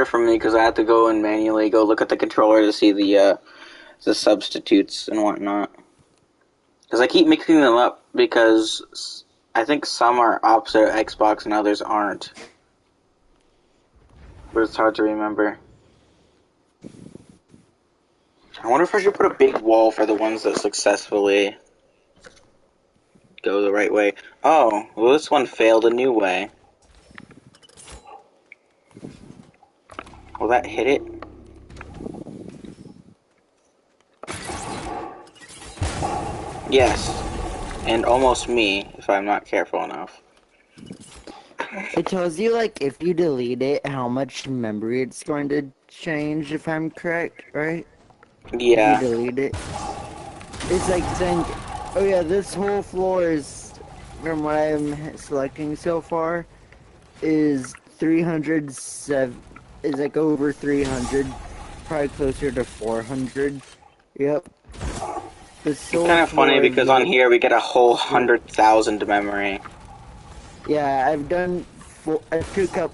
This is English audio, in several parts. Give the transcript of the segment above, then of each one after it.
harder for me because I have to go and manually go look at the controller to see the substitutes and whatnot. Because I keep mixing them up because I think some are opposite of Xbox and others aren't. But it's hard to remember. I wonder if I should put a big wall for the ones that successfully go the right way. Oh, well this one failed a new way. Will that hit it? Yes. And almost me, if I'm not careful enough. It tells you, like, if you delete it, how much memory it's going to change, if I'm correct, right? If you Yeah. delete it. It's like saying, oh yeah, this whole floor is, from what I'm selecting so far, is 307, is like over 300, probably closer to 400. Yep. This It's whole kind of funny floor because on here we get a whole 100,000 memory. Yeah, I took up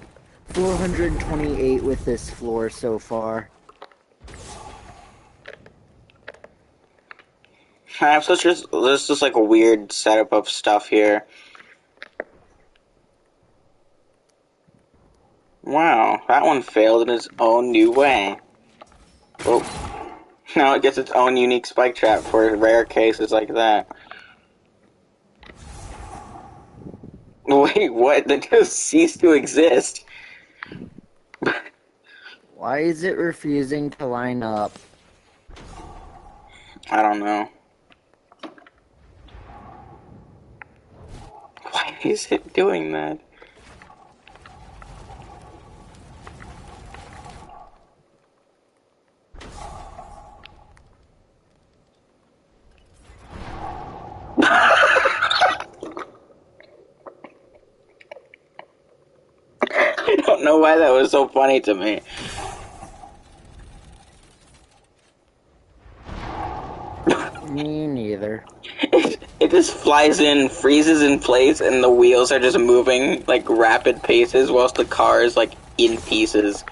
428 with this floor so far. I have such a, this is like a weird setup of stuff here. Wow, that one failed in its own new way. Oh, now it gets its own unique spike trap for rare cases like that. Wait, what? That just ceased to exist. Why is it refusing to line up? I don't know. Why is it doing that? I don't know why that was so funny to me. Me neither. It just flies in, freezes in place, and the wheels are just moving like rapid paces whilst the car is like in pieces.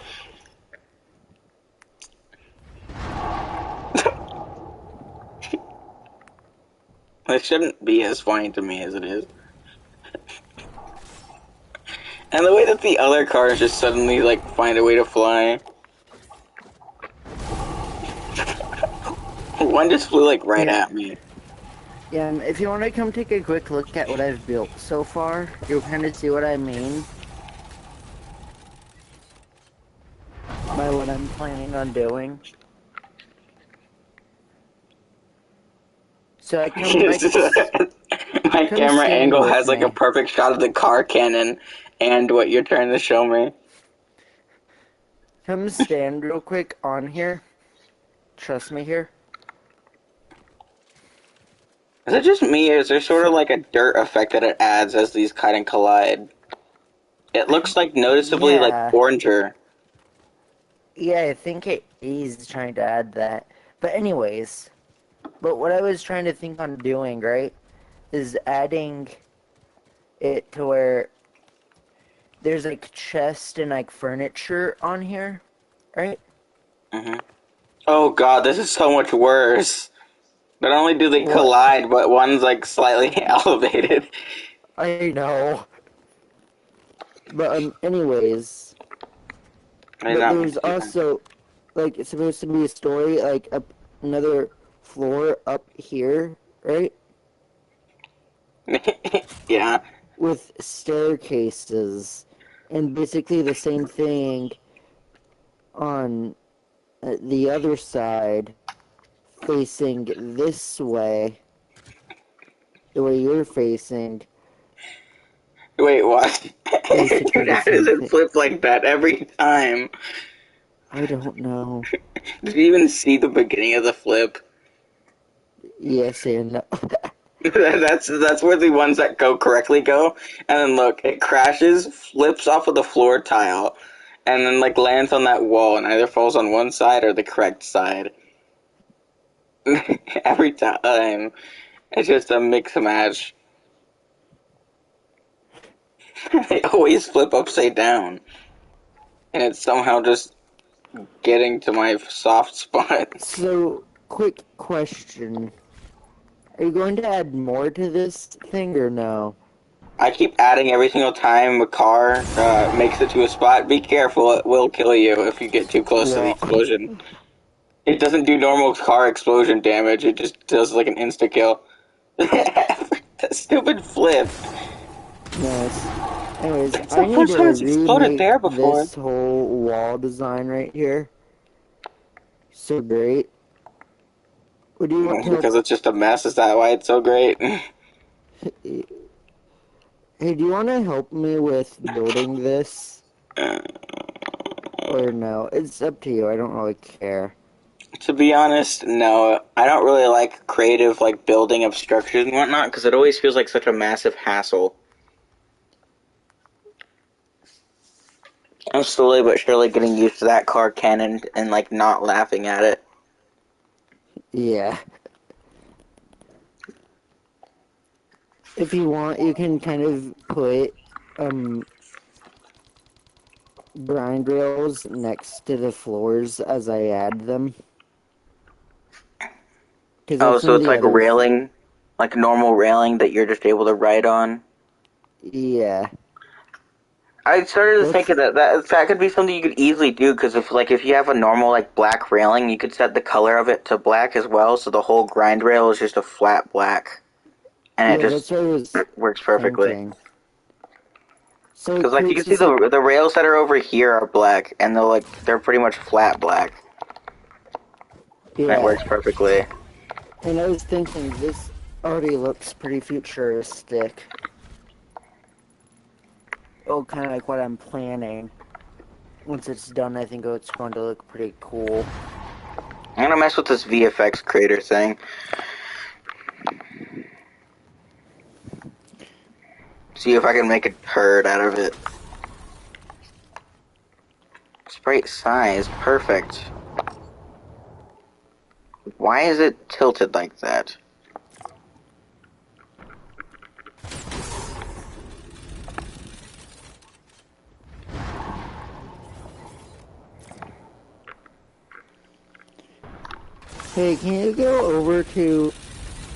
It shouldn't be as funny to me as it is. And the way that the other cars just suddenly like find a way to fly. One just flew like right at me. Yeah, if you want to come take a quick look at what I've built so far, you'll kind of see what I mean by what I'm planning on doing. So I come like My come camera stand angle with has like a me. perfect shot of the car cannon and what you're trying to show me. Come stand real quick on here. Trust me here. Is it just me, or is there sort of So, like a dirt effect that it adds as these kind of collide? It looks like noticeably like yeah. oranger. Yeah, I think he's trying to add that. But anyways, but what I was trying to think on doing, right, is adding it to where there's like chest and like furniture on here, right? Hmm. Oh god, this is so much worse. Not only do they What? collide, but one's like slightly elevated. I know. But anyways, May but not there's be even. also like it's supposed to be a story like up another floor up here, right? Yeah. With staircases and basically the same thing on the other side facing this way, the way you're facing, Wait, what? basically Dude, the how same does it thing. flip like that every time? I don't know. Did you even see the beginning of the flip? Yes and no. That's where the ones that go correctly go. And then look, it crashes, flips off of the floor tile, and then like lands on that wall and either falls on one side or the correct side. Every time. It's just a mix and match. They always flip upside down. and it's somehow just getting to my soft spot. So, quick question. Are you going to add more to this thing or no? I keep adding every single time a car makes it to a spot. Be careful, it will kill you if you get too close to the Well, explosion. It doesn't do normal car explosion damage, it just does like an insta-kill. That stupid flip. nice. Anyways, It's the I need first to time it's exploded there remake before. this whole wall design right here. So great. What do you want to help? Because it's just a mess, is that why it's so great? Hey, do you want to help me with building this? Or no? It's up to you. I don't really care. To be honest, no. I don't really like creative, like, building of structures and whatnot, because it always feels like such a massive hassle. I'm slowly but surely getting used to that car cannon and, like, not laughing at it. Yeah. If you want, you can kind of put grind rails next to the floors as I add them. Because Oh, that's so one of it's the like other. railing, like normal railing that you're just able to ride on? Yeah. I started That's. thinking that could be something you could easily do, because if you have a normal like black railing, you could set the color of it to black as well, so the whole grind rail is just a flat black, and it Yeah, just that's what I was works perfectly. thinking. So it Because like you can creates see this, like. the rails that are over here are black, and they're pretty much flat black, and it Yeah. works perfectly. And I was thinking this already looks pretty futuristic. Oh, kind of like what I'm planning. Once it's done, I think it's going to look pretty cool. I'm gonna mess with this VFX creator thing. See if I can make a turd out of it. Sprite size, perfect. Why is it tilted like that? Hey, can you go over to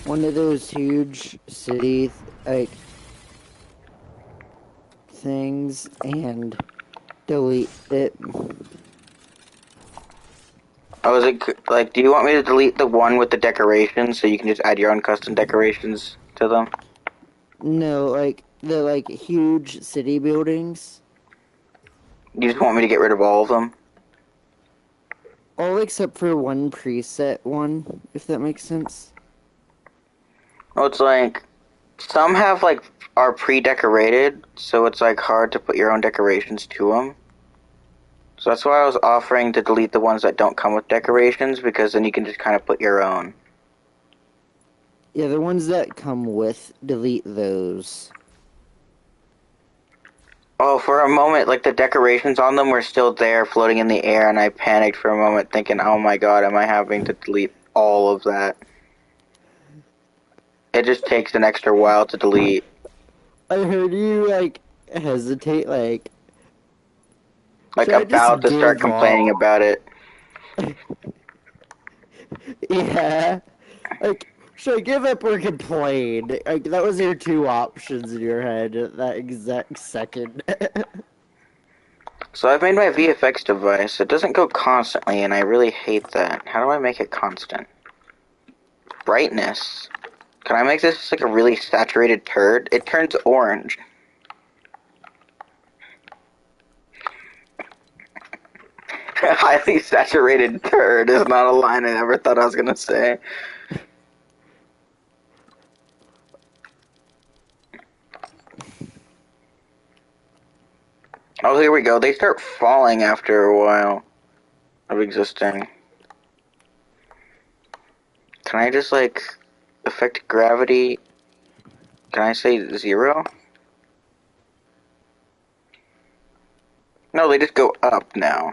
one of those huge city, like, things and delete it? Oh, is it like? Do you want me to delete the one with the decorations so you can just add your own custom decorations to them? No, like, the, like, huge city buildings. You just want me to get rid of all of them? All except for one preset one, if that makes sense. Well, it's like some have like are pre-decorated, so it's like hard to put your own decorations to them. So that's why I was offering to delete the ones that don't come with decorations, because then you can just kind of put your own. Yeah, the ones that come with, delete those. Oh, for a moment, like the decorations on them were still there, floating in the air, and I panicked for a moment, thinking, "Oh my God, am I having to delete all of that?" It just takes an extra while to delete. I heard you, like, hesitate, like, Like should I just about to start give complaining up? about it. Yeah. Like, should I give up or complain? Like, that was your two options in your head at that exact second. So I've made my VFX device. It doesn't go constantly, and I really hate that. How do I make it constant? Brightness. Can I make this like a really saturated turd? It turns orange. Highly saturated turd is not a line I ever thought I was gonna say. Oh, here we go. They start falling after a while of existing. Can I just like affect gravity? Can I say 0? No, they just go up now.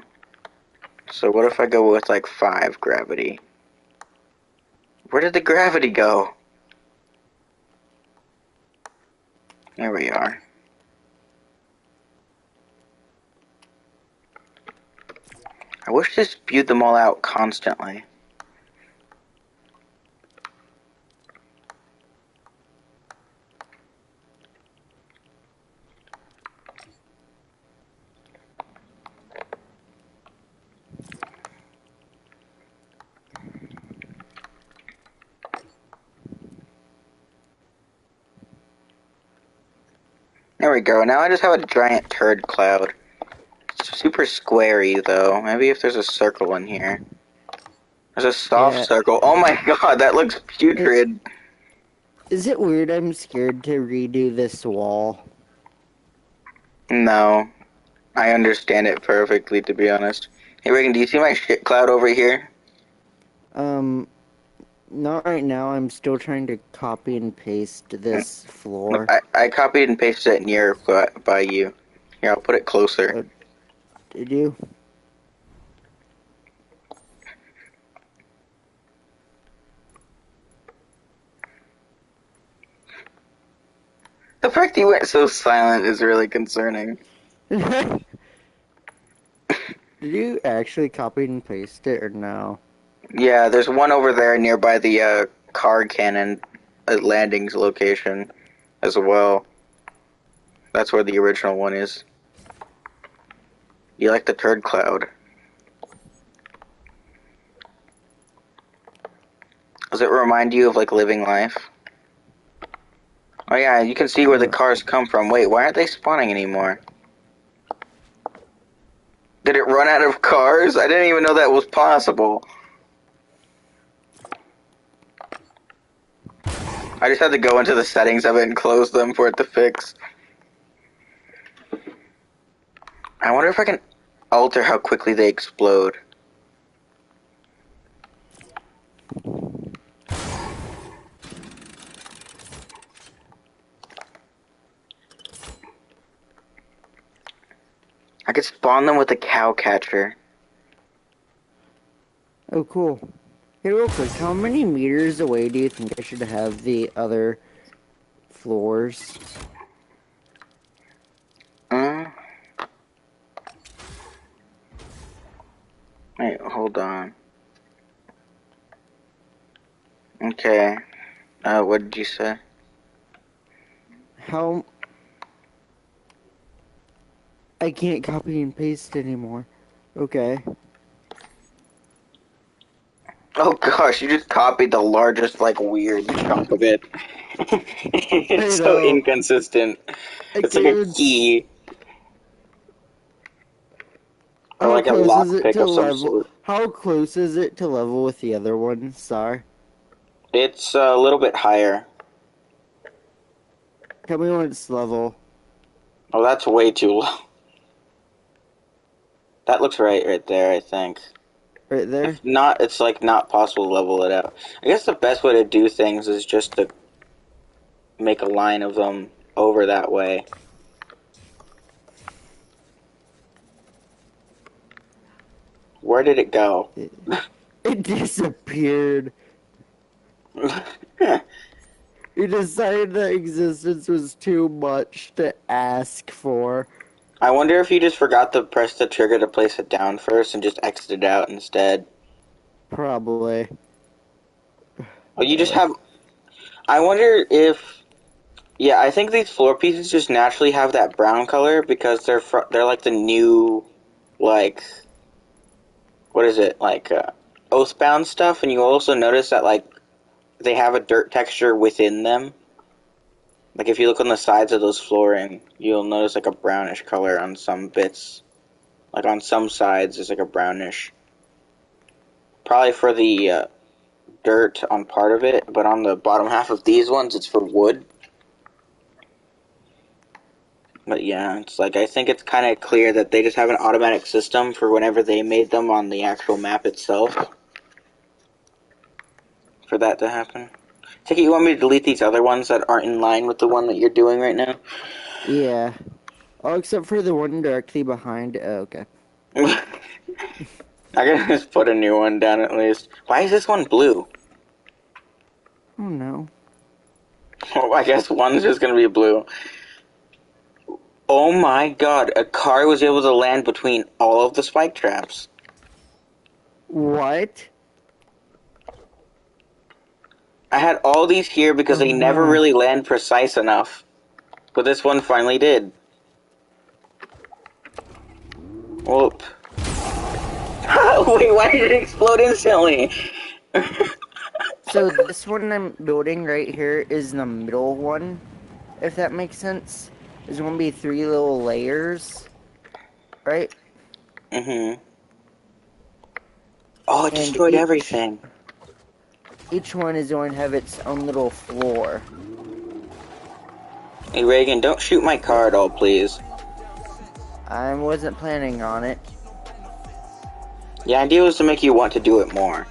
So what if I go with like 5 gravity? Where did the gravity go? There we are. I wish this spewed them all out constantly. There we go. Now I just have a giant turd cloud. It's super squarey, though. Maybe if there's a circle in here. There's a soft Yeah. circle. Oh my god, that looks putrid. Is it weird I'm scared to redo this wall? No. I understand it perfectly, to be honest. Hey, Reagan, do you see my shit cloud over here? Not right now. I'm still trying to copy and paste this floor. I copied and pasted it near by you. Here, I'll put it closer. Did you? The fact you went so silent is really concerning. Did you actually copy and paste it or no? Yeah, there's one over there nearby the car cannon landings location as well. That's where the original one is. You like the turd cloud? Does it remind you of like living life? Oh yeah, you can see where the cars come from. Wait, why aren't they spawning anymore? Did it run out of cars? I didn't even know that was possible. I just had to go into the settings of it and close them for it to fix. I wonder if I can alter how quickly they explode. I could spawn them with a cow catcher. Oh, cool. Hey, real quick, how many meters away do you think I should have the other floors? Wait, hold on. Okay. What did you say? How... I can't copy and paste anymore. Okay. Oh gosh, you just copied the largest, like, weird chunk of it. It's so inconsistent. It's like a key. Or like a lockpick of some sort. How close is it to level with the other one, Star? It's a little bit higher. Tell me when it's level. Oh, that's way too low. That looks right there, I think. Right there? If not, it's like not possible to level it out. I guess the best way to do things is just to make a line of them over that way. Where did it go? It disappeared. You decided that existence was too much to ask for. I wonder if you just forgot to press the trigger to place it down first and just exited out instead. Probably. Well, you just have... I wonder if... Yeah, I think these floor pieces just naturally have that brown color because they're like the new, like... What is it? Like, Oathbound stuff, and you also notice that, like, they have a dirt texture within them. Like, if you look on the sides of those flooring, you'll notice, like, a brownish color on some bits. Like, on some sides, there's, like, a brownish. Probably for the dirt on part of it, but on the bottom half of these ones, it's for wood. But yeah, it's like, I think it's kind of clear that they just have an automatic system for whenever they made them on the actual map itself. For that to happen. Tiki, you want me to delete these other ones that aren't in line with the one that you're doing right now? Yeah. Oh, except for the one directly behind. Oh, okay. I can just put a new one down at least. Why is this one blue? Oh no. Well, I guess one's just gonna be blue. Oh my god, a car was able to land between all of the spike traps. What? I had all these here because Oh they never no. really land precise enough. But this one finally did. Whoop. Wait, why did it explode instantly? So this one I'm building right here is the middle one, if that makes sense. There's gonna be 3 little layers, right? Mm-hmm. Oh, it And destroyed everything. each one is going to have its own little floor. Hey, Reagan, don't shoot my car at all, please. I wasn't planning on it. The idea was to make you want to do it more.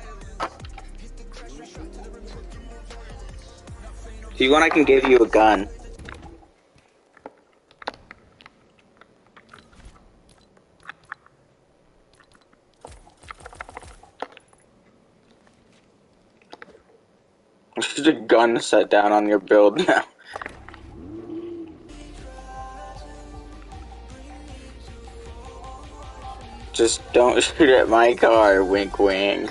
If you want, I can give you a gun. There's just a gun set down on your build now. Just don't shoot at my car, wink wink.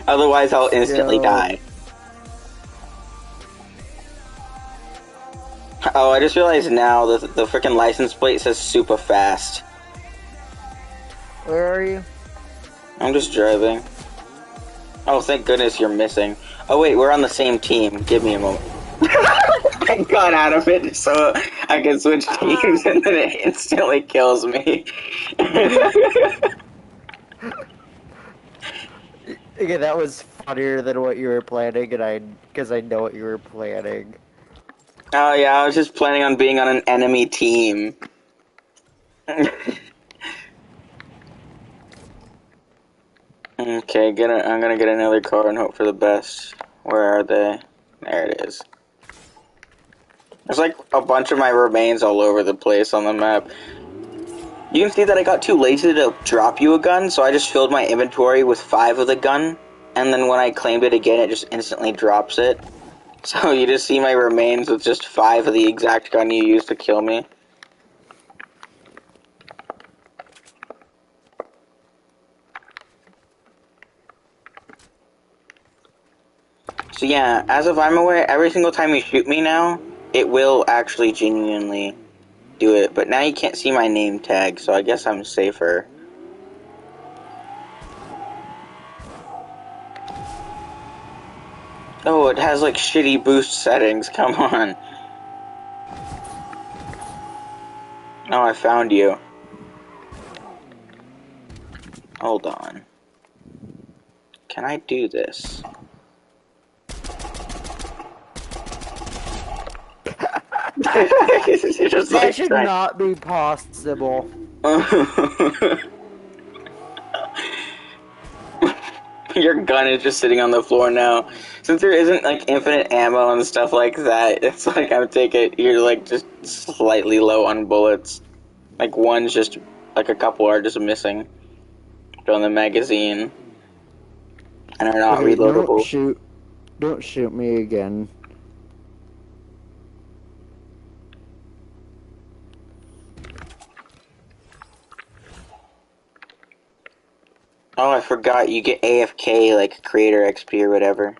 Otherwise, I'll instantly die. Oh, I just realized now that the freaking license plate says super fast. Where are you? I'm just driving. Oh, thank goodness you're missing. Oh wait, we're on the same team. Give me a moment. I got out of it so I can switch teams and then it instantly kills me. Okay, that was funnier than what you were planning, because I know what you were planning. Oh yeah, I was just planning on being on an enemy team. Okay, I'm gonna get another car and hope for the best. Where are they? There it is. There's like a bunch of my remains all over the place on the map. You can see that I got too lazy to drop you a gun, so I just filled my inventory with 5 of the gun, and then when I claimed it again, it just instantly drops it. So you just see my remains with just 5 of the exact gun you used to kill me. So yeah, as of I'm aware, every single time you shoot me now, it will actually genuinely do it. But now you can't see my name tag, so I guess I'm safer. Oh, it has like shitty boost settings, come on. Oh, I found you. Hold on. Can I do this? Just That like should not be possible. Your gun is just sitting on the floor now. Since there isn't like infinite ammo and stuff like that, it's like I'm taking you're like just slightly low on bullets. Like one's just like a couple are just missing from the magazine and are not Okay, reloadable. don't shoot me again. Oh, I forgot you get AFK like creator XP or whatever.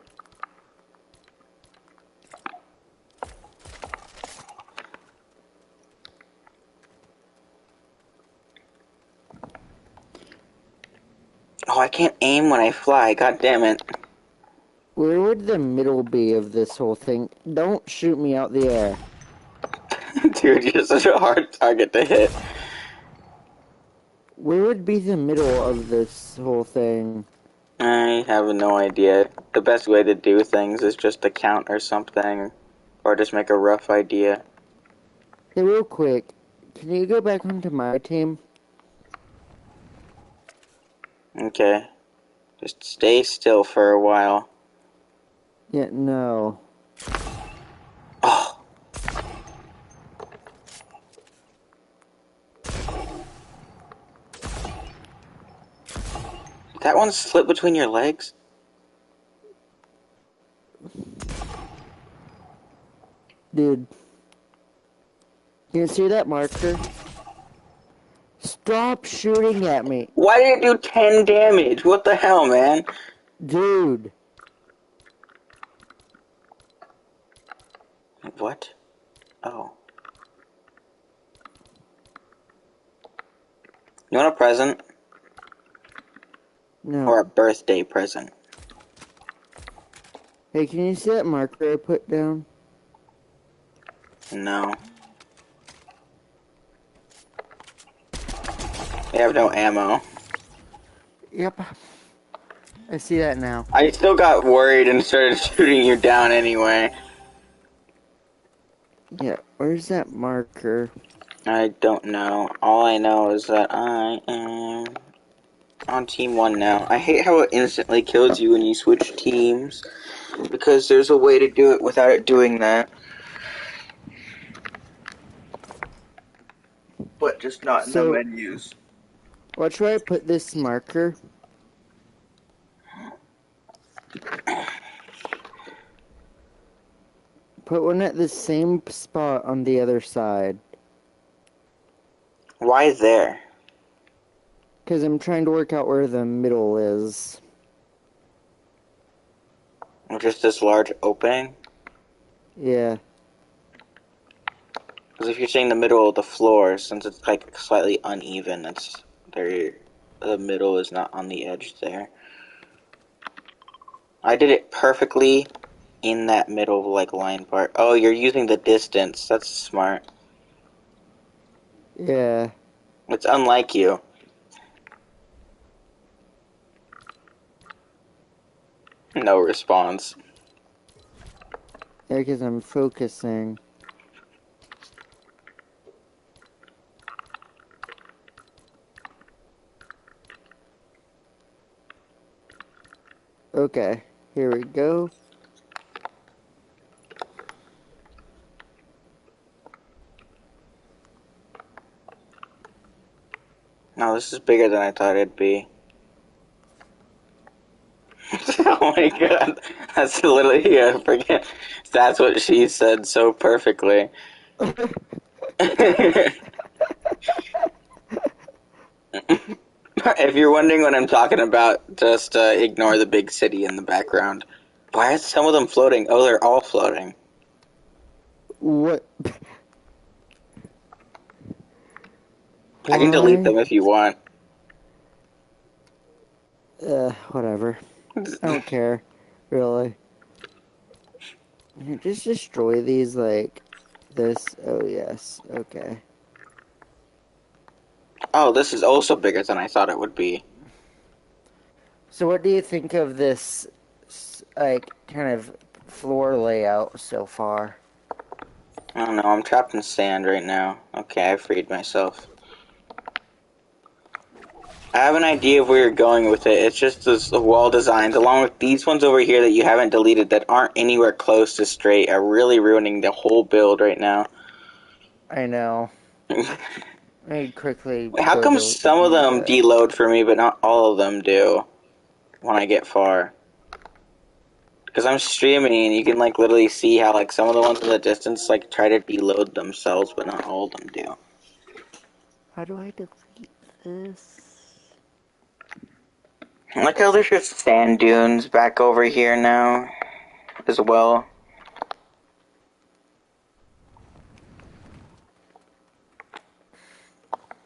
Oh, I can't aim when I fly. God damn it. Where would the middle be of this whole thing? Don't shoot me out the air. Dude, you're such a hard target to hit. Where would be the middle of this whole thing? I have no idea. The best way to do things is just to count or something, or just make a rough idea. Hey, real quick, can you go back onto my team? Okay. Just stay still for a while. Yeah, no. Oh. That one slipped between your legs? Dude. You see that marker? Stop shooting at me. Why did it do 10 damage? What the hell, man? Dude. What? Oh. You want a present? No. Or a birthday present? Hey, can you see that marker I put down? No. We have no ammo. Yep. I see that now. I still got worried and started shooting you down anyway. Yeah, where's that marker? I don't know. All I know is that I am on team 1 now. I hate how it instantly kills you when you switch teams, because there's a way to do it without it doing that. But just not in the So- menus. Watch where I put this marker. Put one at the same spot on the other side. Why there? Because I'm trying to work out where the middle is. Just this large opening? Yeah. Because if you're saying the middle of the floor, since it's like slightly uneven, it's very, the middle is not on the edge there. I did it perfectly in that middle like line part. Oh, you're using the distance. That's smart. Yeah. It's unlike you. No response. Yeah, because I'm focusing. Okay, here we go. No, this is bigger than I thought it'd be. Oh my god. That's literally, forget. That's what she said so perfectly. If you're wondering what I'm talking about, just ignore the big city in the background. Why are some of them floating? Oh, they're all floating. What? I can delete Why? them if you want. Whatever. I don't care. Really. Just destroy these like this. Oh, yes. Okay. Oh, this is also bigger than I thought it would be. So what do you think of this, like, kind of floor layout so far? I don't know, I'm trapped in sand right now. Okay, I freed myself. I have an idea of where you're going with it. It's just the wall designs, along with these ones over here that you haven't deleted that aren't anywhere close to straight, are really ruining the whole build right now. I know. I quickly. How go come to some of them the- deload for me, but not all of them do when I get far? Because I'm streaming, and you can like literally see how like some of the ones in the distance like try to deload themselves, but not all of them do. How do I delete this? Like how there's just sand dunes back over here now, as well.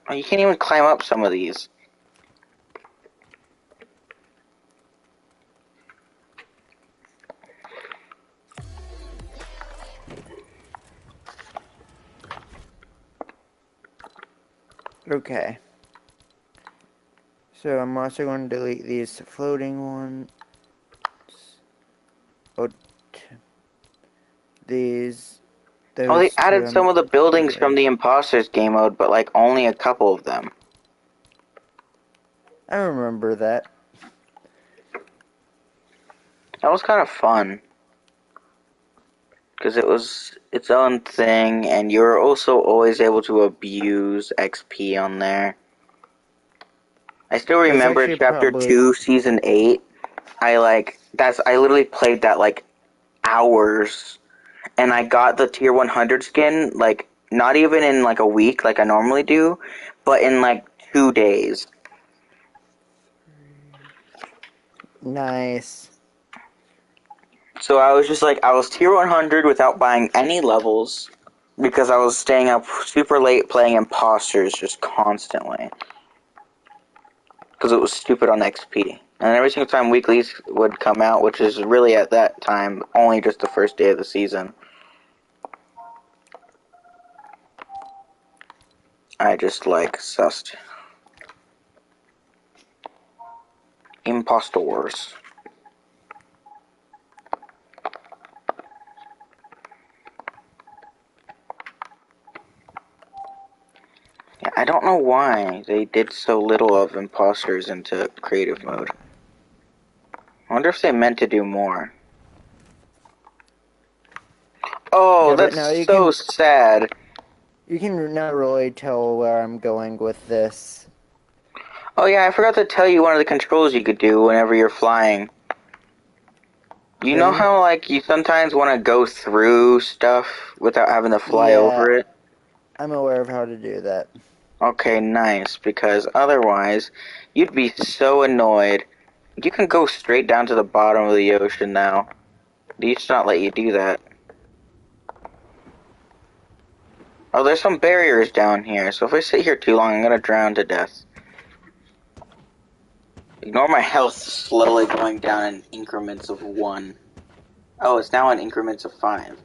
Oh, you can't even climb up some of these. Okay. So I'm also going to delete these floating ones. Oh, these. Those Oh, they two added some I'm of the buildings deleting. from the Imposters game mode, but like only a couple of them. I remember that. That was kind of fun. Because it was its own thing, and you were also always able to abuse XP on there. I still That's remember actually Chapter probably 2, Season 8. I literally played that like hours, and I got the Tier 100 skin, like, not even in like a week like I normally do, but in like 2 days. Nice. So I was just like, I was tier 100 without buying any levels because I was staying up super late playing imposters just constantly. Because it was stupid on XP. And every single time weeklies would come out, which is really at that time only just the first day of the season, I just like sussed. Impostors. Yeah, I don't know why they did so little of imposters into creative mode. I wonder if they meant to do more. Oh, Yeah, but that's now you so can sad. not really tell where I'm going with this. Oh yeah, I forgot to tell you one of the controls you could do whenever you're flying. You know Really? how, like, you sometimes want to go through stuff without having to fly Yeah, over it? I'm aware of how to do that. Okay, nice, because otherwise, you'd be so annoyed. You can go straight down to the bottom of the ocean now. They used to not let you do that. Oh, there's some barriers down here, so if I sit here too long, I'm gonna drown to death. Ignore my health slowly going down in increments of 1. Oh, it's now in increments of 5.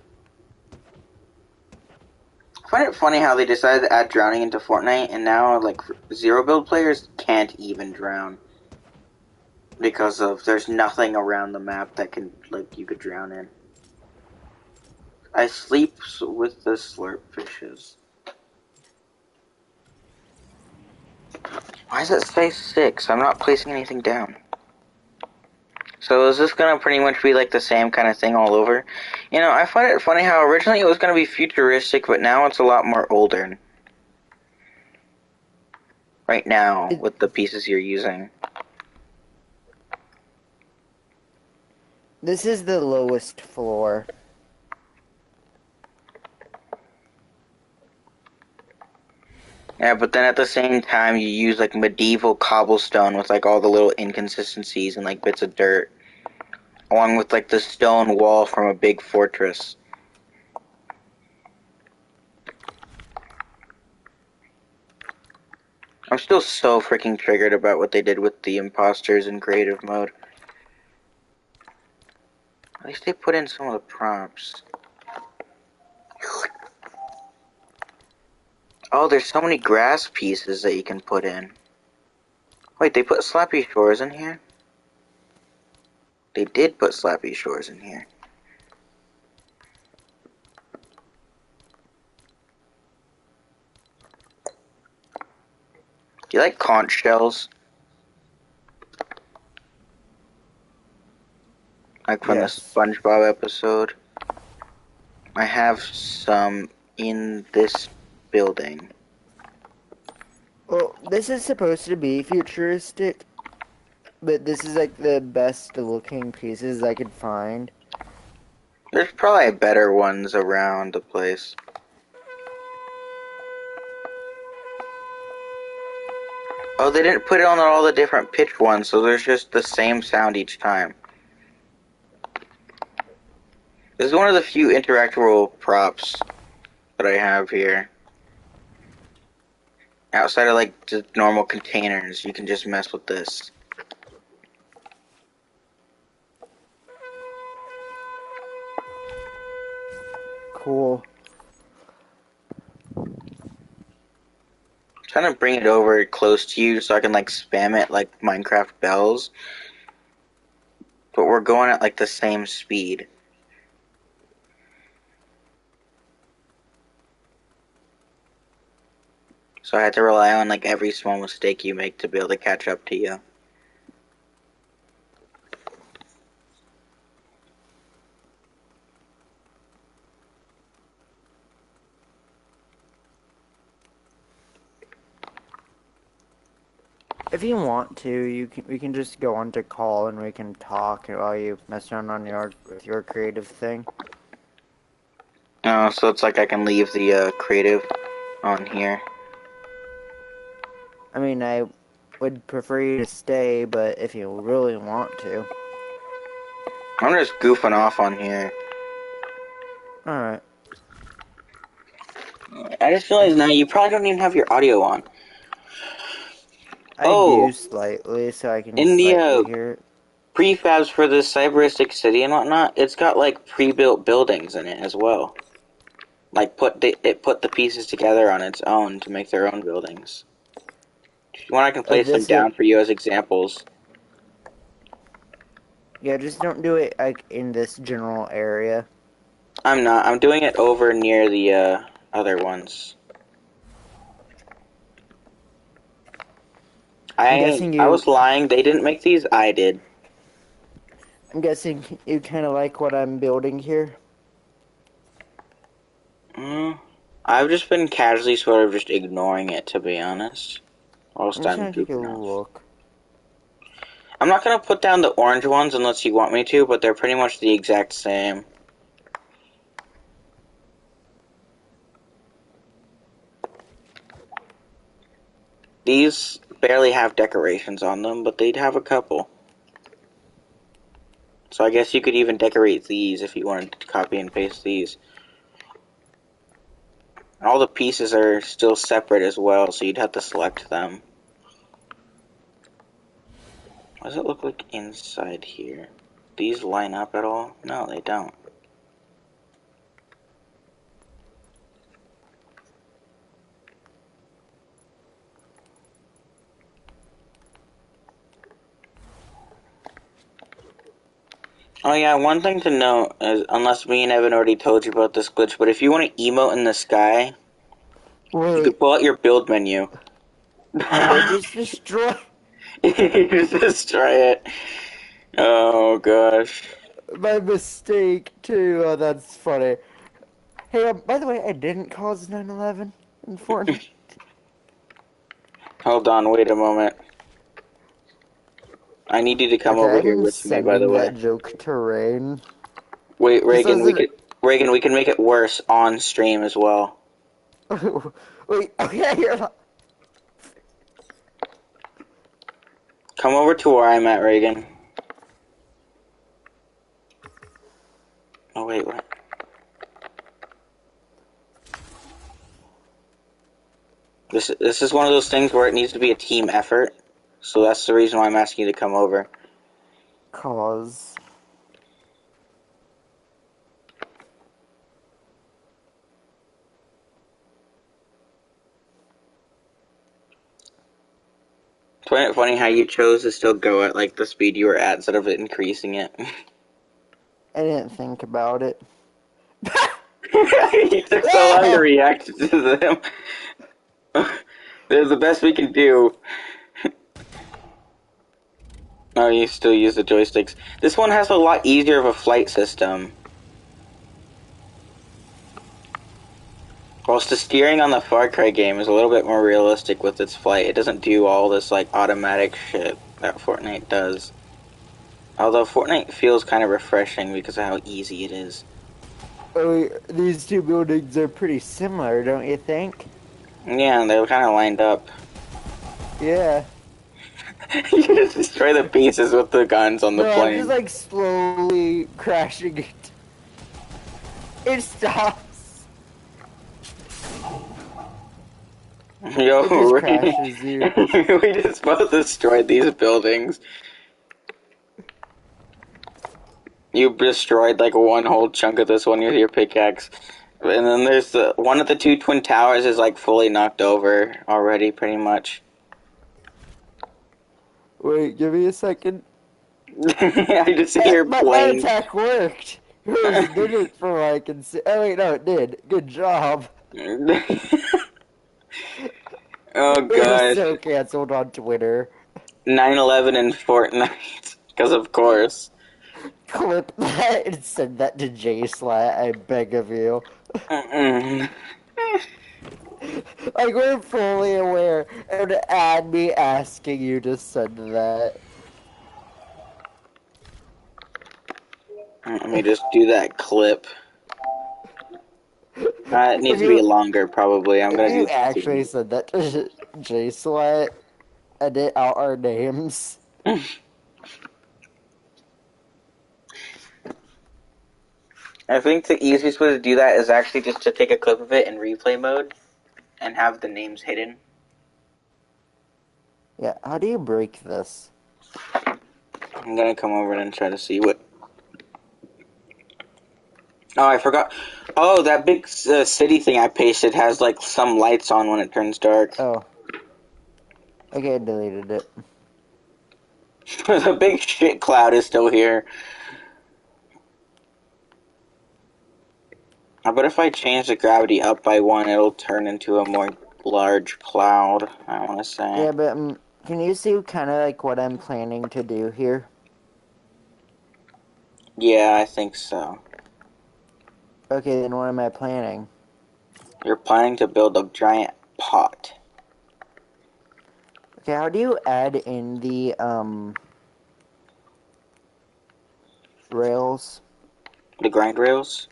I find it funny how they decided to add drowning into Fortnite, and now, like, zero build players can't even drown. Because of, there's nothing around the map that can, like, you could drown in. I sleep with the slurp fishes. Why does it say 6? I'm not placing anything down. So is this gonna pretty much be like the same kind of thing all over? You know, I find it funny how originally it was gonna be futuristic, but now it's a lot more older. Right now, with the pieces you're using. This is the lowest floor. Yeah, but then at the same time you use like medieval cobblestone with like all the little inconsistencies and like bits of dirt. Along with like the stone wall from a big fortress. I'm still so freaking triggered about what they did with the imposters in creative mode. At least they put in some of the prompts. Oh, there's so many grass pieces that you can put in. Wait, they put Slappy Shores in here? They did put Slappy Shores in here. Do you like conch shells? Like from the Yes. SpongeBob episode? I have some in this building. Well, this is supposed to be futuristic, but this is like the best looking pieces I could find. There's probably better ones around the place. Oh, they didn't put it on all the different pitch ones, so there's just the same sound each time. This is one of the few interactable props that I have here. Outside of like the normal containers, you can just mess with this. Cool. I'm trying to bring it over close to you so I can like spam it like Minecraft bells. But we're going at like the same speed. So I had to rely on like every small mistake you make to be able to catch up to you. If you want to, we can just go on to call and we can talk while you mess around on with your creative thing. So it's like I can leave the creative on here. I mean, I would prefer you to stay, but if you really want to. I'm just goofing off on here. Alright. I just realized now you probably don't even have your audio on. I do Oh, slightly, so I can in the slightly hear it. prefabs for this cyberistic city and whatnot, it's got like pre-built buildings in it as well. Like it put the pieces together on its own to make their own buildings. If you want, I can Oh, place them down for you as examples. Yeah, just don't do it like in this general area. I'm not. I'm doing it over near the other ones. I'm guessing I you. was lying. They didn't make these. I did. I'm guessing you kind of like what I'm building here. I've just been casually sort of just ignoring it, to be honest. I'm Whilst just I'm gonna take a goofing off. look. I'm not gonna put down the orange ones unless you want me to, but they're pretty much the exact same. These barely have decorations on them, but they'd have a couple. So I guess you could even decorate these if you wanted to copy and paste these. All the pieces are still separate as well, so you'd have to select them. What does it look like inside here? These line up at all? No, they don't. Oh yeah, one thing to note is, unless me and Evan already told you about this glitch, but if you want to emote in the sky, you Wait, can pull out your build menu. no, just destroy. You just destroy it. Oh gosh. My mistake too. Oh, that's funny. Hey, by the way, I didn't cause 9/11 in Fortnite. Hold on, wait a moment. I need you to come over Okay, here I'm with me, by the sending way. that joke to Rain. Wait, This Reagan, wasn't. We can make it worse on stream as well. Wait, okay, you're not. Come over to where I'm at, Reagan. Oh wait, what? This is one of those things where it needs to be a team effort. So that's the reason why I'm asking you to come over. Cause. It's funny how you chose to still go at like the speed you were at instead of increasing it. I didn't think about it. You took so long to react to them. They're the best we can do. Oh, you still use the joysticks. This one has a lot easier of a flight system. Whilst the steering on the Far Cry game is a little bit more realistic with its flight, it doesn't do all this like automatic shit that Fortnite does. Although Fortnite feels kind of refreshing because of how easy it is. Oh, these two buildings are pretty similar, don't you think? Yeah, they're kind of lined up. Yeah. You just destroy the pieces with the guns on the No, I'm plane. just like slowly crashing it. It stops. Yo, It just crashes you. we just both destroyed these buildings. You destroyed like one whole chunk of this one with your pickaxe. And then there's the one of the two twin towers is like fully knocked over already, pretty much. Wait, give me a second. I just hear My planes. attack worked. It didn't from what I can see. Oh wait, no, it did. Good job. Oh It was gosh. so canceled on Twitter. 9/11 in Fortnite. Because of course. Clip that and send that to JSlat, I beg of you. Mm-mm. Like, we're fully aware, and add me asking you to send that. Let me just do that clip. It If needs to be you longer, probably. I'm if gonna you do actually 2. send that to JSlat, edit out our names. I think the easiest way to do that is actually just to take a clip of it in replay mode and have the names hidden. Yeah, how do you break this? I'm gonna come over and try to see what. Oh, I forgot. Oh, that big city thing I pasted has like some lights on when it turns dark. Oh. Okay, I deleted it. The big shit cloud is still here. I bet if I change the gravity up by 1, it'll turn into a more large cloud, I want to say. Yeah, but can you see kind of like what I'm planning to do here? Yeah, I think so. Okay, then what am I planning? You're planning to build a giant pot. Okay, how do you add in the rails? The grind rails?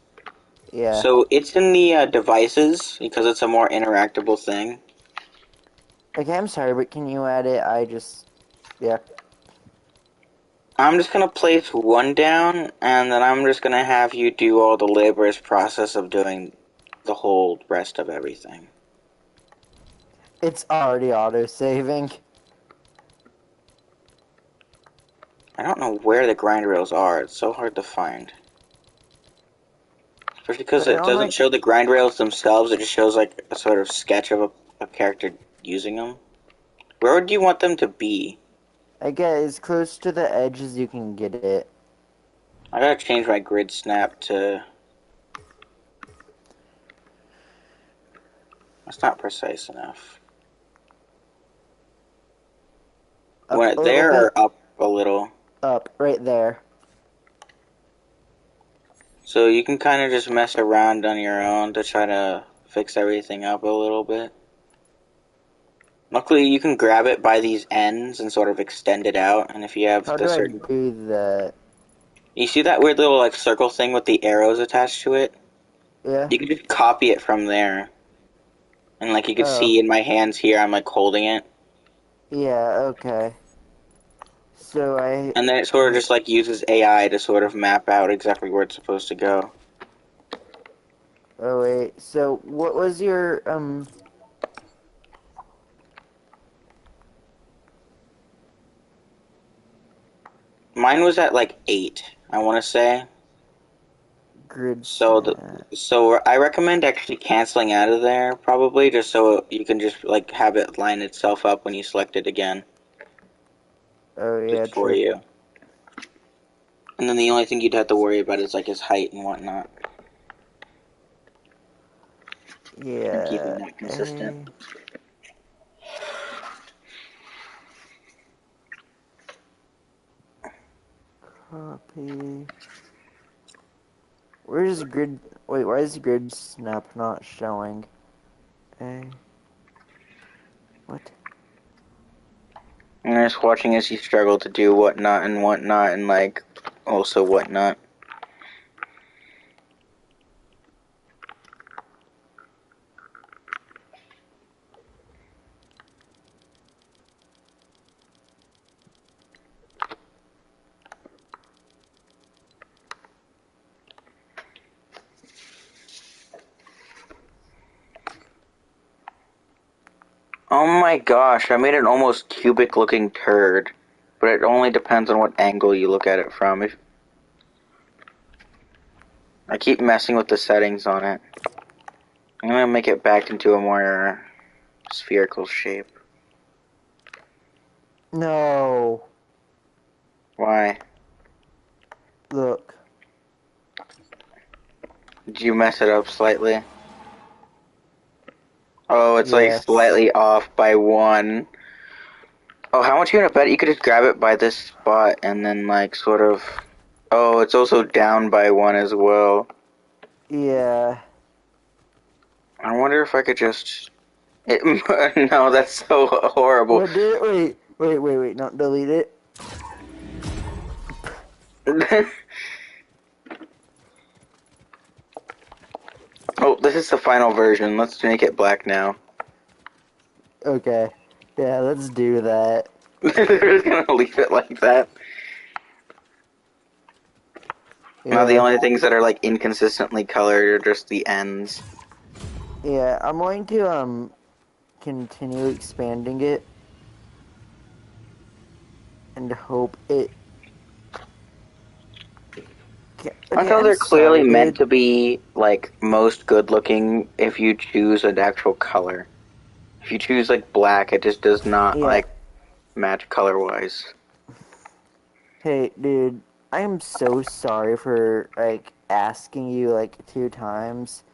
Yeah. So it's in the devices because it's a more interactable thing. Okay, I'm sorry, but can you add it? Yeah. I'm just gonna place 1 down, and then I'm just gonna have you do all the laborious process of doing the whole rest of everything. It's already auto-saving. I don't know where the grind rails are. It's so hard to find. Especially because But it on doesn't like, show the grind rails themselves, it just shows like a sort of sketch of a character using them. Where would you want them to be? I get as close to the edge as you can get it. I gotta change my grid snap to... That's not precise enough. You want Up it a little there bit. or up a little? Up, right there. So you can kind of just mess around on your own to try to fix everything up a little bit. Luckily, you can grab it by these ends and sort of extend it out. And if you have How the do I certain... do that? You see that weird little like circle thing with the arrows attached to it? Yeah? You can just copy it from there. And like you can Oh. see in my hands here, I'm like holding it. Yeah, okay. So I... And then it sort of just like uses AI to sort of map out exactly where it's supposed to go. Oh, wait. So, what was your, Mine was at like 8, I want to say. grid So snap? so I recommend actually canceling out of there probably, just so you can just like have it line itself up when you select it again, Oh, yeah, just for true. you. And then the only thing you'd have to worry about is like his height and whatnot, and keeping Yeah. that consistent. Copy. Where's grid... Wait, why is grid snap not showing? A... What? And just watching as you struggle to do whatnot and whatnot and like also whatnot. Oh my gosh, I made an almost cubic looking turd. But it only depends on what angle you look at it from. If I keep messing with the settings on it. I'm gonna make it back into a more spherical shape. No. Why? Look. Did you mess it up slightly? Oh, it's like Yes. slightly off by 1. Oh, how much you gonna bet you could just grab it by this spot and then like sort of... Oh, it's also down by 1 as well. Yeah. I wonder if I could just... No, that's so horrible. What did... Wait. Not delete it. Oh, this is the final version. Let's make it black now. Okay. Yeah, let's do that. They're just gonna leave it like that. Now the Yeah. only things that are like inconsistently colored are just the ends. Yeah, I'm going to continue expanding it and hope it. I Okay, thought I'm they're clearly sorry, meant dude. to be like most good looking if you choose an actual color. If you choose like black, it just does not Yeah. like match color wise. Hey, dude. I am so sorry for like asking you like 2 times,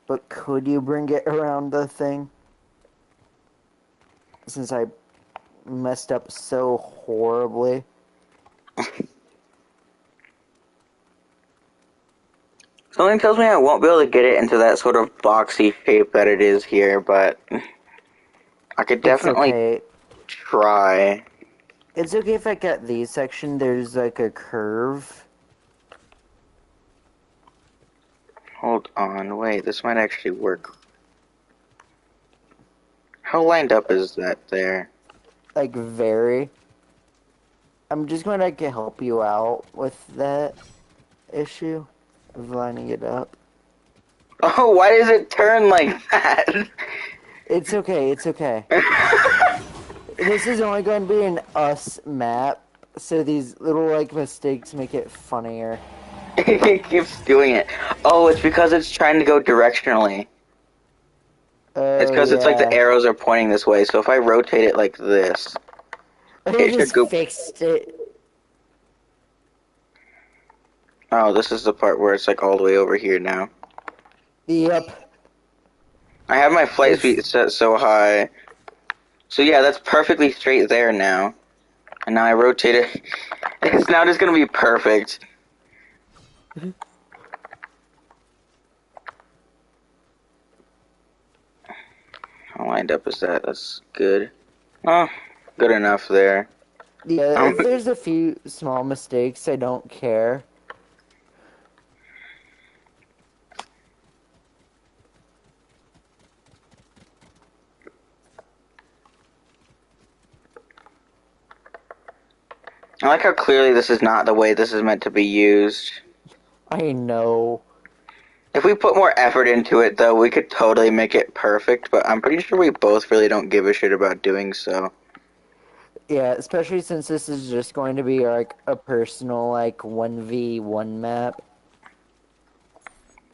but could you bring it around the thing? Since I messed up so horribly. Something tells me I won't be able to get it into that sort of boxy shape that it is here, but I could It's definitely okay. try. It's okay if I cut these section. There's like a curve. Hold on, wait, this might actually work. How lined up is that there? Like very. I'm just going to like, help you out with that issue of lining it up. Oh, why does it turn like that? It's okay. It's okay. This is only going to be an us map, so these little like mistakes make it funnier. It keeps doing it. Oh, it's because it's trying to go directionally. It's Oh because it's like the yeah. arrows are pointing this way, so if I rotate it like this, I it should just go... fixed it. Oh, this is the part where it's like all the way over here now. Yep. I have my flight It's speed set so high. So yeah, that's perfectly straight there now. And now I rotate it. It's now just gonna be perfect. How lined up is that? That's good. Oh, good enough there. yeah. Um, If there's a few small mistakes, I don't care. I like how clearly this is not the way this is meant to be used. I know. If we put more effort into it, though, we could totally make it perfect, but I'm pretty sure we both really don't give a shit about doing so. Yeah, especially since this is just going to be like a personal like 1v1 map.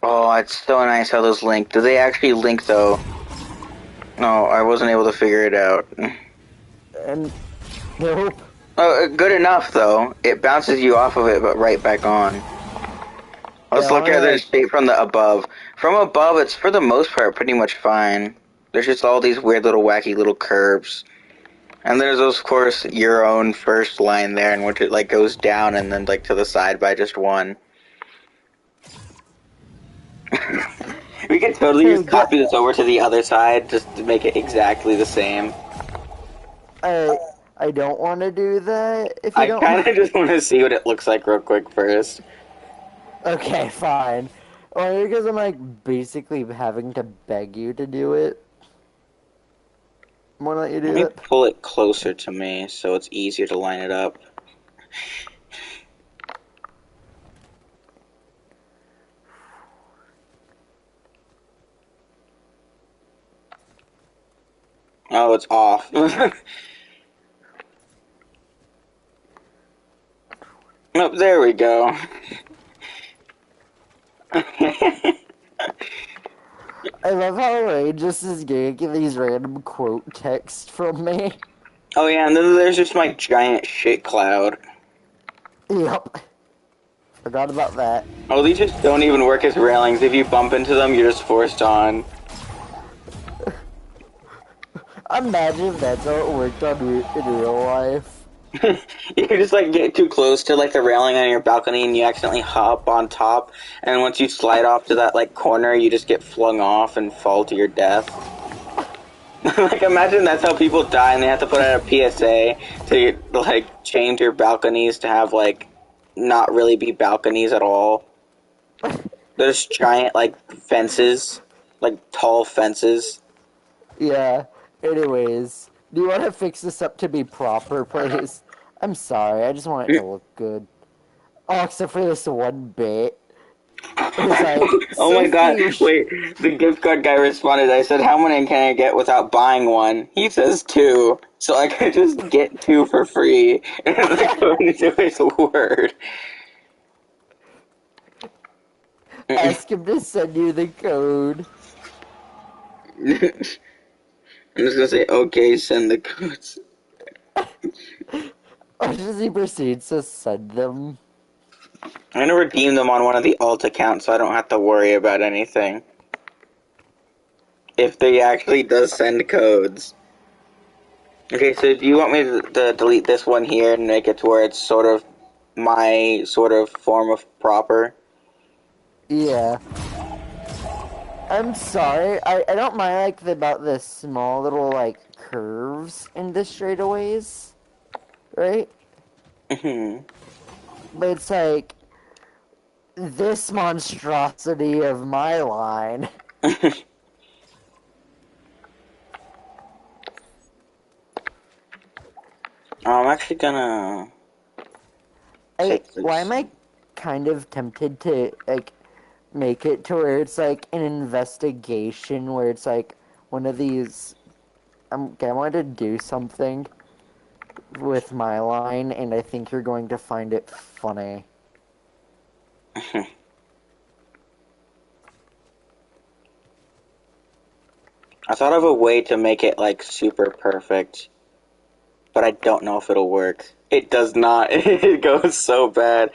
Oh, it's so nice how those link. Do they actually link, though? No, I wasn't able to figure it out. And nope. Oh, good enough, though. It bounces you off of it, but right back on. Yeah, Let's I look wanna at the like shape from the above. From above, it's for the most part pretty much fine. There's just all these weird little wacky little curves. And there's, of course, your own first line there in which it, like, goes down and then, like, to the side by just one. We could totally hey just get copy this over to the other side just to make it exactly the same. I I don't want to do that if you I don't kind mind. of just want to see what it looks like real quick first. Okay, fine. Only because I'm like basically having to beg you to do it. I'm gonna let you Let do me that. pull it closer to me so it's easier to line it up. Oh, it's off. Nope, there we go. I love how Ray just is getting these random quote text from me. Oh yeah, and then there's just my giant shit cloud. Yep. Forgot about that. Oh, these just don't even work as railings. If you bump into them, you're just forced on. Imagine if that's how it worked in real life. You just like get too close to like the railing on your balcony and you accidentally hop on top, and once you slide off to that like corner, you just get flung off and fall to your death. Like imagine that's how people die and they have to put out a PSA to like change your balconies to have like not really be balconies at all. There's giant like fences, like tall fences. Yeah. Anyways, Do you want to fix this up to be proper, please? I'm sorry, I just want it to look good. Oh, except for this one bit. It's like, Oh my god, safety your wait, the gift card guy responded, I said, how many can I get without buying one? He says 2, so I could just get 2 for free, and the code into his word. Ask him to send you the code. I'm just gonna say, okay, send the codes. Or does he proceed to send them? I'm gonna redeem them on one of the alt accounts so I don't have to worry about anything. If they actually does send codes. Okay, so do you want me to delete this one here and make it to where it's sort of my sort of form of proper? Yeah. I'm sorry. I don't mind like about the small little like curves in the straightaways, right? Mhm. But it's like this monstrosity of my line. I'm actually gonna take Why this. am I kind of tempted to like make it to where it's like an investigation where it's like one of these I want to do something with my line and I think you're going to find it funny. I thought of a way to make it like super perfect, but I don't know if it'll work. It does not. It goes so bad.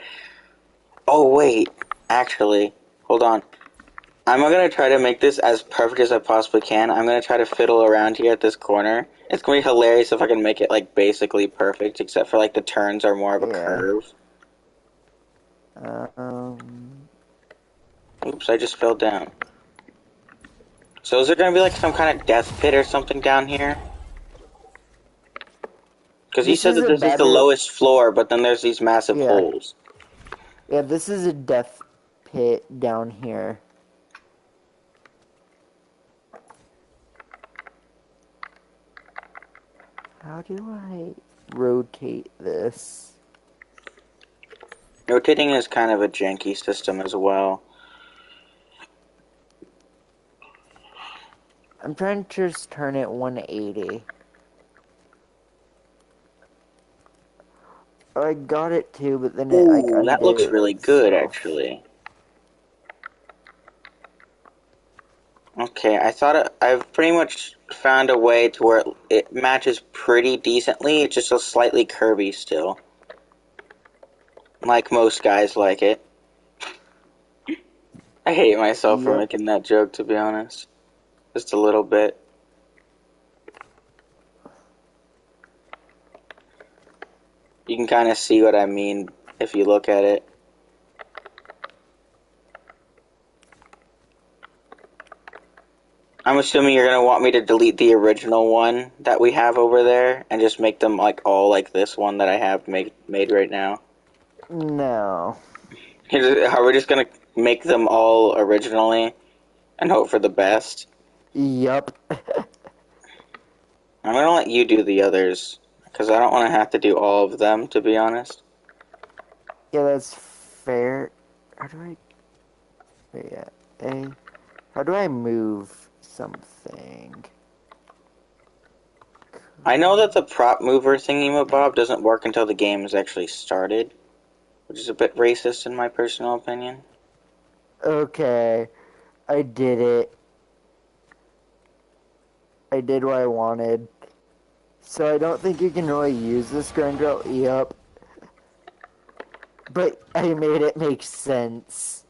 Oh wait, actually, hold on. I'm gonna try to make this as perfect as I possibly can. I'm gonna try to fiddle around here at this corner. It's gonna be hilarious if I can make it like basically perfect, except for like the turns are more of a Yeah. curve. Um Oops, I just fell down. So is there gonna be like some kind of death pit or something down here? Because he this said is that a this is the better lowest floor, but then there's these massive yeah. holes. Yeah, this is a death pit down here. How do I rotate this? Rotating is kind of a janky system as well. I'm trying to just turn it 180. I got it too, but then it like Ooh, that looks undid really good, itself. actually. Okay, I've pretty much found a way to where it matches pretty decently. It's just a slightly curvy still. Like most guys like it. I hate myself for Yep. making that joke, to be honest. Just a little bit. You can kind of see what I mean if you look at it. I'm assuming you're gonna want me to delete the original one that we have over there and just make them like all like this one that I have made right now. No. Are we just gonna make them all originally and hope for the best? Yup. I'm gonna let you do the others because I don't want to have to do all of them, to be honest. Yeah, that's fair. How do I... Yeah, A... How do I move something? I know that the prop mover thingy-mabob doesn't work until the game is actually started, which is a bit racist in my personal opinion. Okay. I did it. I did what I wanted. So I don't think you can really use this Grendel. Yup. But I made it make sense.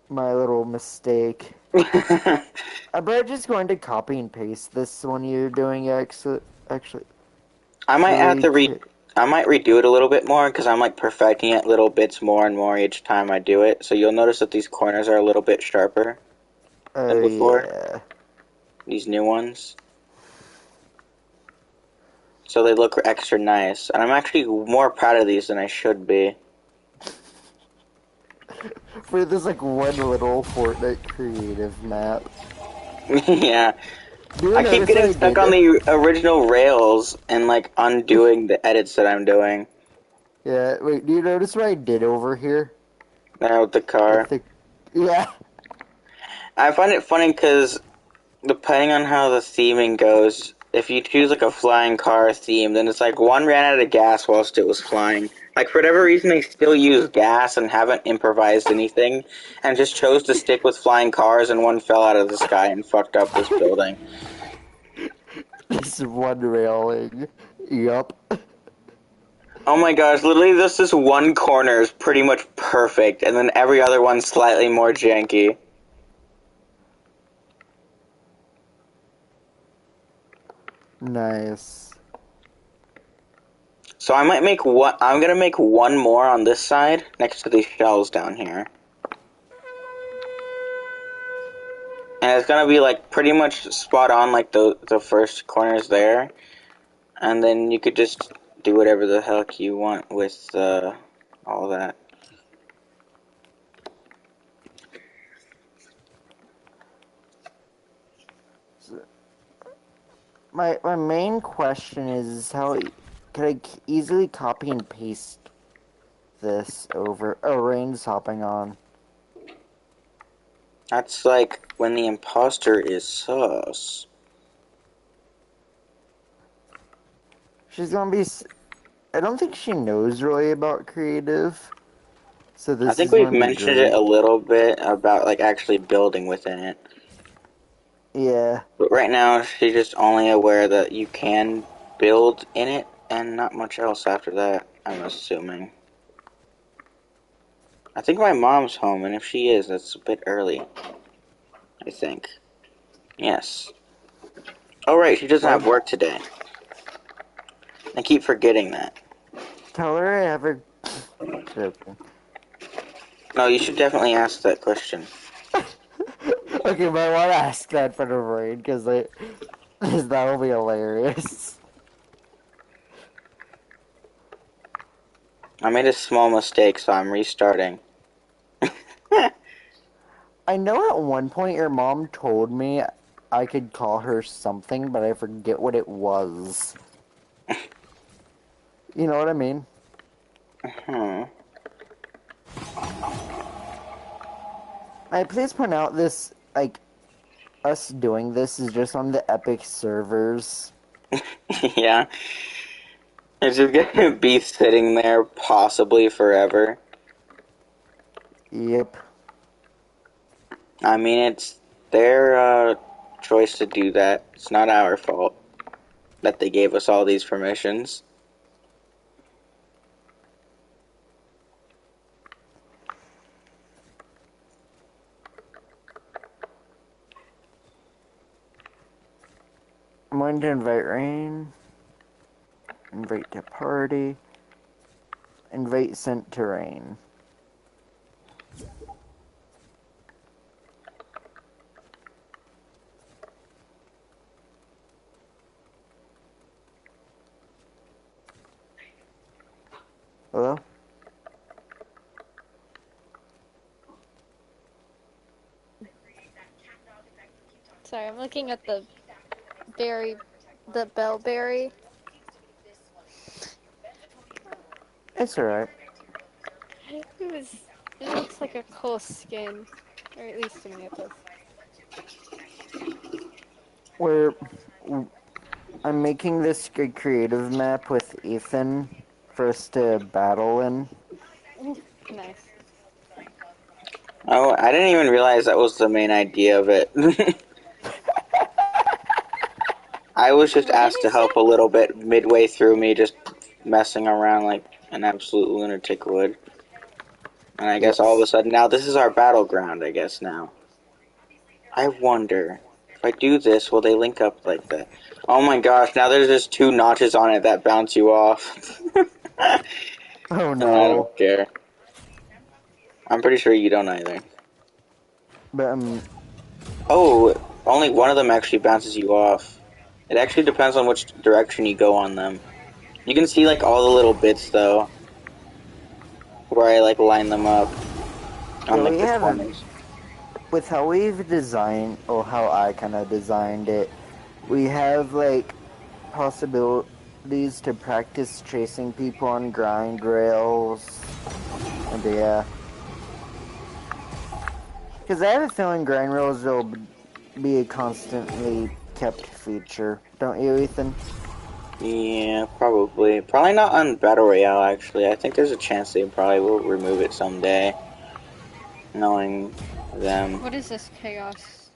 My little mistake. I'm just going to copy and paste this one you're doing actually. I might have to I might redo it a little bit more because I'm like perfecting it little bits more and more each time I do it. So you'll notice that these corners are a little bit sharper than Oh before. yeah. These new ones. So they look extra nice. And I'm actually more proud of these than I should be. For this like one little Fortnite creative map. Yeah. Do you I keep notice what getting I stuck did? on the original rails and like undoing the edits that I'm doing. Yeah, wait, do you notice what I did over here? Now with the With car. the... Yeah. I find it funny because depending on how the theming goes, if you choose like a flying car theme, then it's like one ran out of gas whilst it was flying. Like for whatever reason, they still use gas and haven't improvised anything, and just chose to stick with flying cars, and one fell out of the sky and fucked up this building. This one railing. Yup. Oh my gosh, literally this one corner is pretty much perfect, and then every other one's slightly more janky. Nice. So I might make one. I'm gonna make one more on this side next to these shells down here, and it's gonna be like pretty much spot on, like the first corners there, and then you could just do whatever the heck you want with all that. My main question is how could I easily copy and paste this over? Oh, Rain's hopping on. That's like when the imposter is sus. She's gonna be. I don't think she knows really about creative, so I this think is we've gonna be mentioned it great. a little bit about like actually building within it. Yeah. But right now, she's just only aware that you can build in it, and not much else after that, I'm assuming. I think my mom's home, and if she is, that's a bit early. I think. Yes. Oh, right, she doesn't have Well, work today. I keep forgetting that. tell her I have her. Joking. No, you should definitely ask that question. Okay, but I want to ask that for the Rain because that'll be hilarious. I made a small mistake, so I'm restarting. I know at one point your mom told me I could call her something, but I forget what it was. You know what I mean? Hmm. Please point out this, like, us doing this is just on the Epic servers. Yeah. It's just gonna be sitting there possibly forever. Yep. I mean, it's their choice to do that. It's not our fault that they gave us all these permissions. I'm going to invite Rain. Invite to party. Invite sent to Rain. Hello? Sorry, I'm looking at the bellberry. It's alright. It looks like a cool skin, or at least to me it does. I'm making this creative map with Ethan for us to battle in. Nice. Oh, I didn't even realize that was the main idea of it. I was just What did asked he to help say? a little bit midway through me just messing around like an absolute lunatic would. And I guess all of a Yes. sudden now this is our battleground, I guess now. I wonder, if I do this, will they link up like that? Oh my gosh, now there's just two notches on it that bounce you off. Oh I no. don't care. I'm pretty sure you don't either. But Oh, only one of them actually bounces you off. It actually depends on which direction you go on them. You can see like all the little bits though, where I like line them up on yeah, like we the have corners. with how we've designed, or how I kind of designed it. We have like possibilities to practice chasing people on grind rails. And yeah. Because I have a feeling grind rails will be a constantly kept feature. Don't you, Ethan? Yeah, probably. Probably not on Battle Royale, actually. I think there's a chance they probably will remove it someday. Knowing them. What is this chaos?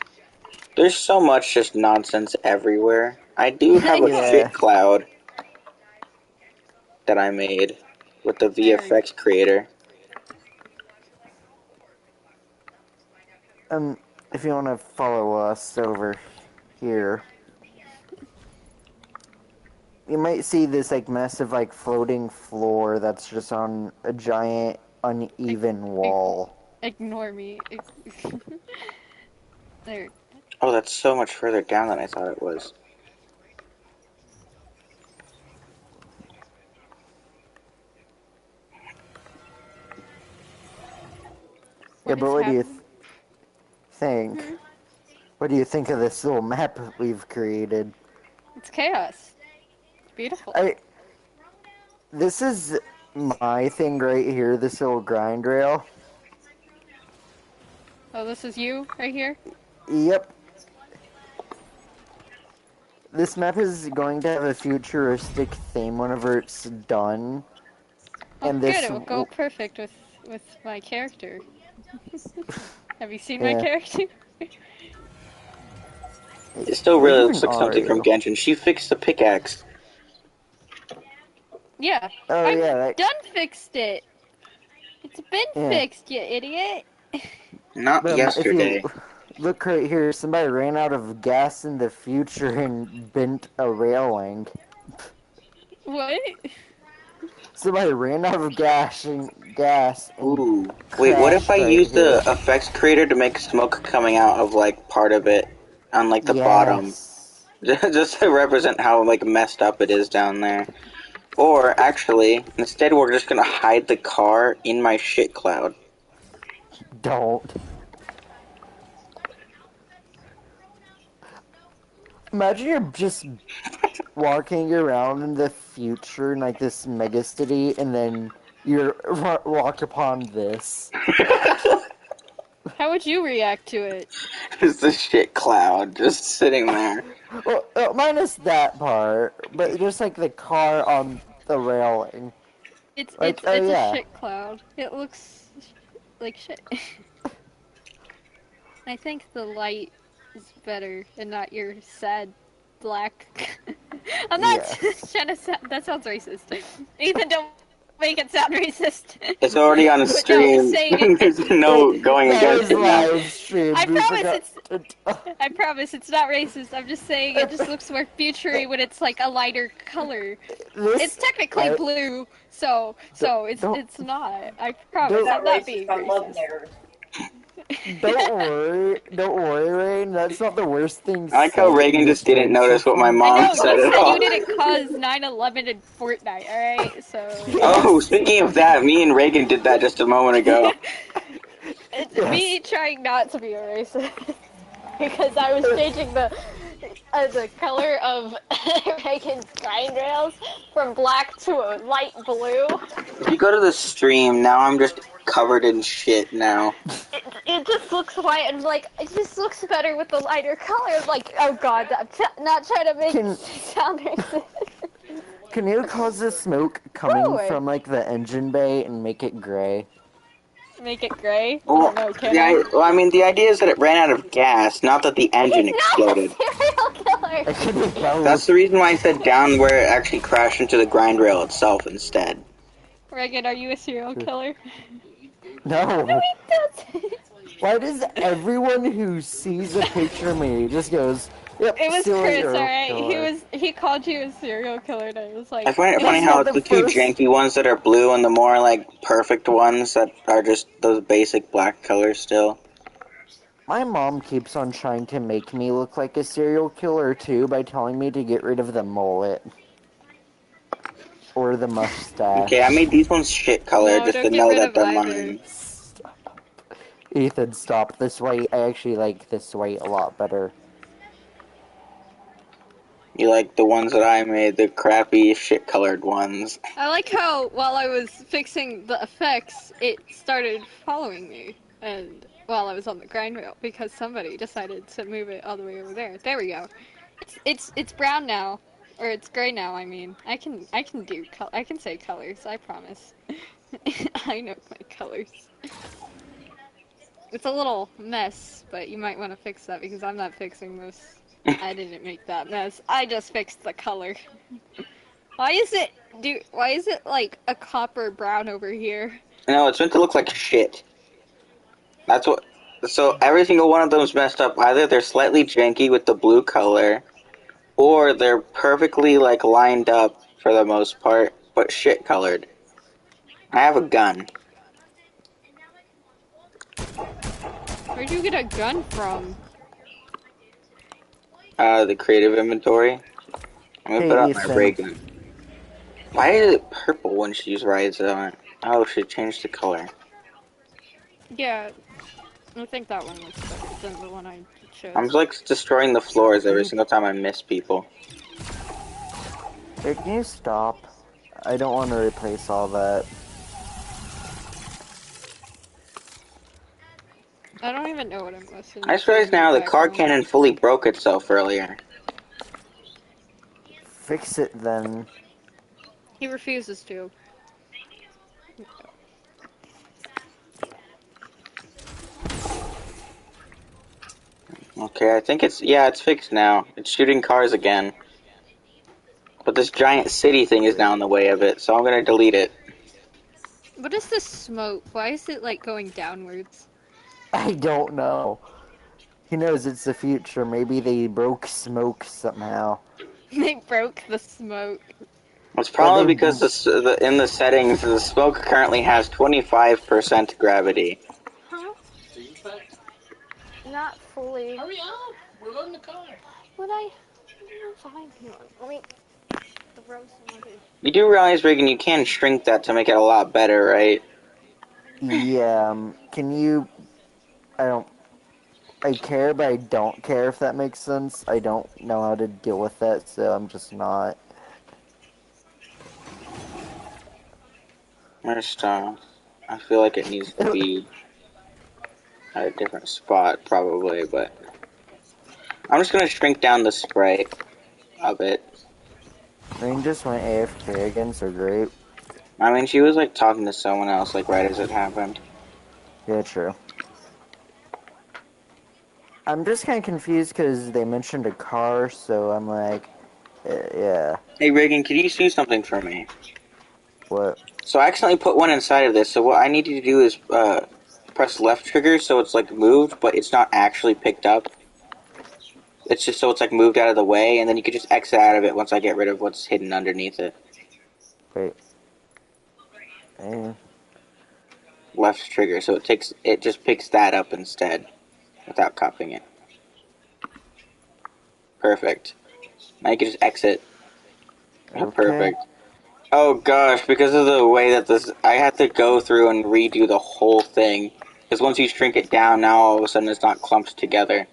There's so much just nonsense everywhere. I do have a Yeah. shit cloud that I made with the VFX creator. If you want to follow us over here, you might see this like massive like floating floor that's just on a giant uneven wall. Ignore me. There. Oh, that's so much further down than I thought it was. Yeah, but what do you happening? think? What do you think of this little map we've created? It's chaos. It's beautiful. This is my thing right here, this little grind rail. Oh, this is you right here? Yep. This map is going to have a futuristic theme whenever it's done. Oh, And good. this It will go perfect with my character. Have you seen my Yeah. character? It still Where really even looks like are something from you? Genshin. She fixed the pickaxe. Yeah. Oh I've yeah, done fixed it. It's been Yeah. fixed, you idiot. Not but if you yesterday. look right here, somebody ran out of gas in the future and bent a railing. What? Somebody ran out of gas and Ooh. Wait, what if crashed I right use here. the effects creator to make smoke coming out of, like, part of it on, like, the bottom? Yes. Just to represent how, like, messed up it is down there. Or, actually, instead we're just gonna hide the car in my shit cloud. Don't. Imagine you're just walking around in the future in like this mega city, and then you walk upon this. How would you react to it? It's the shit cloud just sitting there. Well, minus that part, but just like the car on the railing. It's Like, it's oh it's a yeah. shit cloud. It looks like shit. I think the light is better and not your sad black. I'm not Yes. trying to sound. That sounds racist. Ethan, don't make it sound racist. It's already on a But no, stream. saying There's no going That against was it now. live streamed. I We promise forgot I promise it's not racist. I'm just saying it just looks more futury when it's like a lighter color. This, It's technically blue, so don't- it's not. I promise don't- I'm not being I love racist. nerds. don't worry, Rain. That's not the worst thing. I like how said Reagan in just this didn't game so notice what my far. I mom know, said just at that all. you didn't cause 9/11 in Fortnite, alright? So Oh, speaking of that, me and Reagan did that just a moment ago. it's Yes. me trying not to be a racist because I was changing the color of Reagan's grind rails from black to a light blue. If you go to the stream, now I'm just covered in shit now. It just looks white and like it just looks better with the lighter color. Like, oh god, I'm not trying to make it sound racist. Can you cause the smoke coming Probably. from like the engine bay and make it gray? Make it gray? Well, Oh no, can I? I mean, the idea is that it ran out of gas, not that the engine exploded. He's not a serial I killer! couldn't tell. That's the reason why I said down where it actually crashed into the grind rail itself instead. Reagan, are you a serial killer? No. No, he doesn't. Why does everyone who sees a picture of me just goes, "Yep, It was serial Chris, alright? killer." He called you a serial killer and I was like, I find it funny That's how not it's the the two first- janky ones that are blue and the more, like, perfect ones that are just those basic black colors still. My mom keeps on trying to make me look like a serial killer too by telling me to get rid of the mullet. Or the mustache. Okay, I made these ones shit color No, just don't to get know rid that of they're either. mine. Ethan, stop. This white, I actually like this white a lot better. You like the ones that I made, the crappy shit-colored ones. I like how while I was fixing the effects, it started following me, and while I was on the grind rail because somebody decided to move it all the way over there. There we go. It's brown now, or it's gray now. I mean, I can say colors. I promise. I know my colors. It's a little mess, but you might want to fix that because I'm not fixing this. I didn't make that mess. I just fixed the color. Why is it like a copper brown over here? No, it's meant to look like shit. That's what. So every single one of them's messed up. Either they're slightly janky with the blue color, or they're perfectly like lined up for the most part, but shit colored. I have a gun. Where'd you get a gun from? The creative inventory. I'm gonna put Hey, out my ray Ethan. gun. Why is it purple when she rides on? Oh, she changed the color. Yeah, I think that one looks better than the one I chose. I'm like destroying the floors every single time I miss people. Hey, can you stop? I don't want to replace all that. I don't even know what I'm listening to. I just realized now the car cannon fully broke itself earlier. Fix it then. He refuses to. Okay, I think it's fixed now. It's shooting cars again. But this giant city thing is now in the way of it, so I'm gonna delete it. What is this smoke? Why is it like going downwards? I don't know. He knows it's the future. Maybe they broke smoke somehow. They broke the smoke. It's probably they- because in the settings, the smoke currently has 25% gravity. Huh? Not fully. Hurry up! We're loading the car. Would I? Fine. Let me throw some of it. You do realize, Reagan, you can shrink that to make it a lot better, right? Yeah, can you... I care, but I don't care, if that makes sense. I don't know how to deal with that, so I'm just not. I feel like it needs to be at a different spot, probably, but... I'm just gonna shrink down the spray of it. Rain just went AFK again, so great. I mean, she was, like, talking to someone else, like, right as it happened. Yeah, true. I'm just kind of confused because they mentioned a car, so I'm like, yeah. Hey, Reagan, could you do something for me? What? So I accidentally put one inside of this, so what I need you to do is, press left trigger so it's, like, moved, but it's not actually picked up. It's just so it's, like, moved out of the way, and then you could just exit out of it once I get rid of what's hidden underneath it. Wait. Eh. Left trigger, so it just picks that up instead, without copying it. Perfect. Now you can just exit. Okay. Perfect. Oh gosh, because of the way that this, I had to go through and redo the whole thing. Because once you shrink it down, now all of a sudden it's not clumped together.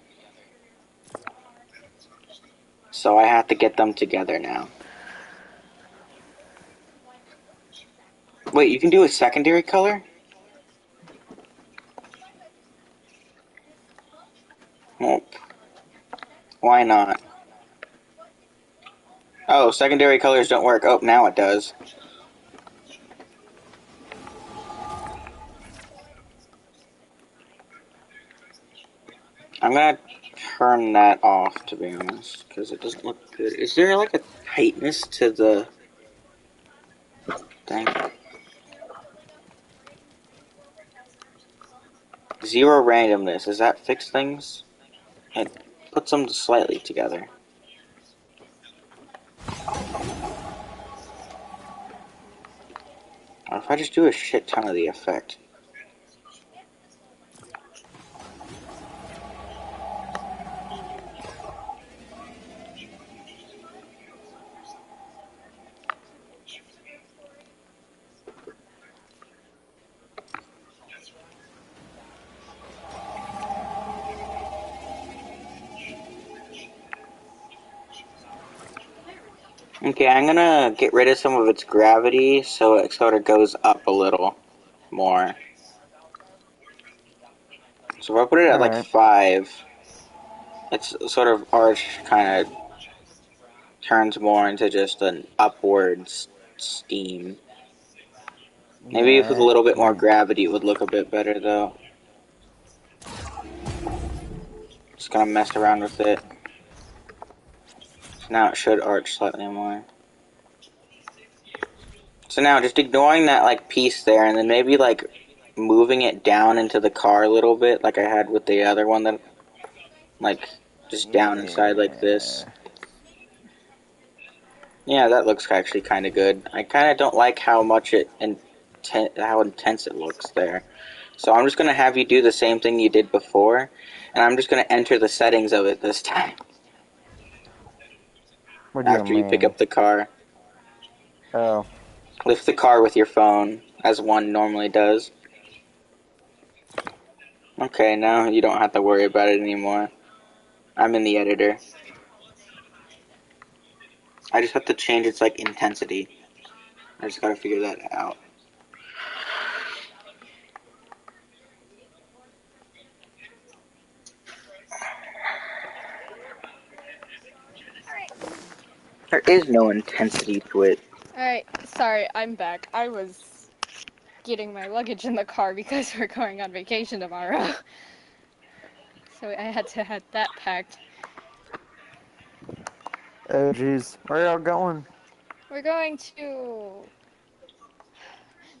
So I have to get them together now. Wait, you can do a secondary color? Nope. Why not? Oh, secondary colors don't work. Oh, now it does. I'm gonna turn that off, to be honest, because it doesn't look good. Is there, like, a tightness to the... Dang. Zero randomness. Does that fix things? It puts them slightly together. Or if I just do a shit ton of the effect. Okay, I'm gonna get rid of some of its gravity so it sort of goes up a little more. So if I put it at like Alright. 5, it's sort of arch kind of turns more into just an upwards steam. Maybe if with a Yeah. little bit more gravity it would look a bit better though. Just gonna mess around with it. So now it should arch slightly more. So now just ignoring that like piece there and then maybe like moving it down into the car a little bit like I had with the other one that like just down inside like this. Yeah. Yeah, that looks actually kind of good. I kind of don't like how much how intense it looks there. So I'm just going to have you do the same thing you did before, and I'm just going to enter the settings of it this time What do you after you pick mean? up the car. Oh. Lift the car with your phone, as one normally does. Okay, now you don't have to worry about it anymore. I'm in the editor. I just have to change its like intensity. I just gotta figure that out. There is no intensity to it. Alright, sorry, I'm back. I was getting my luggage in the car because we're going on vacation tomorrow. So I had to have that packed. Oh, jeez. Where y'all going? We're going to...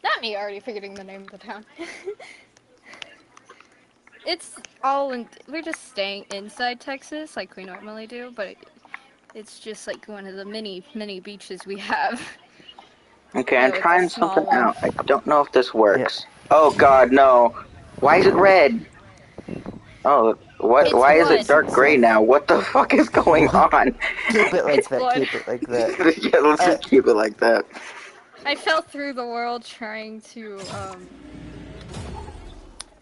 Not me already forgetting the name of the town. It's all in... We're just staying inside Texas like we normally do, but it's just like one of the many beaches we have. Okay, I'm Oh, it's a trying small something one. out. I don't know if this Yeah. works. Oh god, no. Why is it red? Oh, what? It's Why is blood. it dark gray now? What the fuck is going What? on? Keep it like It's that. blood. Keep it like that. Yeah, let's just keep it like that. I fell through the world trying to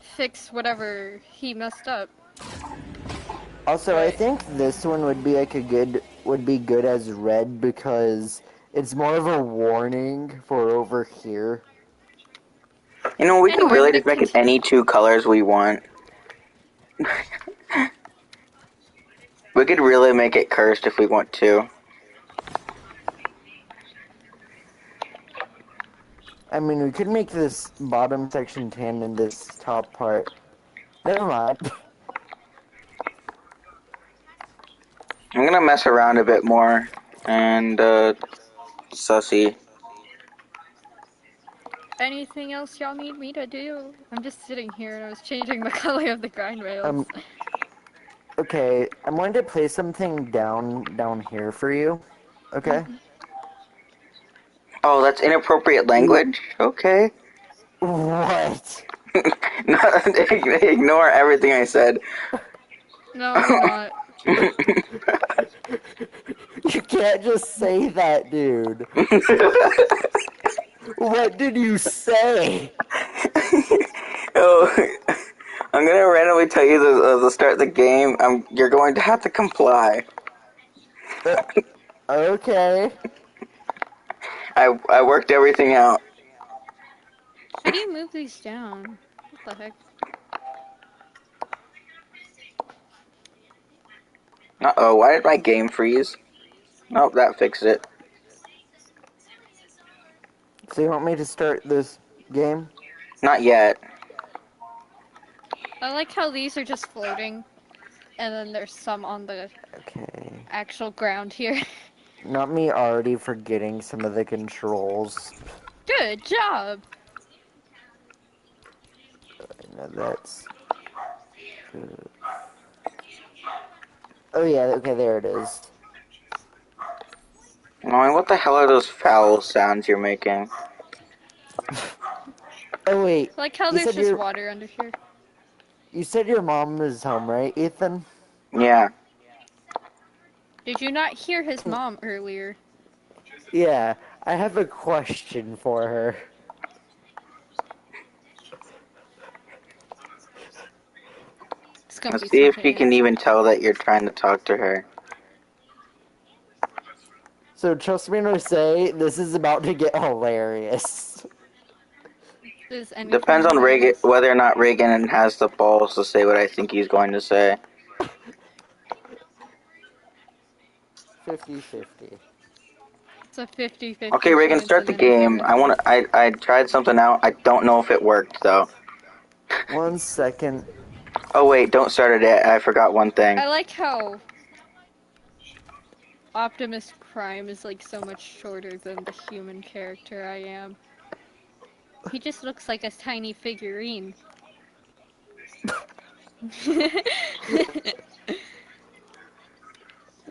fix whatever he messed up. Also, I Right. think this one would be like would be good as red because it's more of a warning for over here. You know, we could Anyway, I'm really gonna just make it continue. any two colors we want. We could really make it cursed if we want to. I mean, we could make this bottom section tan and this top part. Never mind. I'm gonna mess around a bit more and sussy. Anything else y'all need me to do? I'm just sitting here and I was changing the color of the grind rails. Okay, I'm going to play something down here for you. Okay. Oh, that's inappropriate language? Okay. What? No, ignore everything I said. No, I'm not. You can't just say that, dude. What did you say? Oh, I'm gonna randomly tell you the start of the game. You're going to have to comply. Okay. I worked everything out. How do you move these down? What the heck? Uh-oh, why did my game freeze? Nope, that fixed it. So you want me to start this game? Not yet. I like how these are just floating, and then there's some on the Okay. actual ground here. Not me already forgetting some of the controls. Good job! No, that's good. Oh yeah, okay, there it is. Molly, what the hell are those foul sounds you're making? Oh wait, I like how you there's said just your water under here. you said your mom is home, right, Ethan? Yeah. Did you not hear his mom earlier? Yeah, I have a question for her. It's gonna Let's be see if something she can nice. even tell that you're trying to talk to her. So trust me when I say this is about to get hilarious. Is anything Depends on Reagan, hilarious? whether or not Reagan has the balls to say what I think he's going to say. 50-50. It's a 50-50 Okay, Reagan, chance start and the anything game. will happen. I tried something out. I don't know if it worked though. 1 second. Oh wait, don't start it yet. I forgot one thing. I like how Optimus Prime is like so much shorter than the human character I am. He just looks like a tiny figurine.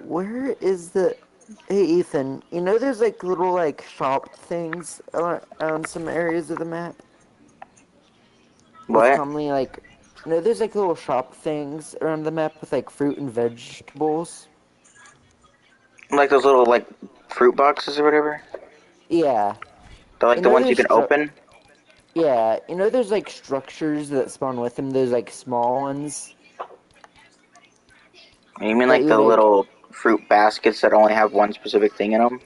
Where is the... Hey, Ethan, you know there's like little like shop things around some areas of the map? With What? commonly like... You know there's like little shop things around the map with like fruit and vegetables? Like those little like fruit boxes or whatever? Yeah. They're like You the know ones you there's can open? Yeah, you know there's like structures that spawn with them, those like small ones You mean that like you the like... little fruit baskets that only have one specific thing in them?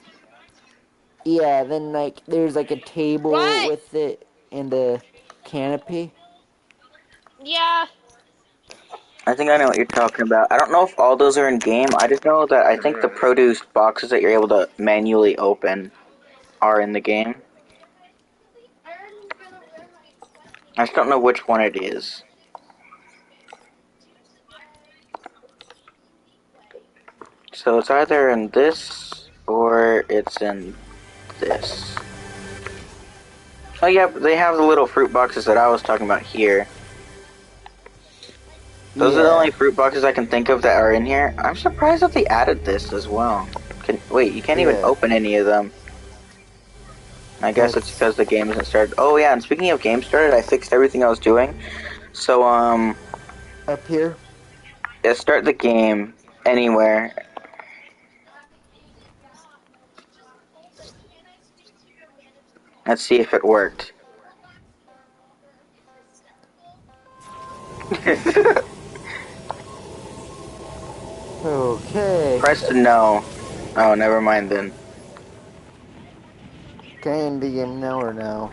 Yeah, then like there's like a table What? with it and a canopy. Yeah. I think I know what you're talking about. I don't know if all those are in game. I just know that I think the produce boxes that you're able to manually open are in the game. I just don't know which one it is. So it's either in this or it's in this. Oh yeah, they have the little fruit boxes that I was talking about here. Those are the only Yeah. fruit boxes I can think of that are in here. I'm surprised that they added this as well. Wait, you can't even Yeah. open any of them. I guess it's That's because the game isn't started. Oh yeah, and speaking of game started, I fixed everything I was doing. So up here. yeah, start the game anywhere. Let's see if it worked. Okay. Press no. Oh, never mind then. Okay, in the game now or no?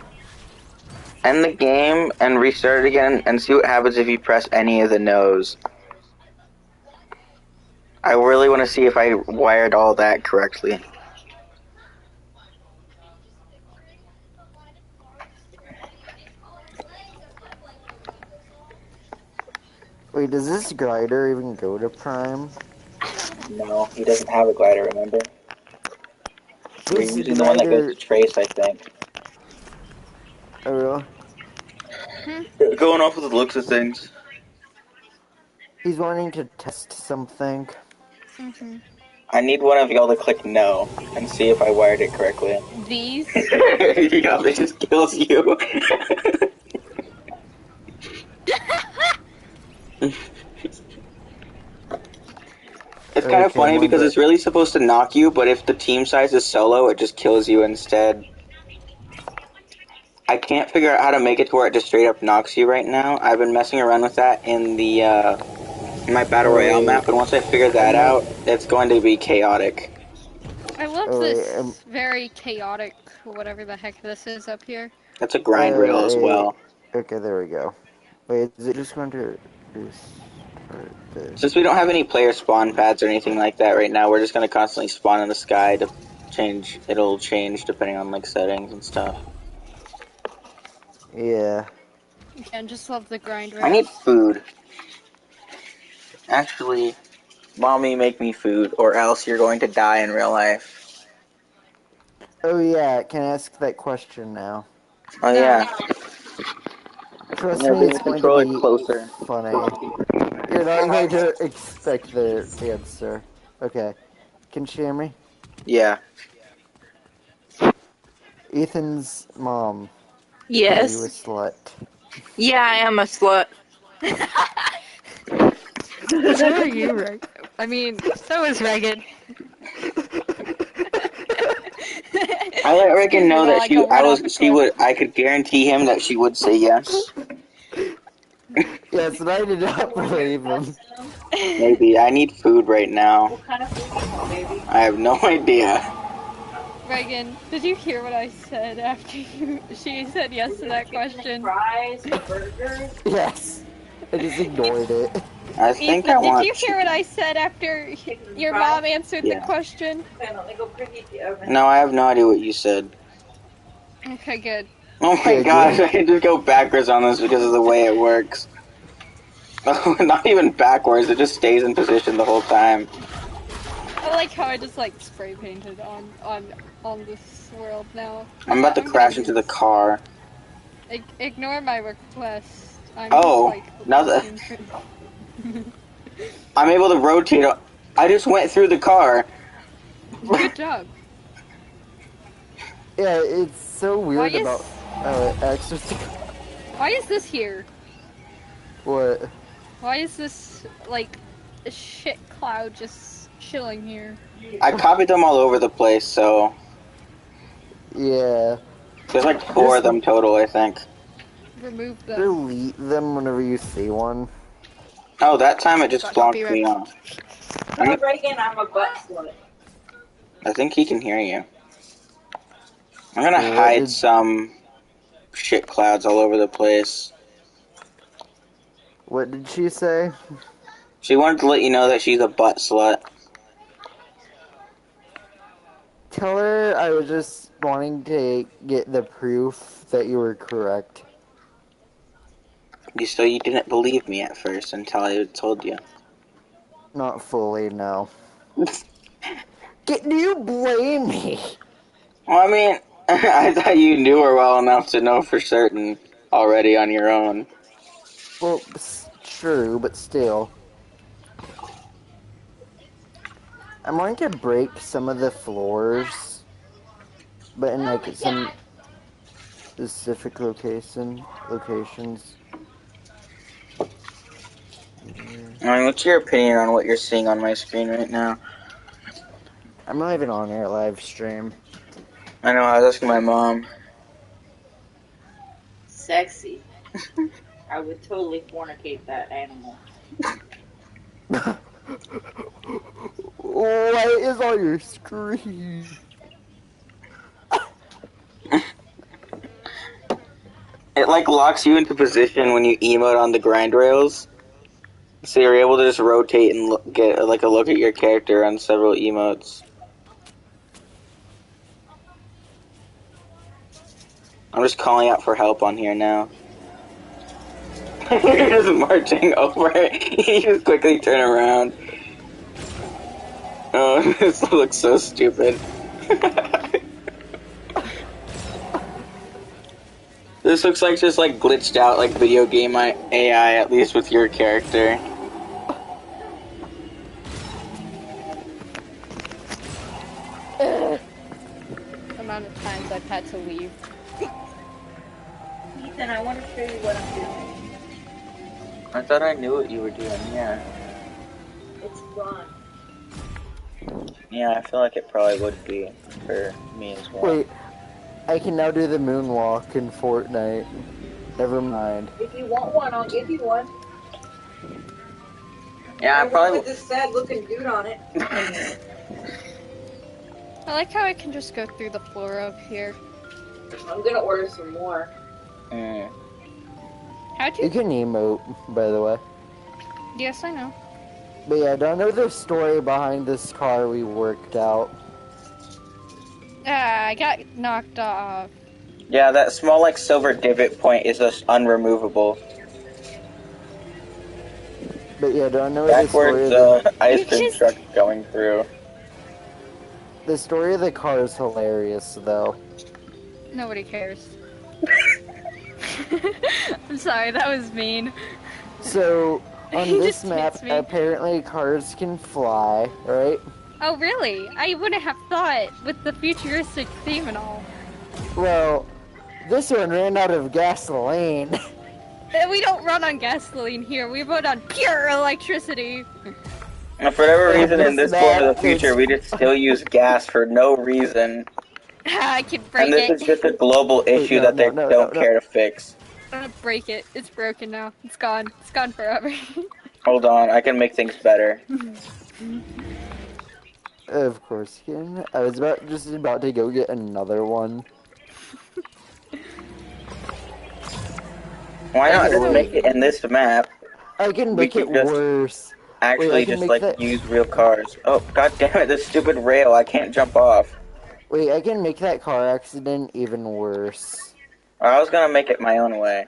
End the game and restart it again and see what happens if you press any of the no's. I really want to see if I wired all that correctly. Wait, does this glider even go to Prime? No, he doesn't have a glider, remember? We're This using the one that goes glider... to Trace, I think. Oh, really? Going off of the looks of things. He's wanting to test something. Mm-hmm. I need one of y'all to click no and see if I wired it correctly. These? Yeah, it just kills you. It's kind of Okay, funny I'm because on it's really supposed to knock you, but if the team size is solo, it just kills you instead. I can't figure out how to make it to where it just straight up knocks you right now. I've been messing around with that in the in my Battle Royale map, and once I figure that out, it's going to be chaotic. I love Oh, wait, this very chaotic, whatever the heck this is up here. That's a grind rail as well. Okay, there we go. Wait, is it just going to restart this? Since we don't have any player spawn pads or anything like that right now, we're just going to constantly spawn in the sky to change. It'll change depending on like settings and stuff. Yeah. Again, just love the grind rail. I need food. Actually, mommy, make me food, or else you're going to die in real life. Oh, yeah, can I ask that question now? Oh No. yeah. Trust Yeah, me, bring it's the going to controller be closer. funny. You're not going to expect the answer. Okay. Can you hear me? Yeah. Ethan's mom. Are Yes. you a slut? Yeah, I am a slut. So are you, Reagan. I mean, so is Reagan. I let Reagan know that Like a word off the cliff. I could guarantee him that she would say yes. Yes, and I did not believe him. Maybe. I need food right now. What kind of food you want, baby? I have no idea. Reagan, did you hear what I said after she said yes to that question? Fries, burgers. Yes. I just ignored it. I think I Ethan, did want. you hear what I said after your mom answered the Yeah. question? Okay, let me go preheat the oven. No, I have no idea what you said. Okay, good. Oh my Good, gosh, good. I can just go backwards on this because of the way it works. Oh, not even backwards, it just stays in position the whole time. I like how I just like spray painted on this world now. I'm about to gonna crash into the use- car. Ignore my request. I'm Oh, just like now that looking through- I'm able to rotate, I just went through the car. Good job. Yeah, it's so weird Why is- about how it actually. Why is this here? What? Why is this like a shit cloud just chilling here? I copied them all over the place, so Yeah. there's like 4 of them total, I think. Remove them. Delete them whenever you see one. Oh, that time it just Got blocked me off. No, Reagan, I'm a butt slut. I think he can hear you. I'm gonna What hide did- some shit clouds all over the place. What did she say? She wanted to let you know that she's a butt slut. Tell her I was just wanting to get the proof that you were correct. So you didn't believe me at first until I told you. Not fully, no. Do you blame me? Well, I mean, I thought you knew her well enough to know for certain already on your own. Well, true, but still. I'm going to break some of the floors, but in like some specific locations. I mean, what's your opinion on what you're seeing on my screen right now? I'm not even on air live stream. I know, I was asking my mom. Sexy. I would totally fornicate that animal. What is on your screen? It like locks you into position when you emote on the grind rails. So you're able to just rotate and get like a look at your character on several emotes. I'm just calling out for help on here now. You're just marching over it. You just quickly turn around. Oh, this looks so stupid. This looks like just like glitched out like video game AI, at least with your character. Amount of times I've had to leave. Ethan, I want to show you what I'm doing. I thought I knew what you were doing, yeah. It's fun. Yeah, I feel like it probably would be for me as well. Wait, I can now do the moonwalk in Fortnite. Never mind. If you want one, I'll give you one. Yeah, I probably With this sad-looking dude on it. I like how I can just go through the floor up here. I'm gonna order some more. How'd You you? can emote, by the way. Yes, I know. But yeah, don't know the story behind this car we worked out. Ah, I got knocked off. Yeah, that small like silver divot point is just unremovable. But yeah, don't know the story. Backwards Of ice cream just- truck going through. the story of the car is hilarious, though. Nobody cares. I'm sorry, that was mean. So on He this just map, hits me. apparently cars can fly, right? Oh, really? I wouldn't have thought with the futuristic theme and all. Well, this one ran out of gasoline. We don't run on gasoline here. We run on pure electricity. And for whatever And reason, in this this form of map the future, is- we just still use gas for no reason. I can break And this it. is just a global issue no, that they no, don't no. care to fix. I'm gonna break it. It's broken now. It's gone. It's gone forever. Hold on, I can make things better. Of course you can. I was just about to go get another one. Why not That's just so make it in this map? I can We make it could just worse. Wait, I actually can just make like that. use real cars. Oh god damn it! This stupid rail. I can't jump off. Wait, I can make that car accident even worse. I was gonna make it my own way.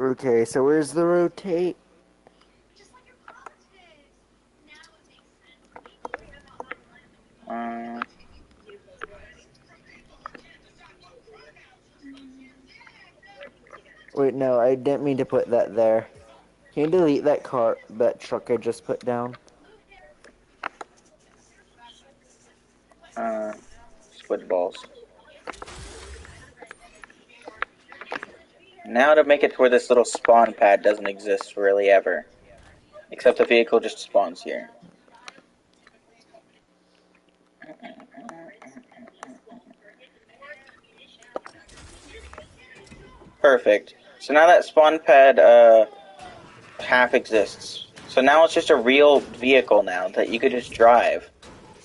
Okay, so where's the rotate? Um, Wait, no, I didn't mean to put that there. Can you delete that truck I just put down? uh, squid balls. Now to make it to where this little spawn pad doesn't exist really ever. Except the vehicle just spawns here. Perfect. So now that spawn pad half exists. So now it's just a real vehicle now that you could just drive.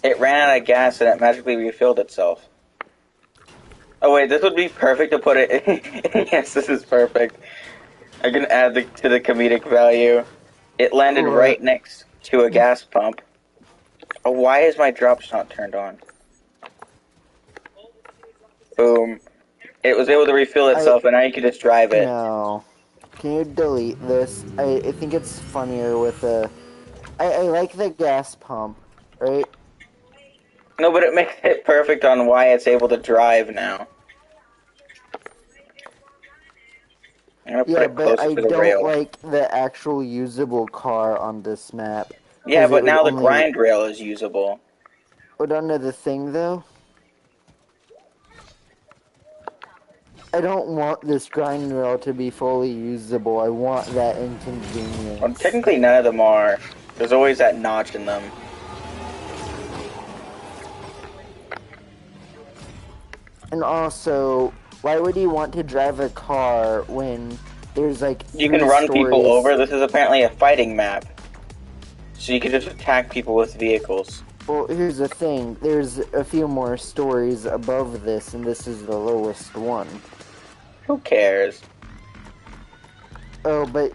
It ran out of gas and it magically refilled itself. Oh wait, this would be perfect to put it in. Yes, this is perfect. I can add to the comedic value. It landed What? right next to a gas pump. Oh, why is my drops not turned on? Boom. It was able to refill itself and now you can just drive it. No. Can you delete this? I think it's funnier with the... I like the gas pump, right? No, but it makes it perfect on why it's able to drive now. I'm gonna put Yeah, it but closer I to the don't rail. like the actual usable car on this map. Yeah, 'Cause it but would now the only... grind rail is usable. But another thing, though, I don't want this grind rail to be fully usable. I want that inconvenience. Well, technically none of them are. There's always that notch in them. And also, why would you want to drive a car when there's like You can 3 run people stories? over. This is apparently a fighting map. So you can just attack people with vehicles. Well, here's the thing. There's a few more stories above this, and this is the lowest one. Who cares? Oh, but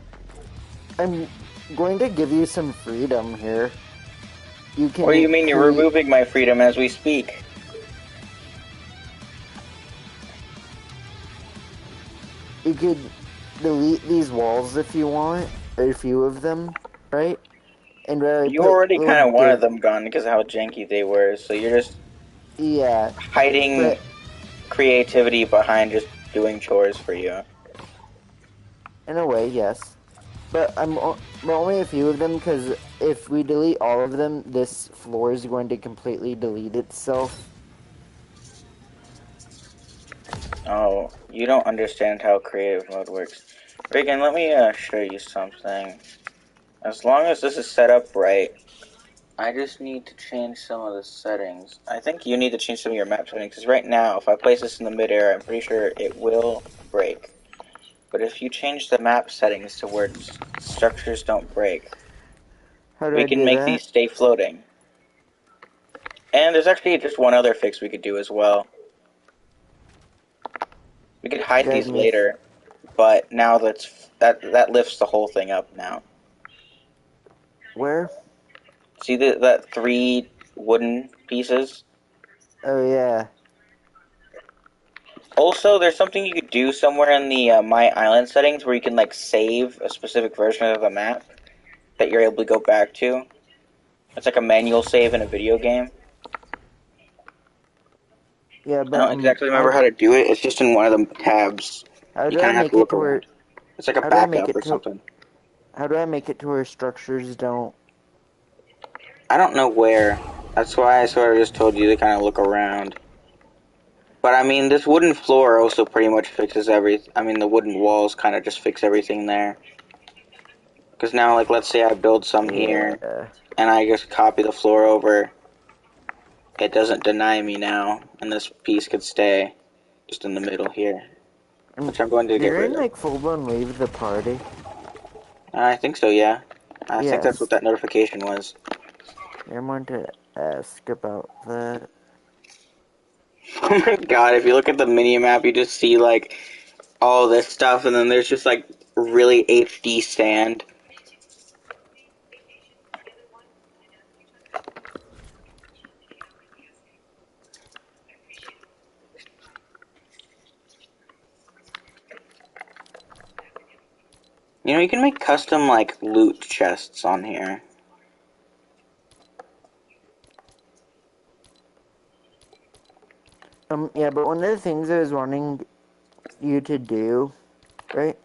I'm going to give you some freedom here. You can. What do you mean you're removing my freedom as we speak? You could delete these walls if you want, or a few of them, right? And You already kind of wanted them gone because of how janky they were, so you're just Yeah, hiding but creativity behind just doing chores for you. in a way, yes. But but only a few of them, because if we delete all of them, this floor is going to completely delete itself. Oh, you don't understand how creative mode works. Reagan, let me show you something. As long as this is set up right, I just need to change some of the settings. I think you need to change some of your map settings, because right now, if I place this in the midair, I'm pretty sure it will break. But if you change the map settings to where structures don't break, How do we I can do make that? these stay floating. And there's actually just one other fix we could do as well. We could hide Guide these me. later, but now that lifts the whole thing up now. Where? See that 3 wooden pieces? Oh yeah. Also, there's something you could do somewhere in the My Island settings where you can like save a specific version of the map that you're able to go back to. It's like a manual save in a video game. Yeah, I but don't exactly remember how to do it. It's just in one of the tabs. how You do I kind of have make to it look to where? around. It's like a How do I make backup it or to? something. How do I make it to where structures don't? I don't know where. That's why I sort of just told you to kind of look around. But I mean, this wooden floor also pretty much fixes everything. I mean, the wooden walls kind of just fix everything there. Because now, like, let's say I build some here, Yeah. and I just copy the floor over. It doesn't deny me now, and this piece could stay. just in the middle here, which I'm going to get Did rid I of. like full-blown leave the party? I think so, yeah. I think that's Yes. what that notification was. I wanted to ask about that. Oh my god, if you look at the mini-map, you just see, like, all this stuff, and then there's just, like, really HD sand. You know, you can make custom, like, loot chests on here. Yeah, but one of the things I was wanting you to do, right,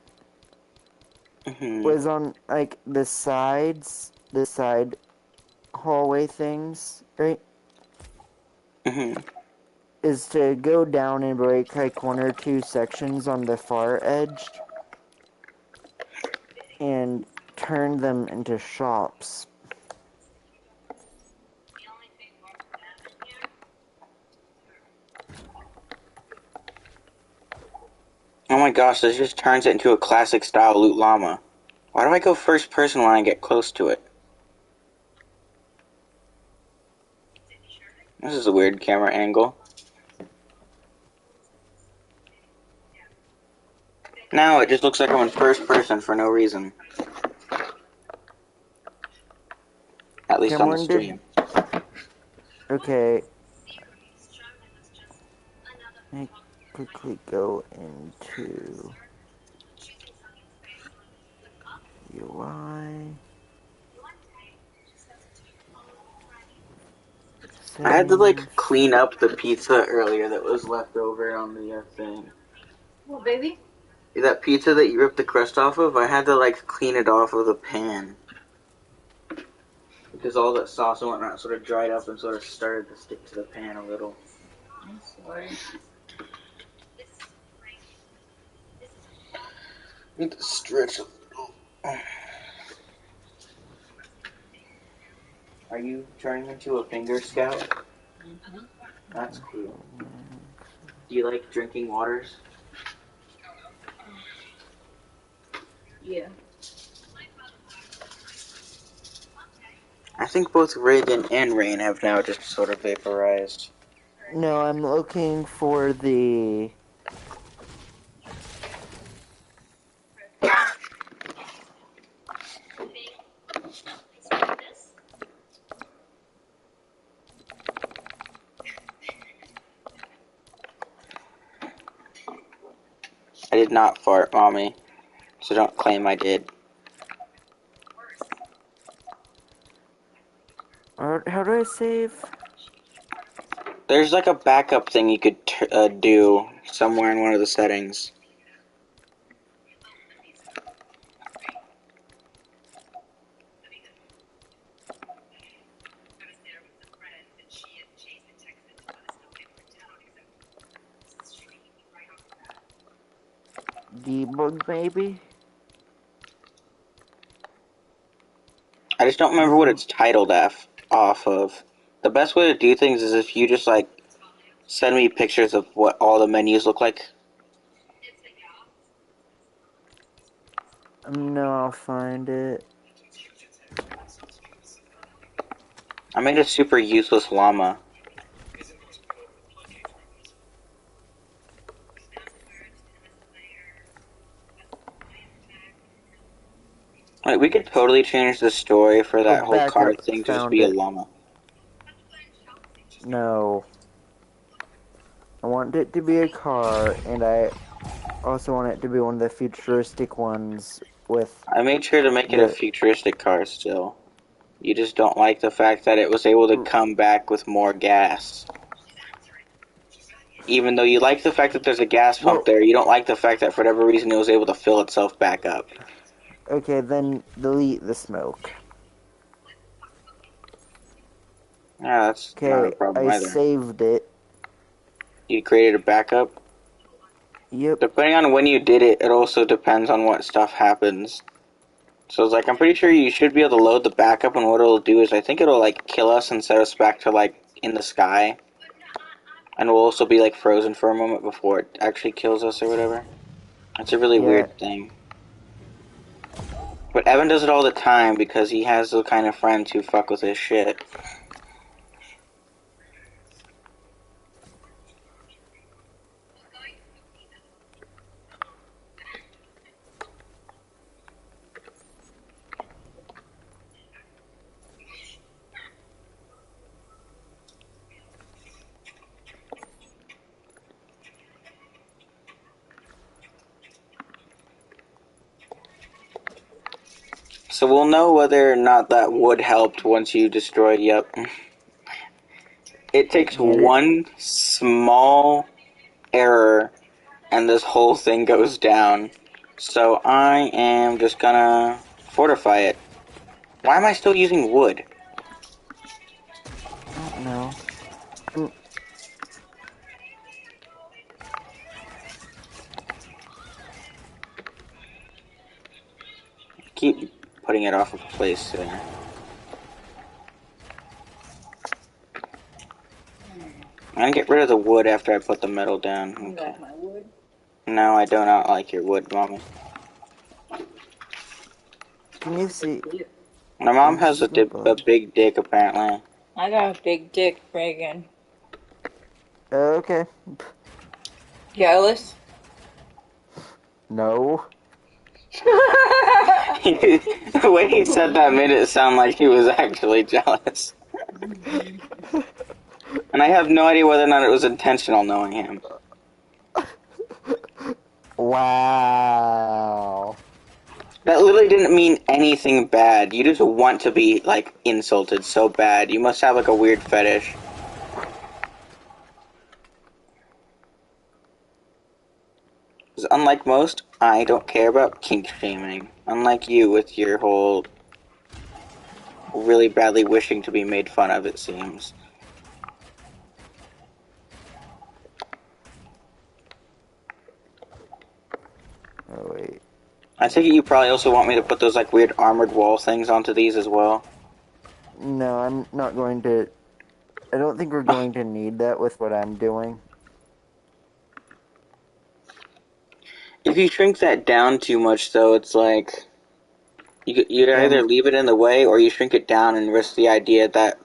was on, like, the side hallway things, right, is to go down and break, like, one or two sections on the far edge and turn them into shops. Oh my gosh, this just turns it into a classic style loot llama. Why do I go first person when I get close to it? This is a weird camera angle. Now it just looks like I'm in first person for no reason. At least on the Cameron did- stream. Okay. Let me quickly go into UI. I had to, like, Settings. clean up the pizza earlier that was left over on the thing. Well, baby. That pizza that you ripped the crust off of, I had to, like, clean it off of the pan. Because all that sauce and whatnot sort of dried up and sort of started to stick to the pan a little. I'm sorry. Need to stretch a little. Are you turning into a finger scout? Mm-hmm. That's cool. Do you like drinking waters? Yeah. I think both Reagan and Rain have now just sort of vaporized. No, I'm looking for the... I did not fart, Mommy. So don't claim I did. How do I save? There's like a backup thing you could do somewhere in one of the settings. Debug, maybe? I just don't remember what it's titled off of. The best way to do things is if you just like send me pictures of what all the menus look like. No, I'll find it. I made a super useless llama. Like, we could totally change the story for that whole backup, card thing to just found be a it. llama. No. I want it to be a car, and I also want it to be one of the futuristic ones with... I made sure to make it a futuristic car still. You just don't like the fact that it was able to come back with more gas. Even though you like the fact that there's a gas pump there, you don't like the fact that for whatever reason it was able to fill itself back up. Okay, then delete the smoke. Yeah, that's not a Okay, problem I either. saved it. You created a backup? Yep. Depending on when you did it, it also depends on what stuff happens. So it's like, I'm pretty sure you should be able to load the backup, and what it'll do is I think it'll like kill us and set us back to like in the sky. And we'll also be like frozen for a moment before it actually kills us or whatever. It's a really Yeah. weird thing. But Evan does it all the time because he has the kind of friends who fuck with his shit. So we'll know whether or not that wood helped once you destroy. Yep. It takes Get it? one small error and this whole thing goes down. So I am just gonna fortify it. Why am I still using wood? I don't know. Keep putting it off of place there. I'm gonna get rid of the wood after I put the metal down. You Okay. like my wood? No, I do not like your wood, Mommy. Can you see? My mom This has is my a bud. big dick, apparently. I got a big dick, Reagan. Okay. Jealous? No. The way he said that made it sound like he was actually jealous. And I have no idea whether or not it was intentional knowing him. Wow. That literally didn't mean anything bad. You just want to be, like, insulted so bad. You must have, like, a weird fetish. Because unlike most, I don't care about kink shaming. Unlike you with your whole really badly wishing to be made fun of, it seems. Oh wait. I take it you probably also want me to put those, like, weird armored wall things onto these as well. No, I'm not going to. I don't think we're going to need that with what I'm doing. If you shrink that down too much, though, it's like... You'd either leave it in the way, or you shrink it down and risk the idea that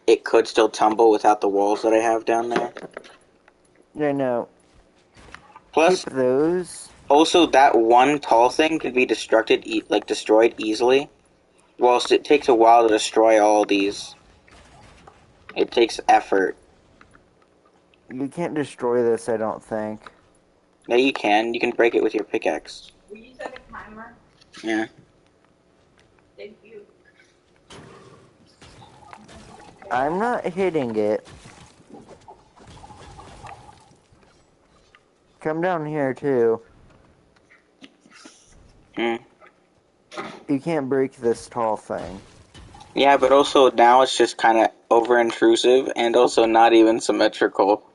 it could still tumble without the walls that I have down there. Yeah, no. Plus, Keep those. also that one tall thing can be destroyed easily, whilst it takes a while to destroy all these. It takes effort. You can't destroy this, I don't think. Yeah, you can. You can break it with your pickaxe. Will you set a timer? Yeah. Thank you. I'm not hitting it. Come down here, too. Hmm. You can't break this tall thing. Yeah, but also now it's just kind of over-intrusive and also not even symmetrical.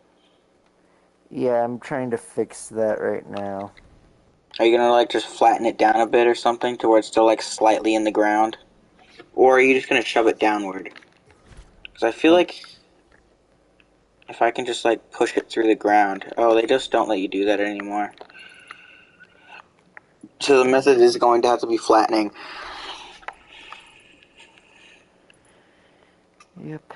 Yeah, I'm trying to fix that right now. Are you gonna, like, just flatten it down a bit or something to where it's still, like, slightly in the ground? Or are you just gonna shove it downward? Because I feel like if I can just, like, push it through the ground... Oh, they just don't let you do that anymore. So the method is going to have to be flattening. Yep.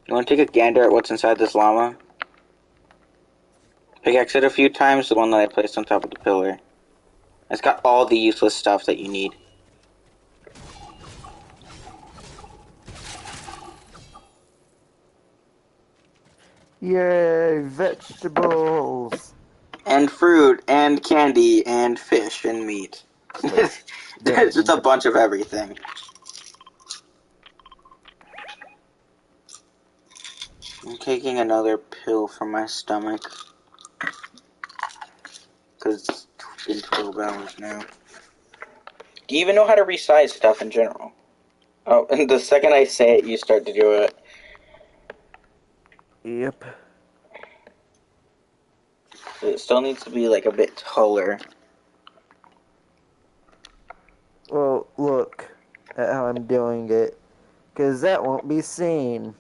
You want to take a gander at what's inside this llama? Pickaxe it a few times, the one that I placed on top of the pillar. It's got all the useless stuff that you need. Yay, vegetables! And fruit, and candy, and fish, and meat. It's just a bunch of everything. I'm taking another pill for my stomach. Because it's been 12 hours now. Do you even know how to resize stuff in general? Oh, and the second I say it, you start to do it. Yep. It still needs to be, like, a bit taller. Well, look at how I'm doing it. Because that won't be seen.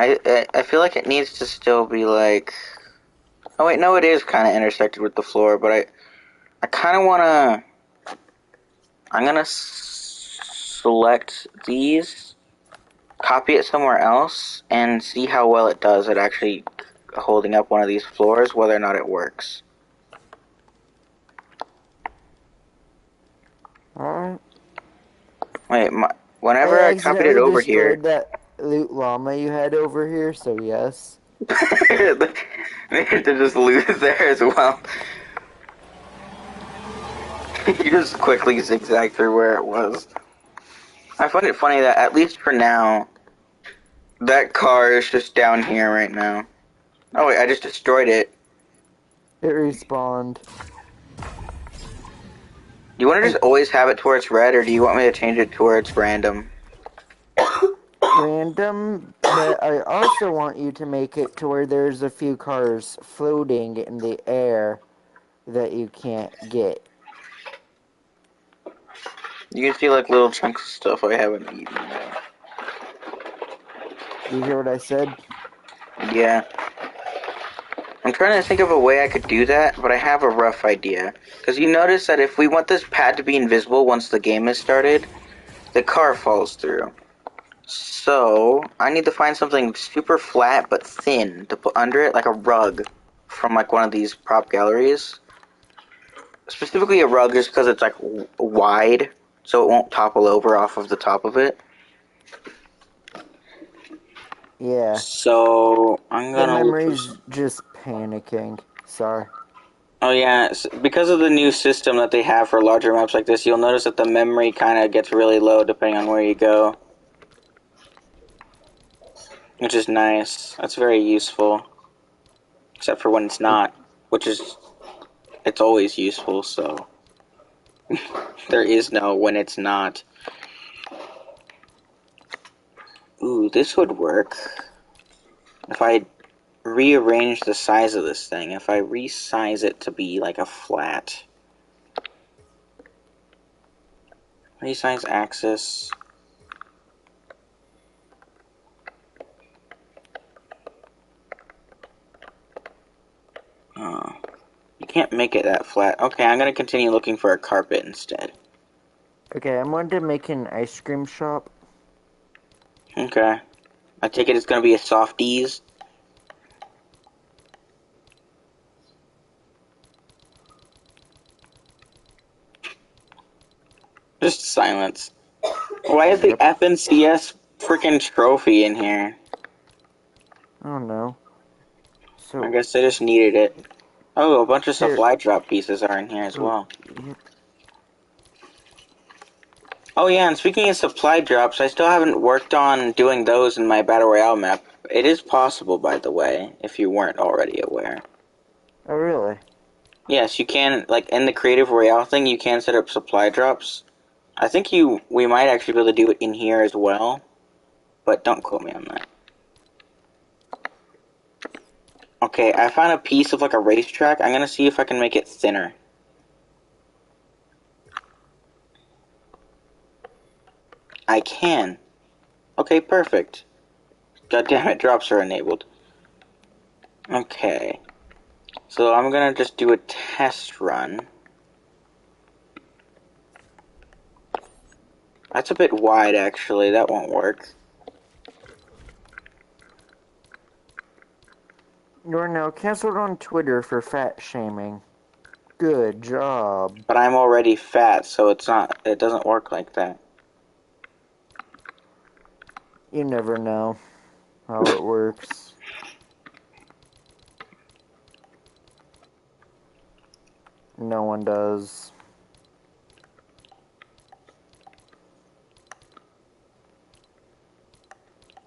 I feel like it needs to still be like. Oh wait, no, it is kind of intersected with the floor, but I kind of want to. I'm gonna select these, copy it somewhere else, and see how well it does at actually holding up one of these floors, whether or not it works. Alright. Wait, whenever I copied it over here. destroyed that loot llama you had over here, so yes. They had to just lose there as well. You just quickly zigzag through where it was. I find it funny that, at least for now, that car is just down here right now. Oh wait, I just destroyed it. It respawned. Do you want to just always have it to where it's red, or do you want me to change it to where it's random? Random, but I also want you to make it to where there's a few cars floating in the air that you can't get. You can see like little chunks of stuff I haven't eaten yet. You hear what I said? Yeah. I'm trying to think of a way I could do that, but I have a rough idea. Because you notice that if we want this pad to be invisible once the game is started, the car falls through. So, I need to find something super flat but thin to put under it, like a rug from like one of these prop galleries. Specifically a rug just because it's like wide, so it won't topple over off of the top of it. Yeah. So, I'm The gonna... memory's just panicking. Sorry. Oh yeah, because of the new system that they have for larger maps like this, you'll notice that the memory kind of gets really low depending on where you go. Which is nice. That's very useful. Except for when it's not, which is... It's always useful, so... There is no when it's not. Ooh, this would work. If I rearrange the size of this thing, if I resize it to be like a flat. Resize axis. Oh, you can't make it that flat. Okay, I'm gonna continue looking for a carpet instead. Okay, I'm going to make an ice cream shop. Okay. I take it it's gonna be a Softies. Just silence. Why is the FNCS freaking trophy in here? Oh no. So, I guess they just needed it. Oh, a bunch of Here. supply drop pieces are in here as well. yep. Oh yeah, and speaking of supply drops, I still haven't worked on doing those in my Battle Royale map. It is possible, by the way, if you weren't already aware. Oh really? Yes, you can, like, in the Creative Royale thing, you can set up supply drops. I think we might actually be able to do it in here as well, but don't quote me on that. Okay, I found a piece of, like, a racetrack. I'm gonna see if I can make it thinner. I can. Okay, perfect. God damn it, drops are enabled. Okay. So I'm gonna just do a test run. That's a bit wide, actually. That won't work. You're now canceled on Twitter for fat shaming. Good job. But I'm already fat, so it doesn't work like that. You never know how it works. No one does.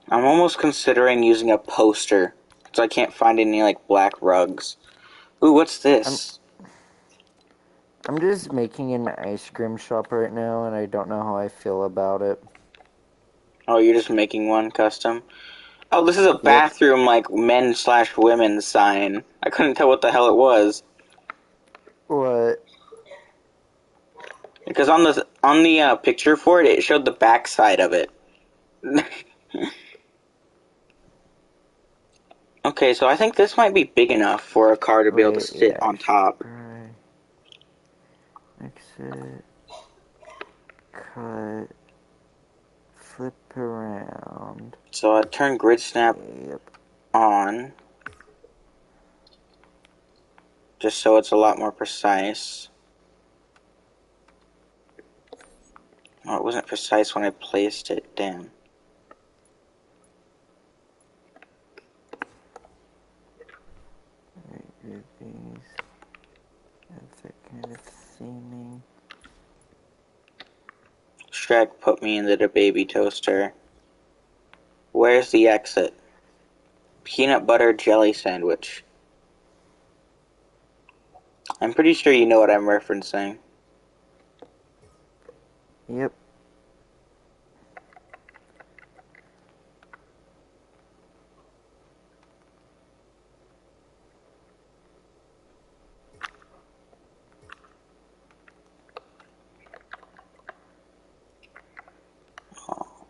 I'm almost considering using a poster, so I can't find any, like, black rugs. Ooh, what's this? I'm just making an ice cream shop right now, and I don't know how I feel about it. Oh, you're just making one custom? Oh, this is a bathroom, like, men/women sign. I couldn't tell what the hell it was. What? Because on the picture for it, it showed the back side of it. Okay, so I think this might be big enough for a car to be able to Wait, sit yeah. on top. Right. Exit. Cut. Flip around. So I turn grid snap Yep. on, just so it's a lot more precise. Oh, it wasn't precise when I placed it, damn. Right, rubies. That's that kind of theming. Shrek put me into the baby toaster. Where's the exit? Peanut butter jelly sandwich. I'm pretty sure you know what I'm referencing. Yep.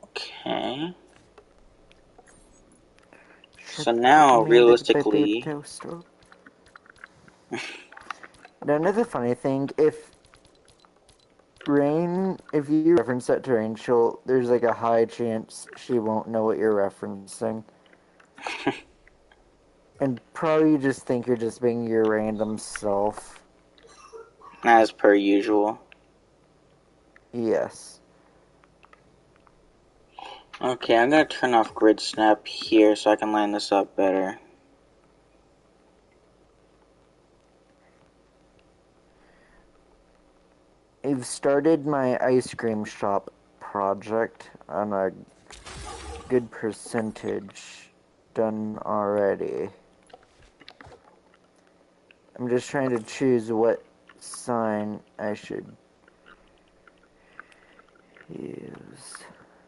Okay. So Should now, put me into the baby realistically... toaster. Now, another funny thing, if you reference that to Rain, there's like a high chance she won't know what you're referencing. And probably just think you're just being your random self. As per usual. Yes. Okay, I'm gonna turn off grid snap here so I can line this up better. I've started my ice cream shop project on a good percentage done already. I'm just trying to choose what sign I should use.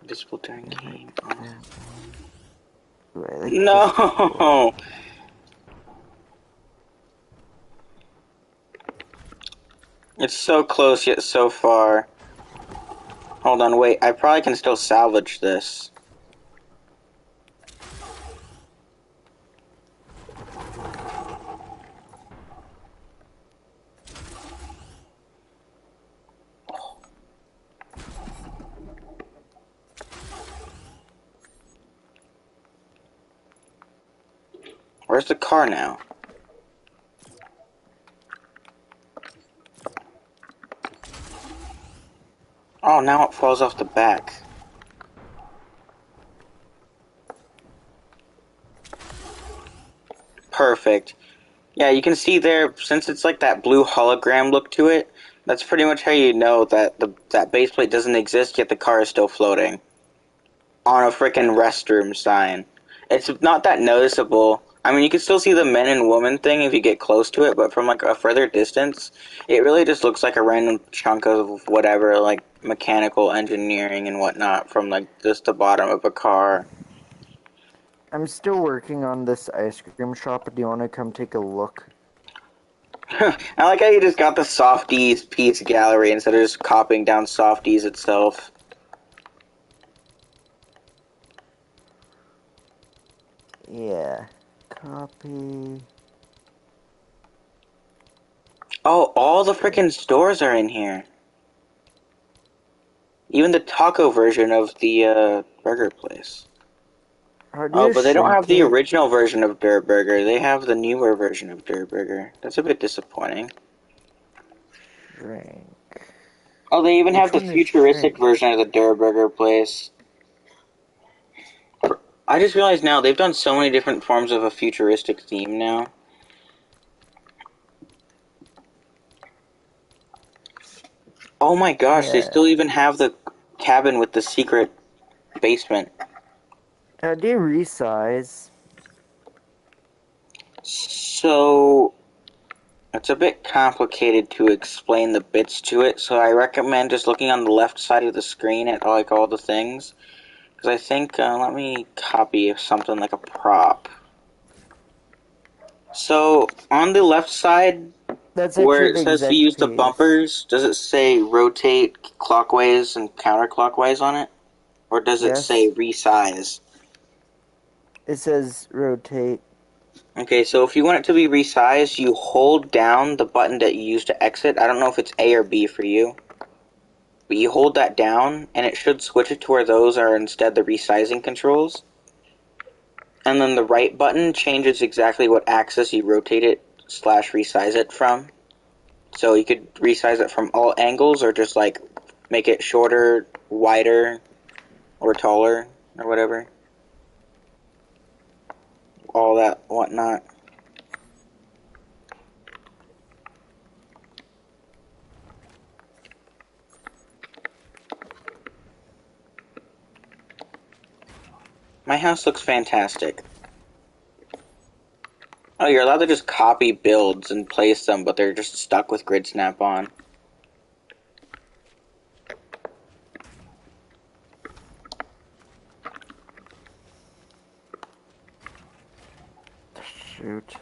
Visible during I game. like that one. Ooh, I like this one. No! It's so close yet so far. Hold on, wait. I probably can still salvage this. Where's the car now? Oh, now it falls off the back. Perfect. Yeah, you can see there, since it's like that blue hologram look to it, that's pretty much how you know that that base plate doesn't exist, yet the car is still floating. On a frickin' restroom sign. It's not that noticeable. I mean, you can still see the men and woman thing if you get close to it, but from like a further distance, it really just looks like a random chunk of whatever, like mechanical engineering and whatnot, from like just the bottom of a car. I'm still working on this ice cream shop. Do you want to come take a look? I like how you just got the Softies piece gallery instead of just copying down Softies itself. Yeah. Copy. Oh, all the frickin' stores are in here. Even the taco version of the burger place. How do Oh, you but they don't shrink have the it? original version of Der Burger. They have the newer version of Der Burger. That's a bit disappointing. Shrink. Oh, they even have Which the one is futuristic shrink? version of the Der Burger place. I just realized now they've done so many different forms of a futuristic theme now. Oh my gosh, they Yeah. still even have the cabin with the secret basement. How do you resize? So, it's a bit complicated to explain the bits to it, so I recommend just looking on the left side of the screen at like all the things. Because I think, let me copy something like a prop. So, on the left side, That's where actually it the says to exact use the piece. bumpers, does it say rotate clockwise and counterclockwise on it? Or does it say Yes. resize? It says rotate. Okay, so if you want it to be resized, you hold down the button that you use to exit. I don't know if it's A or B for you. But you hold that down, and it should switch it to where those are instead the resizing controls. And then the right button changes exactly what axis you rotate it / resize it from. So you could resize it from all angles, or just like make it shorter, wider, or taller, or whatever. All that whatnot. My house looks fantastic. Oh, you're allowed to just copy builds and place them, but they're just stuck with Grid Snap on. Shoot.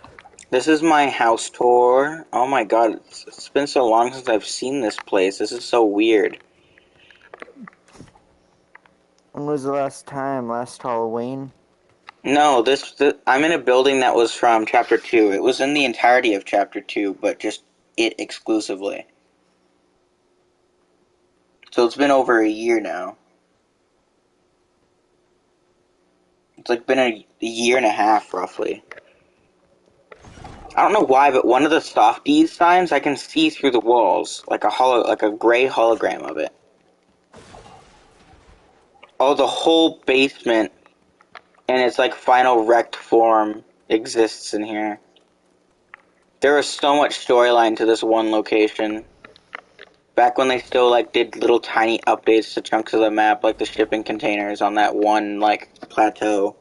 This is my house tour. Oh my god, it's been so long since I've seen this place. This is so weird. When was the last time? Last Halloween? No, I'm in a building that was from Chapter 2. It was in the entirety of Chapter 2, but just it exclusively. So it's been over a year now. It's like been a year and a half, roughly. I don't know why, but one of the softies signs I can see through the walls, like a gray hologram of it. Oh, the whole basement and its like final wrecked form exists in here. There was so much storyline to this one location. Back when they still like did little tiny updates to chunks of the map, like the shipping containers on that one like plateau.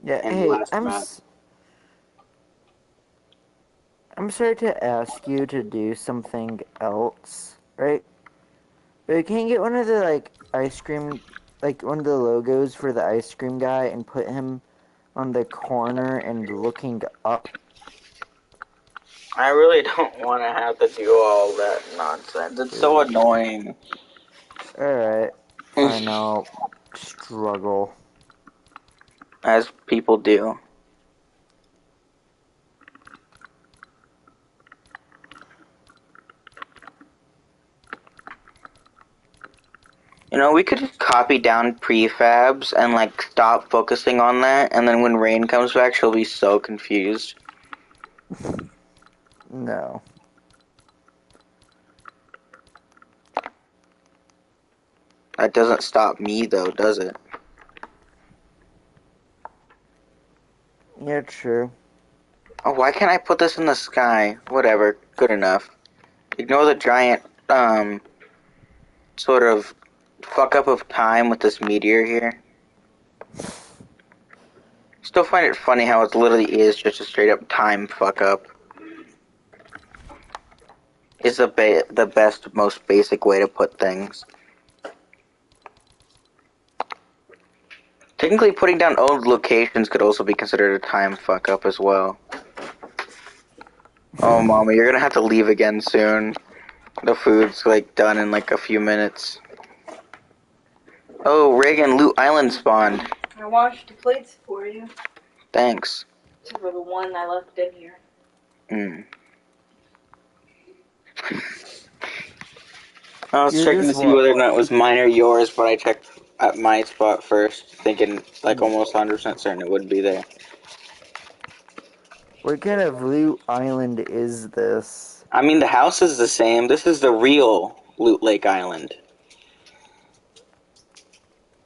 Yeah, And hey, last map. I'm sorry to ask you to do something else, right? But can you get one of the like ice cream, like one of the logos for the ice cream guy and put him on the corner and looking up? I really don't want to have to do all that nonsense. It's so annoying. Alright, fine, I'll struggle. As people do. You know, we could just copy down prefabs and like stop focusing on that, and then when Rain comes back, she'll be so confused. No. That doesn't stop me though, does it? Yeah, true. Oh, why can't I put this in the sky? Whatever, good enough. Ignore the giant, sort of fuck up of time with this meteor here. Still find it funny how it literally is just a straight up time fuck up. Is the best, most basic way to put things. Technically, putting down old locations could also be considered a time fuck up as well. Oh, Mama, you're gonna have to leave again soon. The food's like done in like a few minutes. Oh, Reagan, Loot Island spawned. I washed the plates for you. Thanks. Except for the one I left in here. I was You're checking to just see whether or not it was mine or yours, but I checked at my spot first, thinking like almost 100% certain it would be there. What kind of loot island is this? I mean, the house is the same. This is the real Loot Lake Island.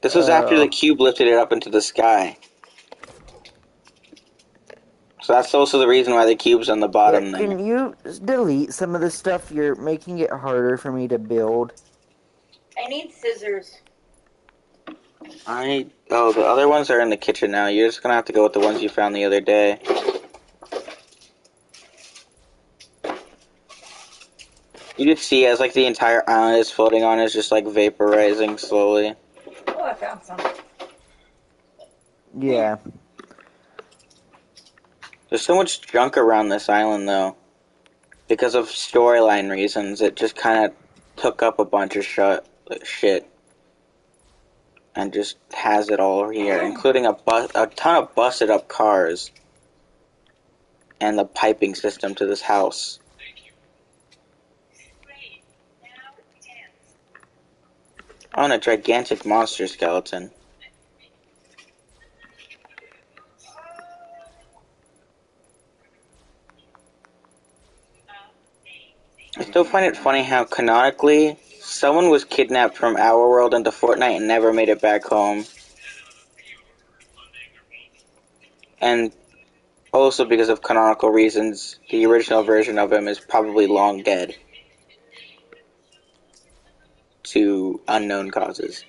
This was after the cube lifted it up into the sky. So that's also the reason why the cube's on the bottom there. Can you delete some of the stuff? You're making it harder for me to build. I need scissors. Oh, the other ones are in the kitchen now. You're just gonna have to go with the ones you found the other day. You just see as like the entire island is floating on is just like vaporizing slowly. Oh, I found some. Yeah. There's so much junk around this island though. Because of storyline reasons, it just kind of took up a bunch of shit. And just has it all here, including a ton of busted up cars. and the piping system to this house. Oh, and a gigantic monster skeleton. I still find it funny how canonically someone was kidnapped from our world into Fortnite and never made it back home. And also because of canonical reasons, the original version of him is probably long dead. To unknown causes.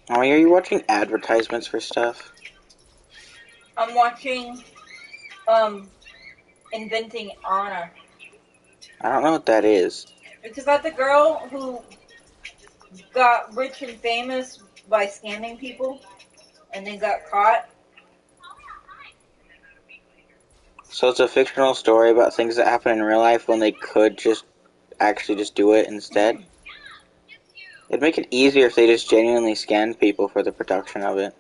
Oh, are you watching advertisements for stuff? I'm watching, Inventing Anna. I don't know what that is. It's about the girl who got rich and famous by scamming people and then got caught. So it's a fictional story about things that happen in real life when they could just actually just do it instead. It'd make it easier if they just genuinely scanned people for the production of it.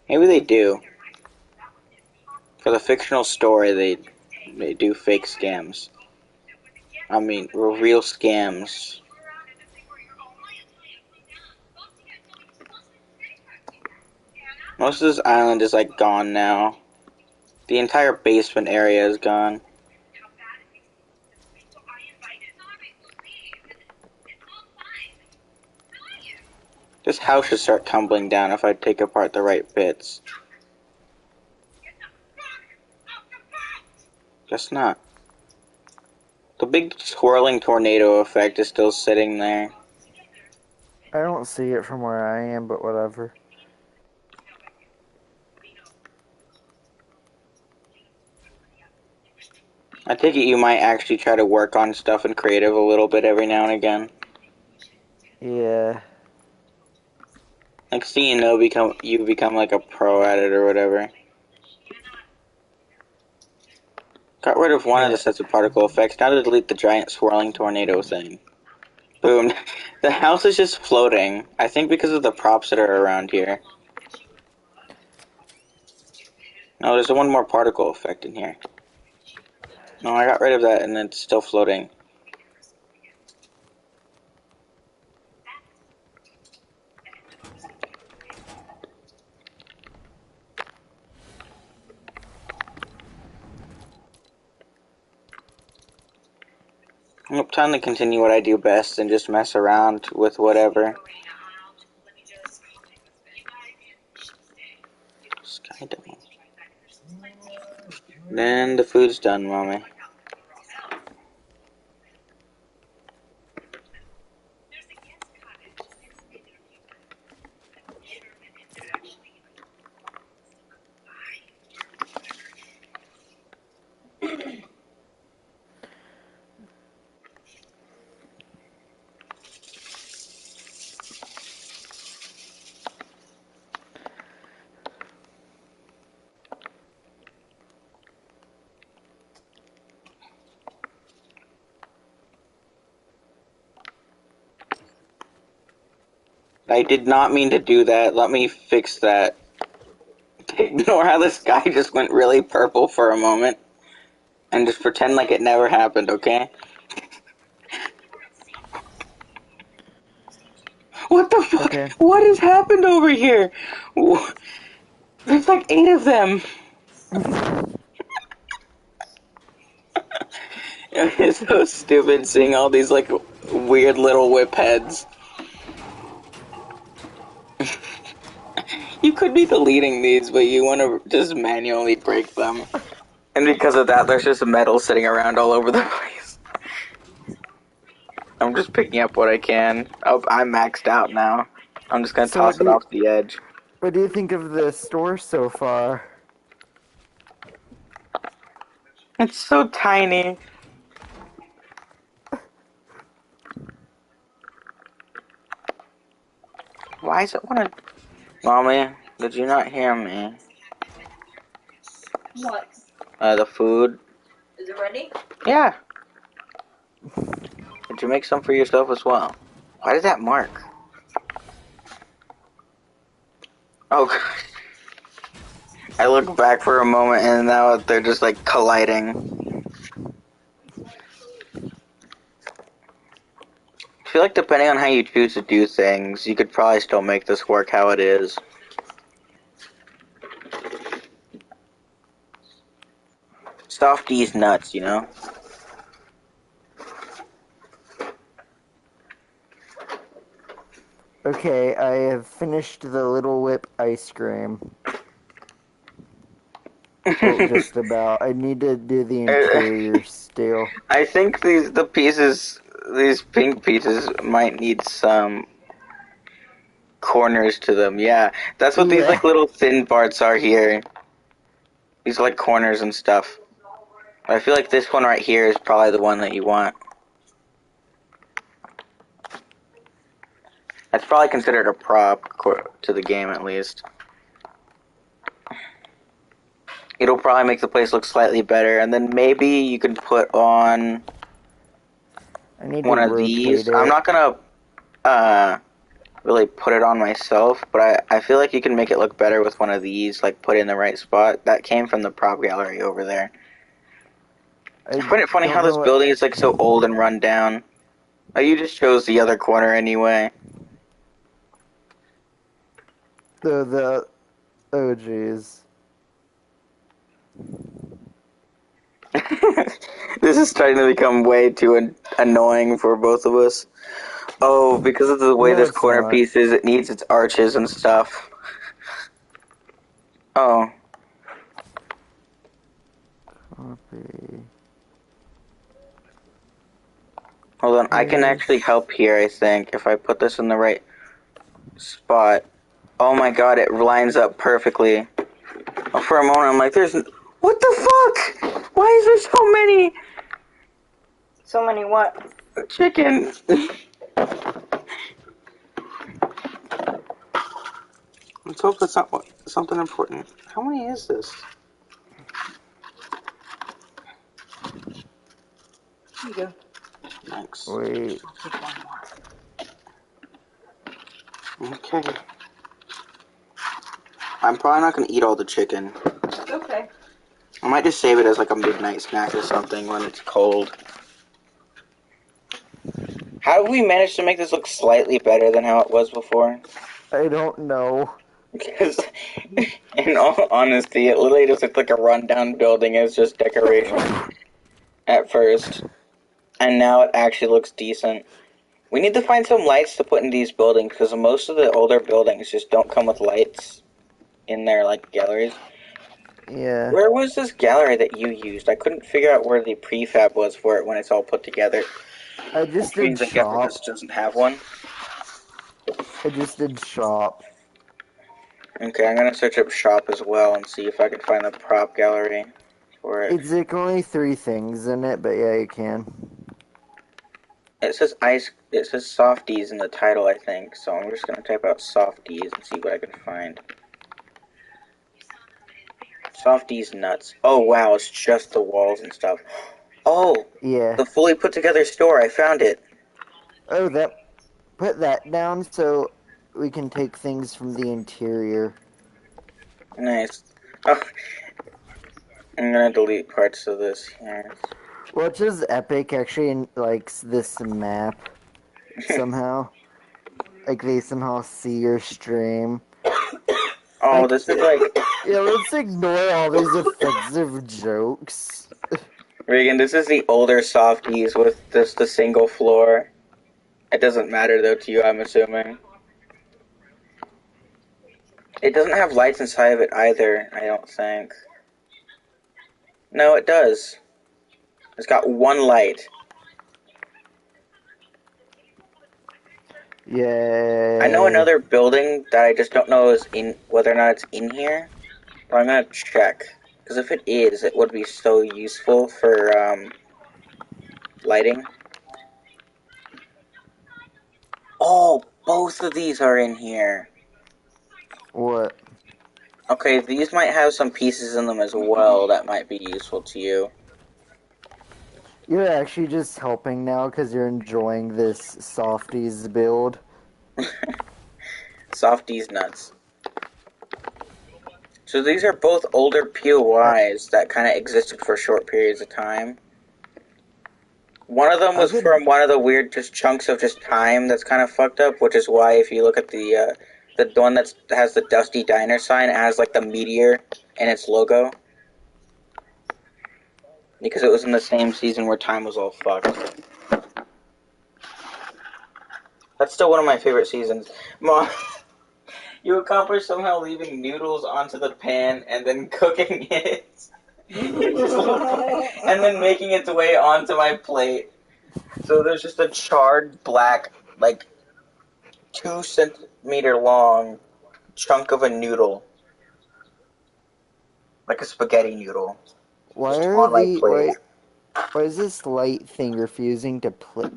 Maybe they do. For the fictional story, they do fake scams. I mean, real scams. Most of this island is like gone now. The entire basement area is gone. This house should start tumbling down if I take apart the right bits. Guess not. The big swirling tornado effect is still sitting there. I don't see it from where I am, but whatever. I take it you might actually try to work on stuff in creative a little bit every now and again. Yeah. Like, see, you become like a pro at it or whatever. Got rid of one of the sets of particle effects. Now to delete the giant swirling tornado thing. Boom. The house is just floating. I think because of the props that are around here. No, there's one more particle effect in here. No, I got rid of that and it's still floating. Nope, time to continue what I do best and just mess around with whatever. Skydiving. Then the food's done, mommy. I did not mean to do that. Let me fix that. Ignore how the sky just went really purple for a moment. And just pretend like it never happened, okay? What the fuck? Okay. What has happened over here? There's like 8 of them. It's so stupid seeing all these like weird little whip heads. You could be deleting these, but you want to just manually break them. And because of that, there's just metal sitting around all over the place. I'm just picking up what I can. Oh, I'm maxed out now. I'm just gonna So toss it off the edge. What do you think of the store so far? It's so tiny. Why does it want to... Mommy, did you not hear me? What? The food. Is it ready? Yeah. Did you make some for yourself as well? Why did that mark? Oh, gosh. I looked back for a moment and now they're just like colliding. I feel like depending on how you choose to do things, you could probably still make this work how it is. Softies nuts, you know? Okay, I have finished the Little Whip ice cream. Well, just about. I need to do the interior still. I think these pink pieces might need some corners to them. Yeah, that's what these Yeah. like little thin parts are here. These like corners and stuff. I feel like this one right here is probably the one that you want. That's probably considered a prop to the game at least. It'll probably make the place look slightly better, and then maybe you can put on I need one to of these. rotate it. I'm not gonna really put it on myself, but I feel like you can make it look better with one of these, like put in the right spot. That came from the prop gallery over there. I find it funny don't how this know what- building is like so old and run down. Oh, you just chose the other corner anyway. The oh jeez. This is starting to become way too annoying for both of us. Oh, because of the way No, this it's corner not. piece is, it needs its arches and stuff. Oh. Copy. Hold on, I can actually help here, I think, if I put this in the right spot. Oh my god, it lines up perfectly. Oh, for a moment, I'm like, what the fuck? Why is there so many? So many what? Chicken. Let's hope it's not something important. How many is this? Here you go. Thanks. Wait. I'll take one more. Okay. I'm probably not gonna eat all the chicken. Okay. I might just save it as like a midnight snack or something when it's cold. How have we managed to make this look slightly better than how it was before? I don't know. Because, in all honesty, it literally just looked like a rundown building. It's just decoration at first. And now it actually looks decent. We need to find some lights to put in these buildings, because most of the older buildings just don't come with lights in their, like, galleries. Yeah. Where was this gallery that you used? I couldn't figure out where the prefab was for it when it's all put together. I just Which did means I guess shop. this doesn't have one. I just did shop. Okay, I'm gonna search up shop as well and see if I can find the prop gallery for it. It's like only 3 things in it, but yeah, you can. It says softies in the title, I think, so I'm just gonna type out softies and see what I can find. Softies nuts. Oh wow, it's just the walls and stuff. Oh, Yeah. the fully put together store, I found it. Oh, put that down so we can take things from the interior. Nice. Oh, I'm gonna delete parts of this here. Which is epic actually likes this map somehow. Like they somehow see your stream. Oh, Like, this is like... yeah, let's ignore all these offensive jokes. Regan, this is the older softies with just the single floor. It doesn't matter though to you, I'm assuming. It doesn't have lights inside of it either, I don't think. No, it does. It's got one light. Yeah. I know another building that I just don't know whether or not it's in here, but I'm gonna check. Because if it is, it would be so useful for lighting. Oh, both of these are in here. What? Okay, these might have some pieces in them as well that might be useful to you. You're actually just helping now because you're enjoying this softies build. Softies nuts. So these are both older POIs that kind of existed for short periods of time. One of them I was could, from one of the weird just chunks of just time that's kind of fucked up, which is why if you look at the one that has the Dusty Diner sign, it has like the meteor in its logo. Because it was in the same season where time was all fucked. That's still one of my favorite seasons. Mom, you accomplished somehow leaving noodles onto the pan and then cooking it. And then making its way onto my plate. So there's just a charred black, like 2 centimeter long chunk of a noodle. Like a spaghetti noodle. why Just are on my the plate. why is this light thing refusing to play?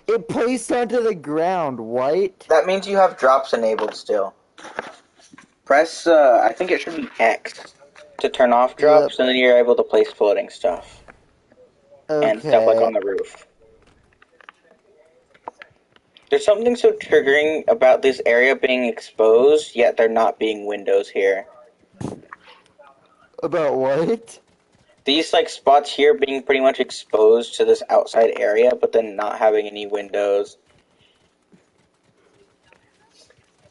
It placed onto the ground. What? That means you have drops enabled still. Press, I think it should be X to turn off Yep. drops, and then you're able to place floating stuff. And stuff like Okay. on the roof. There's something so triggering about this area being exposed, yet there not being windows here. About what? These, like, spots here being pretty much exposed to this outside area, but then not having any windows.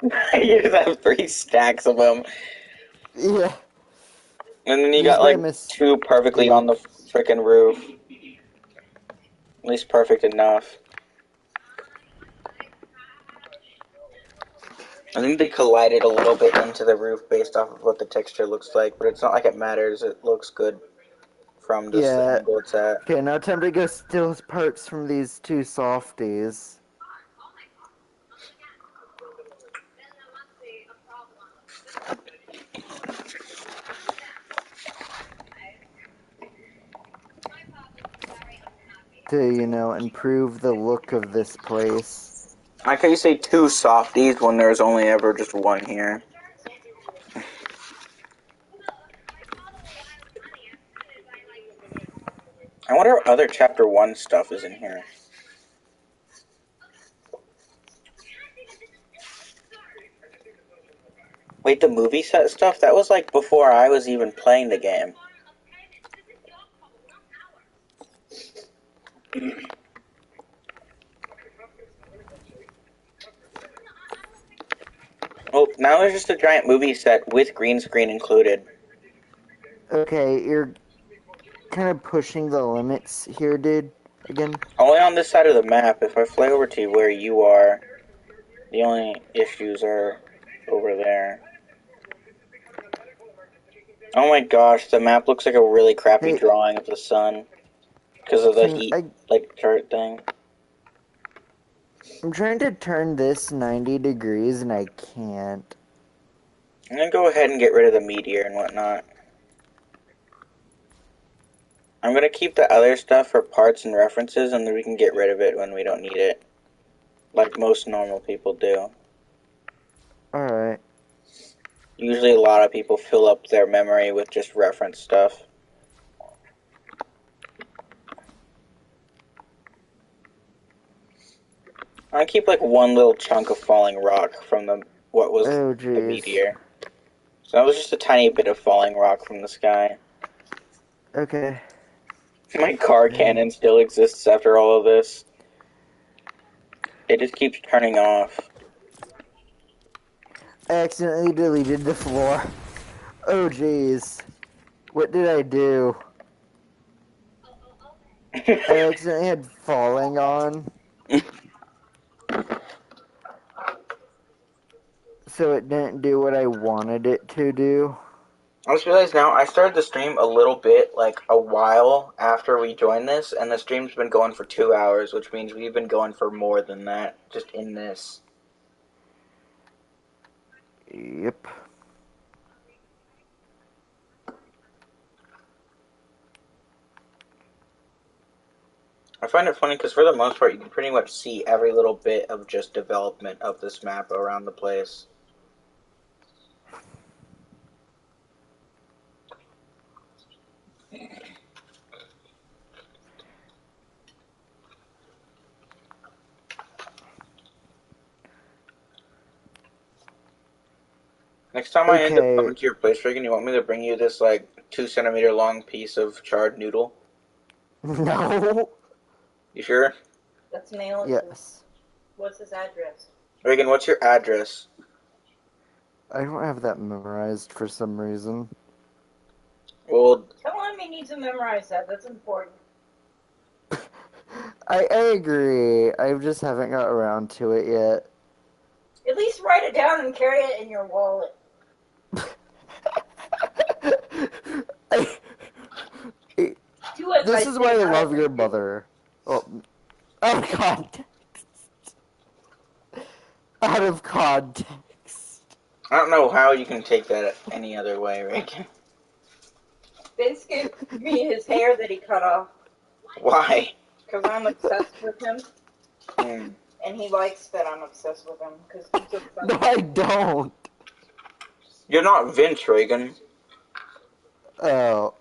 You just have 3 stacks of them. Yeah. And then you Just got, by like, 2 perfectly on the mistake. frickin' roof. At least perfect enough. I think they collided a little bit into the roof based off of what the texture looks like, but it's not like it matters. It looks good from just the Yeah. angle it's at. Okay, now time to go steal parts from these two softies. To, improve the look of this place. I can say 2 softies when there's only ever just 1 here. I wonder what other chapter 1 stuff is in here. Wait, the movie set stuff? That was like before I was even playing the game. Well, now there's just a giant movie set with green screen included. Okay, you're kind of pushing the limits here, dude. Again. Only on this side of the map. If I fly over to where you are, the only issues are over there. Oh my gosh, the map looks like a really crappy Hey, drawing of the sun. Because of the heat, like, chart thing. I'm trying to turn this 90 degrees and I can't. I'm gonna go ahead and get rid of the meteor and whatnot. I'm gonna keep the other stuff for parts and references, and then we can get rid of it when we don't need it. Like most normal people do. Alright. Usually a lot of people fill up their memory with just reference stuff. I keep like one little chunk of falling rock from what was Oh, the jeez. meteor. So that was just a tiny bit of falling rock from the sky. Okay. My car cannon still exists after all of this. It just keeps turning off. I accidentally deleted the floor. Oh, jeez. What did I do? I accidentally had falling on. So it didn't do what I wanted it to do. I just realized now, I started the stream a little bit, like, a while after we joined this, and the stream's been going for 2 hours, which means we've been going for more than that, just in this. Yep. I find it funny because for the most part, you can pretty much see every little bit of just development of this map around the place. Next time I end up Okay. coming to your place, Reagan, you want me to bring you this, like, 2 centimeter long piece of charred noodle? No. You sure? Let's mail it to him. Yes. What's his address? Reagan, what's your address? I don't have that memorized for some reason. Well, Tell him he needs to memorize that. That's important. I agree. I just haven't got around to it yet. At least write it down and carry it in your wallet. Do it. This by is why I saying, love your mother. Oh context. Out of context. I don't know how you can take that any other way, Reagan. Vince gave me his hair that he cut off Why? because I'm obsessed with him, Hmm. and he likes that I'm obsessed with him because he's obsessed. No, I don't. You're not Vince, Reagan. Oh.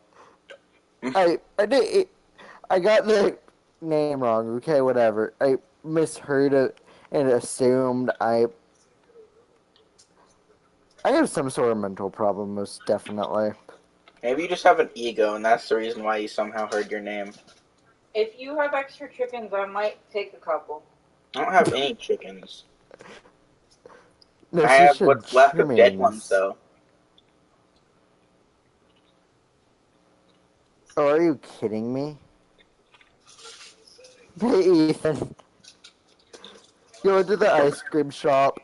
I got the name wrong. Okay, whatever. I misheard it and assumed I have some sort of mental problem, most definitely. Maybe you just have an ego, and that's the reason why you somehow heard your name. If you have extra chickens, I might take a couple. I don't have any chickens. No, I she have should what's left of dead trimmings. ones, though. Oh, are you kidding me? Hey, Ethan. You went to the ice cream shop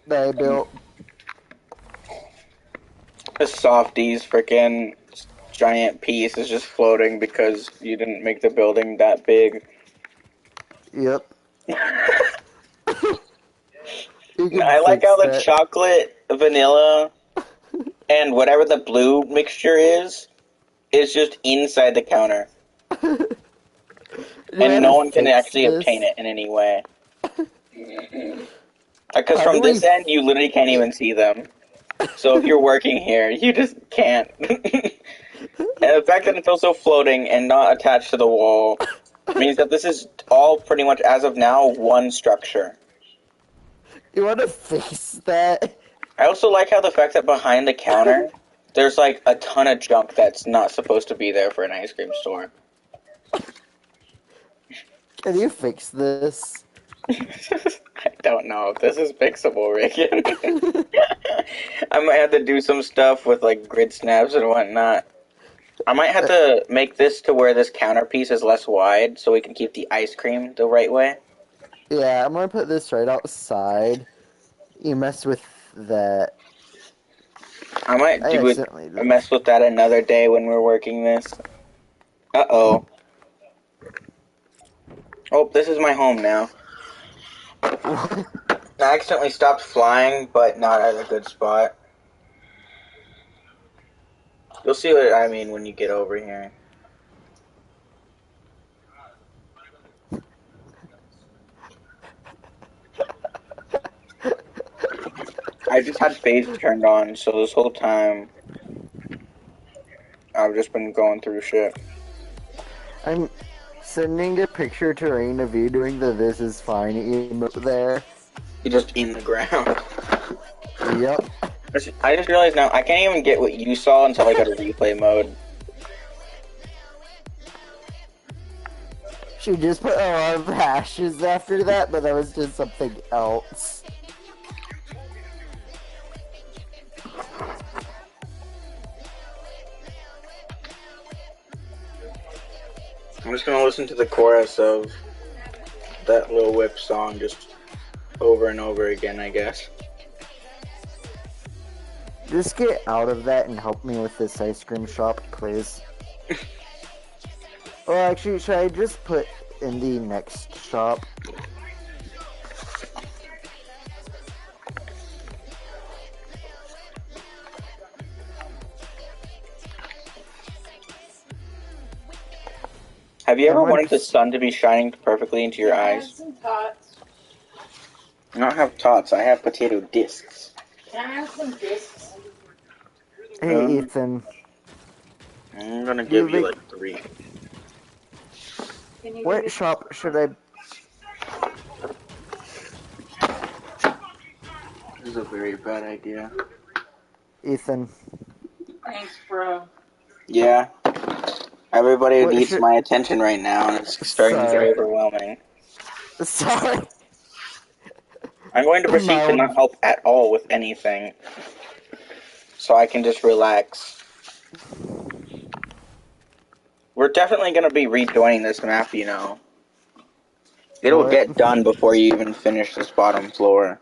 that I built. This Softies freaking giant piece is just floating because you didn't make the building that big. Yep. You can I like fix how the that. chocolate, vanilla, and whatever the blue mixture is just inside the counter. Do you know And how no to one can fix actually this? obtain it in any way. Because How from do this we- end, you literally can't even see them. So if you're working here, you just can't. And the fact that it's also floating and not attached to the wall means that this is all pretty much, as of now, one structure. You want to fix that? I also like how the fact that behind the counter, there's like a ton of junk that's not supposed to be there for an ice cream store. Can you fix this? I don't know if this is fixable, Reagan. I might have to do some stuff with like grid snaps and whatnot. I might have to make this to where this counter piece is less wide so we can keep the ice cream the right way. Yeah, I'm gonna put this right outside. You mess with that. I might I do it, accidentally did. mess with that another day when we're working this. Uh-oh. Oh, this is my home now. I accidentally stopped flying, but not at a good spot. You'll see what I mean when you get over here. I just had face turned on, so this whole time I've just been going through shit. I'm sending a picture to Rain of you doing the "This is fine" emote there. You're just in the ground. Yep. I just realized now I can't even get what you saw until I go to replay mode. She just put a lot of hashes after that, but that was just something else. I'm just gonna listen to the chorus of that Lil Whip song just over and over again, I guess. Just get out of that and help me with this ice cream shop, please. Well, actually, should I just put in the next shop? Have you ever Someone- wanted the sun to be shining perfectly into your Can I have eyes? some tots? I don't have tots, I have potato discs. Can I have some discs? Hey, Um, Ethan. I'm gonna Do you give you think- like 3. Can you What give me- shop should I... This is a very bad idea. Ethan. Thanks, bro. Yeah. Everybody What needs should- my attention right now, and it's starting to get Sorry. overwhelming. Sorry. I'm going to proceed to not help at all with anything, so I can just relax. We're definitely going to be rejoining this map, you know. It'll What? get done before you even finish this bottom floor.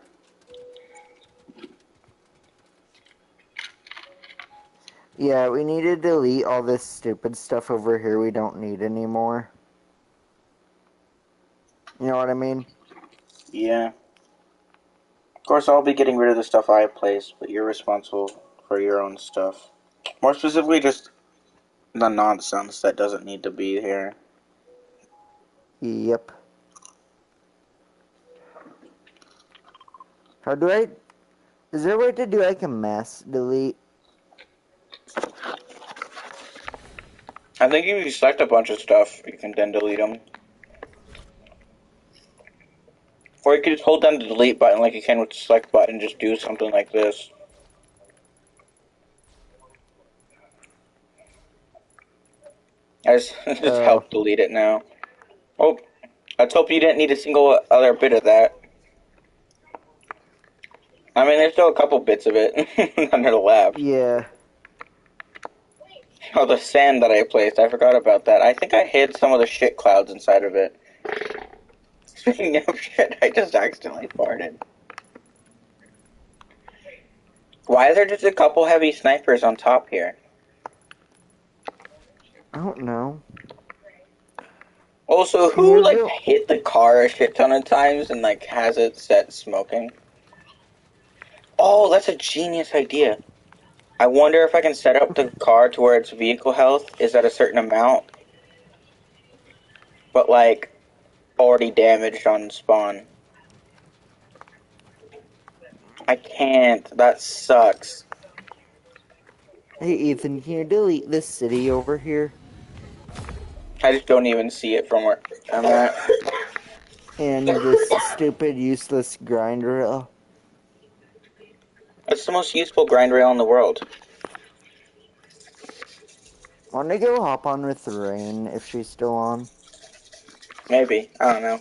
Yeah, we need to delete all this stupid stuff over here we don't need anymore. You know what I mean? Yeah. Of course, I'll be getting rid of the stuff I place, but you're responsible for your own stuff. More specifically, just the nonsense that doesn't need to be here. Yep. How do I... Is there a way to do like a mass delete? I think if you select a bunch of stuff, you can then delete them. Or you could just hold down the delete button like you can with the select button and just do something like this. I just help delete it now. Oh, let's hope you didn't need a single other bit of that. I mean, there's still a couple bits of it under the lab. Yeah. Oh, the sand that I placed. I forgot about that. I think I hid some of the shit clouds inside of it. Speaking of shit, I just accidentally farted. Why are there just a couple heavy snipers on top here? I don't know. Also, who, like, hit the car a shit ton of times and, like, has it set smoking? Oh, that's a genius idea. I wonder if I can set up the car to where its vehicle health is at a certain amount, but, like, already damaged on spawn. I can't. That sucks. Hey Ethan, can you delete this city over here? I just don't even see it from where I'm at. And this stupid, useless grind rail? It's the most useful grind rail in the world. Wanna go hop on with Rain if she's still on? Maybe. I don't know.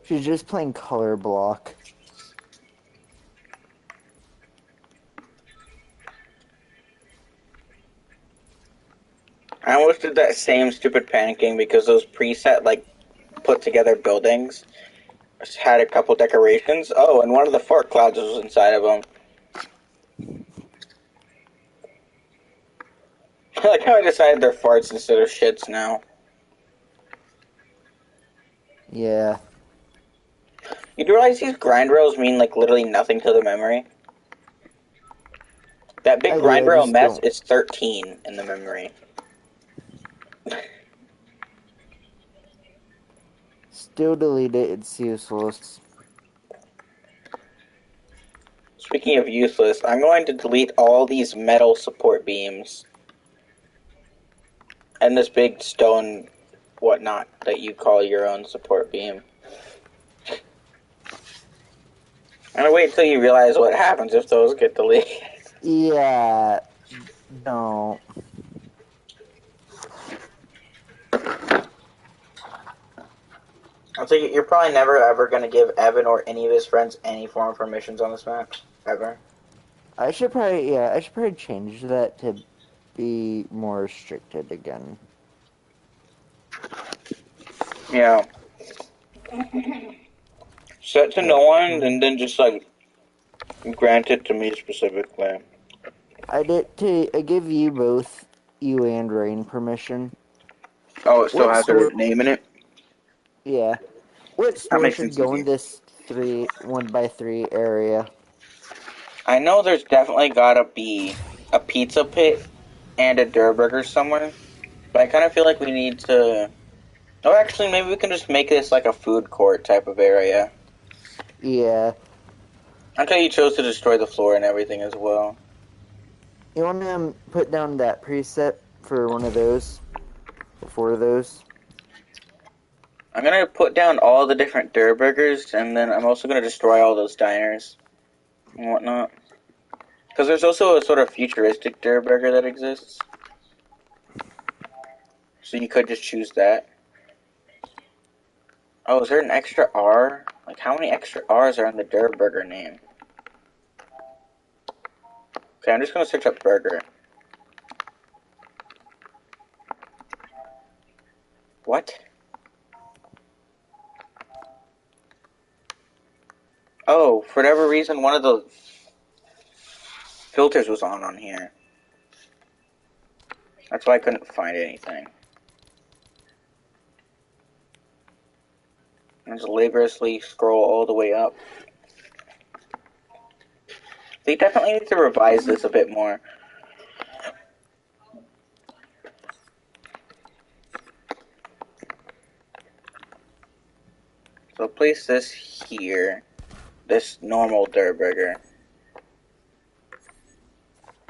She's just playing color block. I almost did that same stupid panicking because those preset, like, put together buildings had a couple decorations. Oh, and one of the fort clouds was inside of them. I like how I decided they're farts instead of shits now. Yeah. You do realize these grind rails mean, like, literally nothing to the memory? That big grind rail mess is 13 in the memory. Still delete it, it's useless. Speaking of useless, I'm going to delete all these metal support beams. And this big stone whatnot that you call your own support beam. I'm gonna wait till you realize what happens if those get deleted. Yeah. Don't. I'll take it. You're probably never ever gonna give Evan or any of his friends any form of permissions on this map, ever. I should probably change that to be more restricted again. Yeah. Set to no one, and then just like grant it to me specifically. I give you both, you and Rain, permission. Oh, it still has their name in it? Yeah. What store should sense go easy. in this 1x3 area? I know there's definitely gotta be a pizza pit and a Durr Burger somewhere, but I kind of feel like we need to... Oh, actually, maybe we can just make this like a food court type of area. Yeah. Until you chose to destroy the floor and everything as well. You want to put down that preset for one of those? For 4 of those? I'm gonna put down all the different Durr Burgers, and then I'm also gonna destroy all those diners and whatnot. Because there's also a sort of futuristic Durr Burger that exists. So you could just choose that. Oh, is there an extra R? Like, how many extra R's are in the Durr Burger name? Okay, I'm just gonna search up burger. What? Oh, for whatever reason, one of the filters was on here. That's why I couldn't find anything. I just laboriously scroll all the way up. They definitely need to revise this a bit more. So I'll place this here. This normal Durr Burger.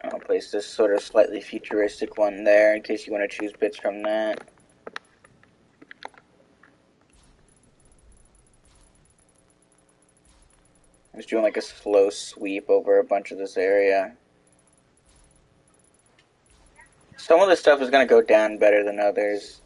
I'll place this sort of slightly futuristic one there in case you want to choose bits from that. I'm just doing like a slow sweep over a bunch of this area. Some of this stuff is going to go down better than others.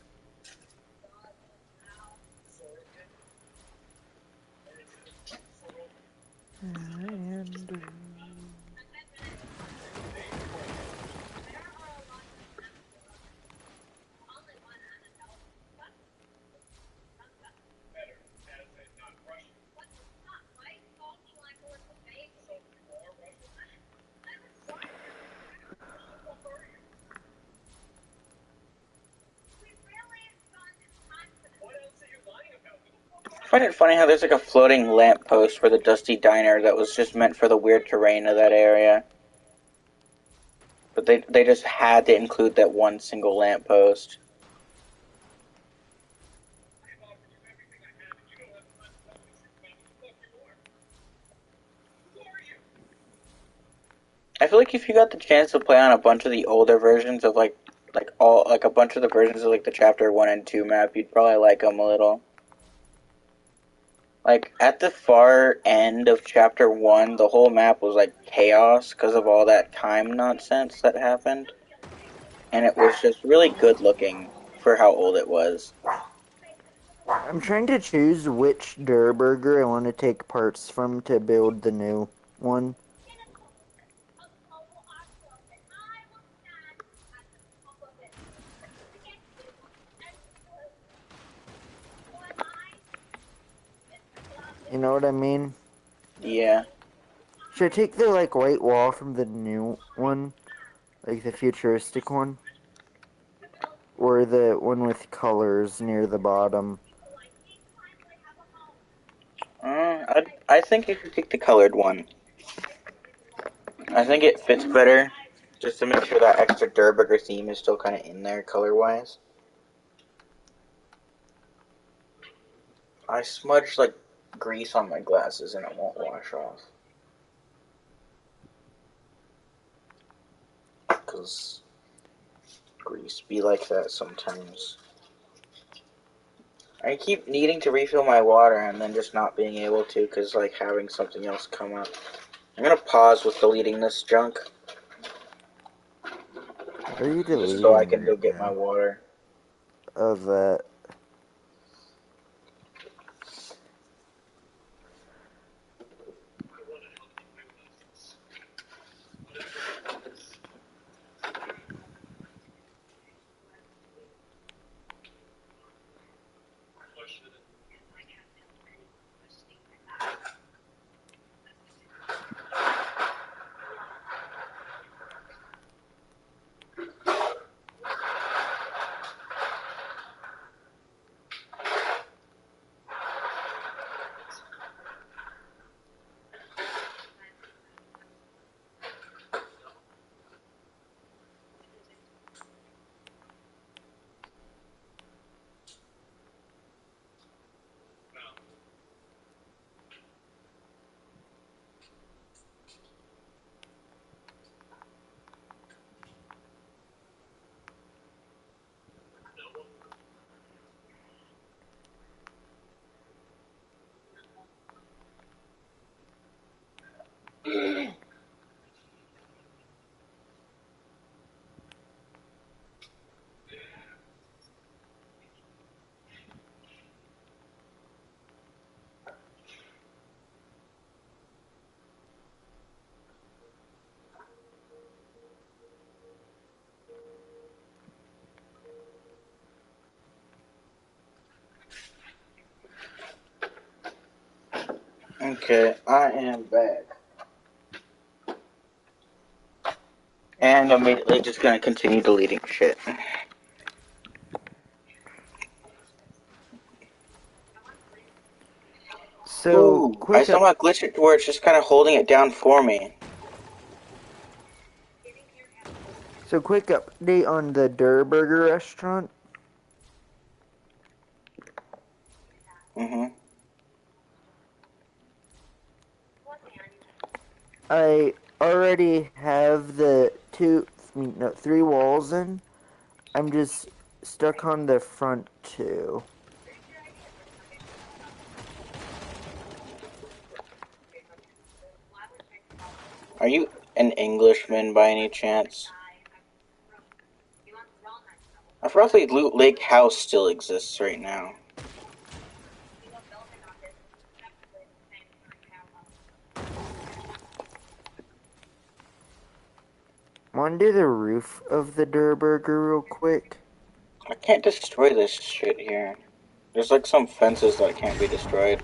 I find it funny how there's like a floating lamppost for the Dusty Diner that was just meant for the weird terrain of that area. But they just had to include that one single lamppost. I feel like if you got the chance to play on a bunch of the older versions of like a bunch of the versions of like the chapter 1 and 2 map, you'd probably like them a little. Like at the far end of chapter 1, the whole map was like chaos because of all that time nonsense that happened. And it was just really good looking for how old it was. I'm trying to choose which Durr Burger I want to take parts from to build the new one. You know what I mean? Yeah. Should I take the like white wall from the new one? Like the futuristic one? Or the one with colors near the bottom? I think you should take the colored one. I think it fits better, just to make sure that extra Durr Burger theme is still kind of in there color-wise. I smudged like grease on my glasses and it won't wash off. Because grease be like that sometimes. I keep needing to refill my water and then just not being able to because like having something else come up. I'm gonna pause with deleting this junk. What are you deleting Just so I can go right get my now? water. Of that. Okay, I am back. And I'm immediately just gonna continue deleting shit. So, Ooh, I quick up. somehow glitched it to where it's just kind of holding it down for me. So, quick update on the Durr Burger restaurant. Mm-hmm. I already have the 3 walls in. I'm just stuck on the front 2. Are you an Englishman by any chance? I forgot the Loot Lake House still exists right now. Want to do the roof of the Durr Burger real quick? I can't destroy this shit here. There's like some fences that can't be destroyed.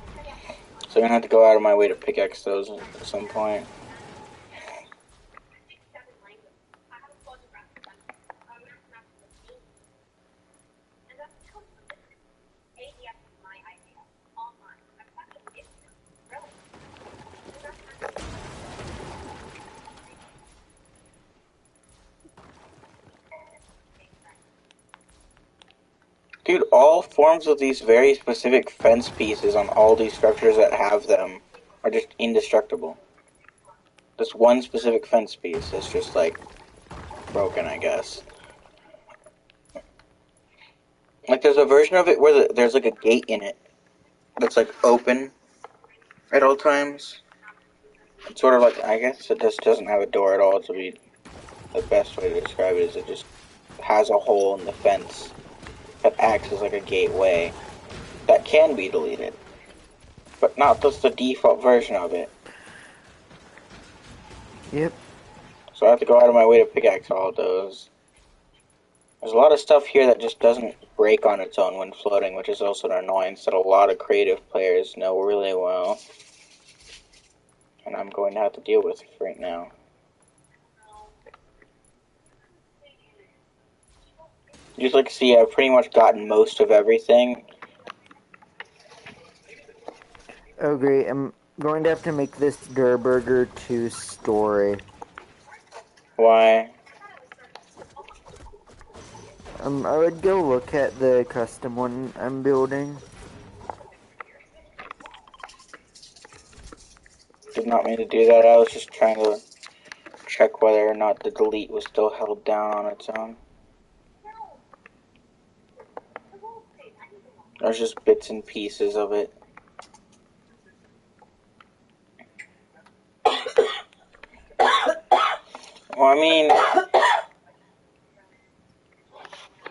So I'm gonna have to go out of my way to pickaxe those at some point. Dude, all forms of these very specific fence pieces on all these structures that have them are just indestructible. This one specific fence piece is just like broken, I guess. Like there's a version of it where there's like a gate in it that's like open at all times. It's sort of like, I guess it just doesn't have a door at all. To be the best way to describe it is it just has a hole in the fence that acts as like a gateway that can be deleted, but not just the default version of it. Yep. So I have to go out of my way to pickaxe all of those. There's a lot of stuff here that just doesn't break on its own when floating, which is also an annoyance that a lot of creative players know really well. And I'm going to have to deal with right now. You just like see I've pretty much gotten most of everything. Oh great, I'm going to have to make this Durr Burger 2-story. Why? I would go look at the custom one I'm building. Did not mean to do that. I was just trying to check whether or not the delete was still held down on its own. There's just bits and pieces of it. Well, I mean,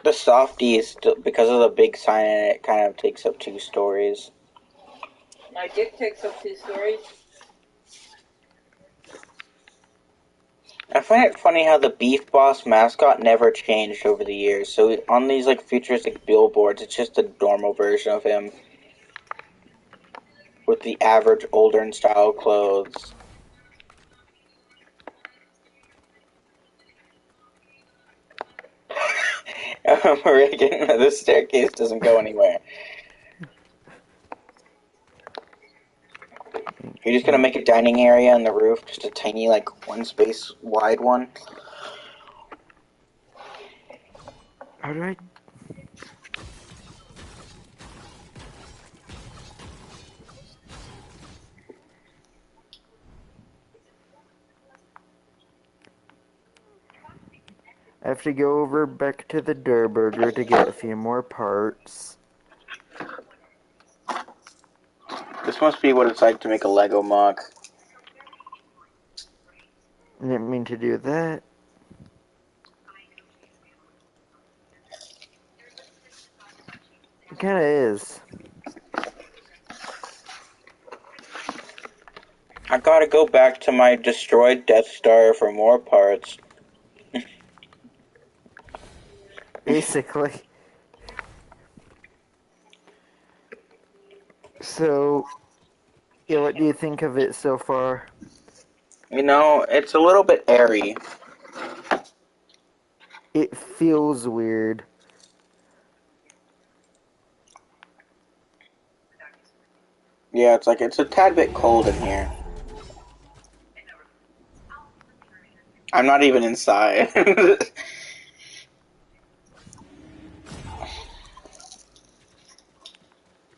the softies, because of the big sign in it, kind of takes up 2 stories. My dick takes up 2 stories. I find it funny how the Beef Boss mascot never changed over the years. So on these like futuristic billboards, it's just a normal version of him with the average older style clothes. Reagan, this staircase doesn't go anywhere. You're just gonna make a dining area on the roof, just a tiny, like, 1 space wide one? How do I... I have to go over back to the Durr Burger to get a few more parts. This must be what it's like to make a Lego MOC. I didn't mean to do that. It kinda is. I gotta go back to my destroyed Death Star for more parts. Basically. So... Yeah, what do you think of it so far? You know, it's a little bit airy. It feels weird. Yeah, it's a tad bit cold in here. I'm not even inside.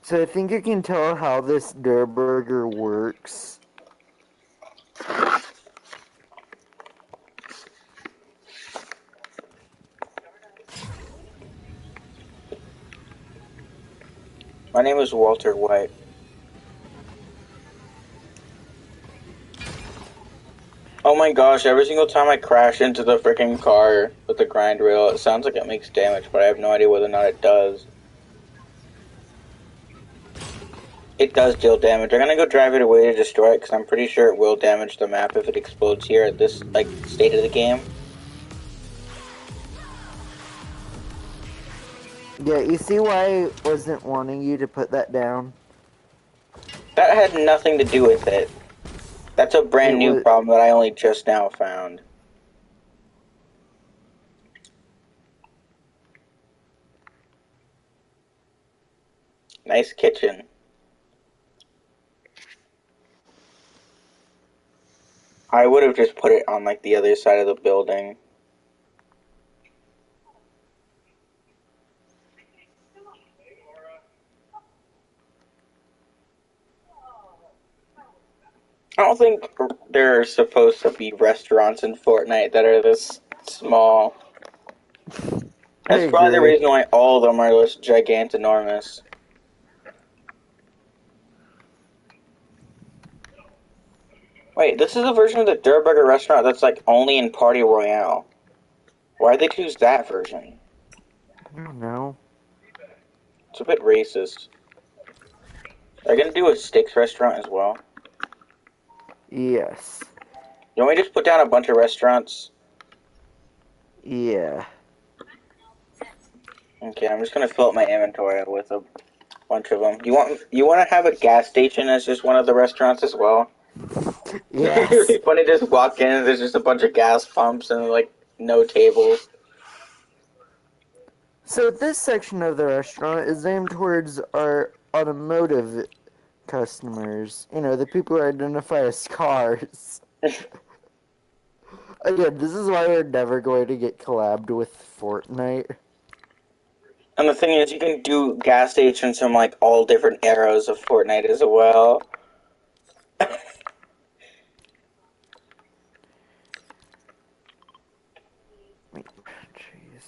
So I think you can tell how this Durr Burger works. My name is Walter White. Oh my gosh, every single time I crash into the freaking car with the grind rail, it sounds like it makes damage, but I have no idea whether or not it does. It does deal damage. I'm gonna go drive it away to destroy it, because I'm pretty sure it will damage the map if it explodes here at this, like, state of the game. Yeah, you see why I wasn't wanting you to put that down? That had nothing to do with it. That's a brand It new was- problem that I only just now found. Nice kitchen. I would have just put it on, like, the other side of the building. I don't think there are supposed to be restaurants in Fortnite that are this small. I That's probably the agree. reason why all of them are this gigantinormous. Wait, this is a version of the Durr Burger restaurant that's like only in Party Royale. Why'd they choose that version? I don't know. It's a bit racist. They're gonna do a steaks restaurant as well. Yes. You want me to just put down a bunch of restaurants? Yeah. Okay, I'm just gonna fill up my inventory with a bunch of them. You want to have a gas station as just one of the restaurants as well? Yes. It'd be funny to just walk in and there's just a bunch of gas pumps and like no tables. So this section of the restaurant is aimed towards our automotive customers. You know, the people who identify as cars. Again, this is why we're never going to get collabed with Fortnite. And the thing is, you can do gas stations from like all different eras of Fortnite as well. Jeez.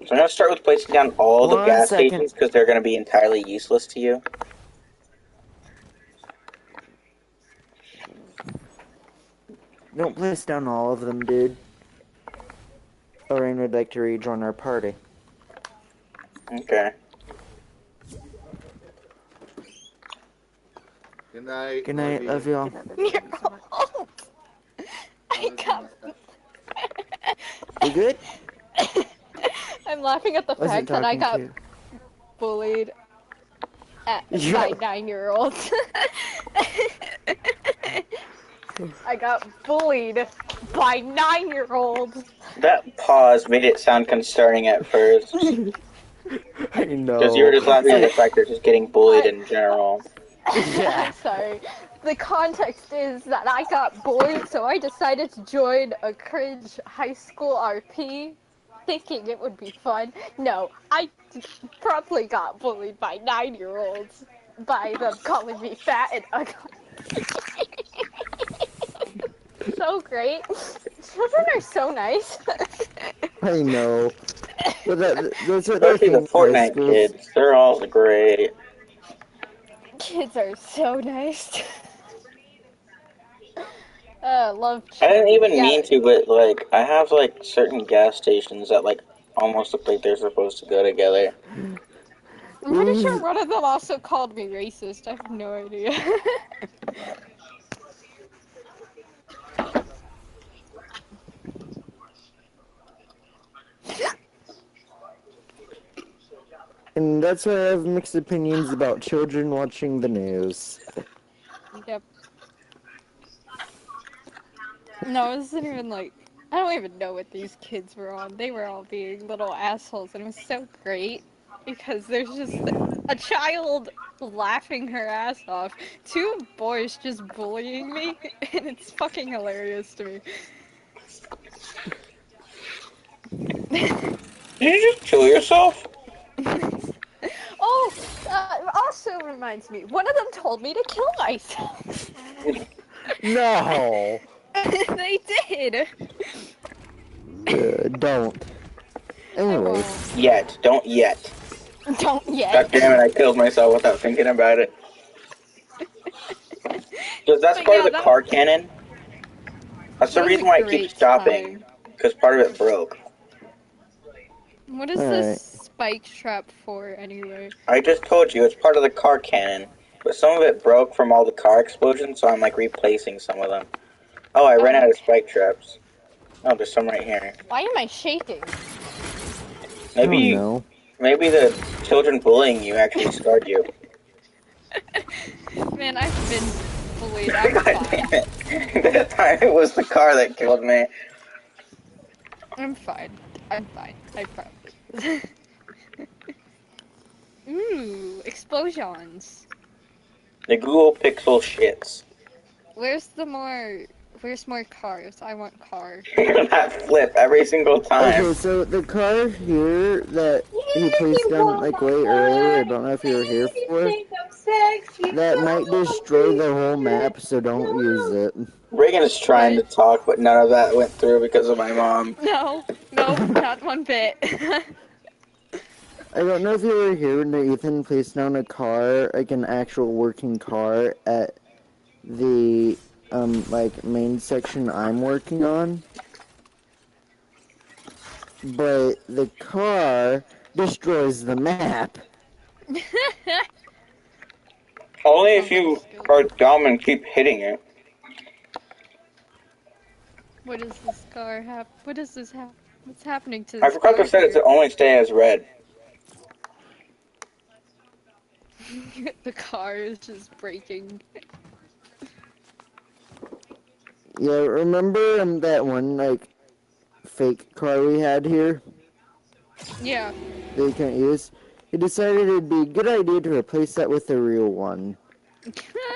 So I'm gonna start with placing down all the 1 gas second. stations because they're gonna be entirely useless to you. Don't place down all of them, dude. Lorraine would like to rejoin our party. Okay. Good night. Good night, love y'all. I got. You good? I'm laughing at the Wasn't fact that I talking got to bullied you. by 9-year-olds. I got bullied by 9-year-olds. That pause made it sound concerning at first. I know. Because you were just laughing at the fact they're just getting bullied in general. Yeah. I'm sorry. The context is that I got bullied, so I decided to join a cringe high school RP, thinking it would be fun. No, I promptly got bullied by 9-year-olds by them calling me fat and ugly. So great. Children are so nice. I know. But those are the Especially the things high Fortnite schools. kids. They're all great. Kids are so nice. Love I children. didn't even Yeah. mean to, but like I have like certain gas stations that like almost look like they're supposed to go together. I'm pretty sure one of them also called me racist. I have no idea. And that's why I have mixed opinions about children watching the news. Yep. No, it wasn't even like, I don't even know what these kids were on. They were all being little assholes, and it was so great because there's just a child laughing her ass off, two boys just bullying me, and it's fucking hilarious to me. Did you just kill yourself? Oh, also reminds me, one of them told me to kill myself. No! They did. Don't. I Anyways, won't. Yet. Don't yet. Don't God yet. damn it, I killed myself without thinking about it. Because that's But part yeah, of the car cannon. That's the that was a reason why it keeps great stopping. time. Because part of it broke. What is this alright. spike trap for, anyway? I just told you, it's part of the car cannon. But some of it broke from all the car explosions, so I'm like replacing some of them. Oh, I ran out of Okay. spike traps. Oh, there's some right here. Why am I shaking? I don't Maybe, know. maybe the children bullying you actually scarred you. Man, I've been bullied. I'm God fine. damn it. That time it was the car that killed me. I'm fine. I'm fine. I promise. Ooh, explosions. The Google Pixel shits. Where's more cars? I want car. That flip every single time. Okay, so the car here that he placed down like way earlier, I don't know if you were here for, that might destroy the whole map, so don't use it. Reagan is trying to talk, but none of that went through because of my mom. No, nope, not one bit. I don't know if you were here when Ethan placed down a car, like an actual working car, at the, like, main section I'm working on. But the car destroys the map. Only if you are dumb and keep hitting it. What does this car have? What does this have? What's happening to I this forgot car to set it to only stay as red. here? The car is just breaking. Yeah, remember that one, like, fake car we had here Yeah. that you can't use? He decided it'd be a good idea to replace that with a real one.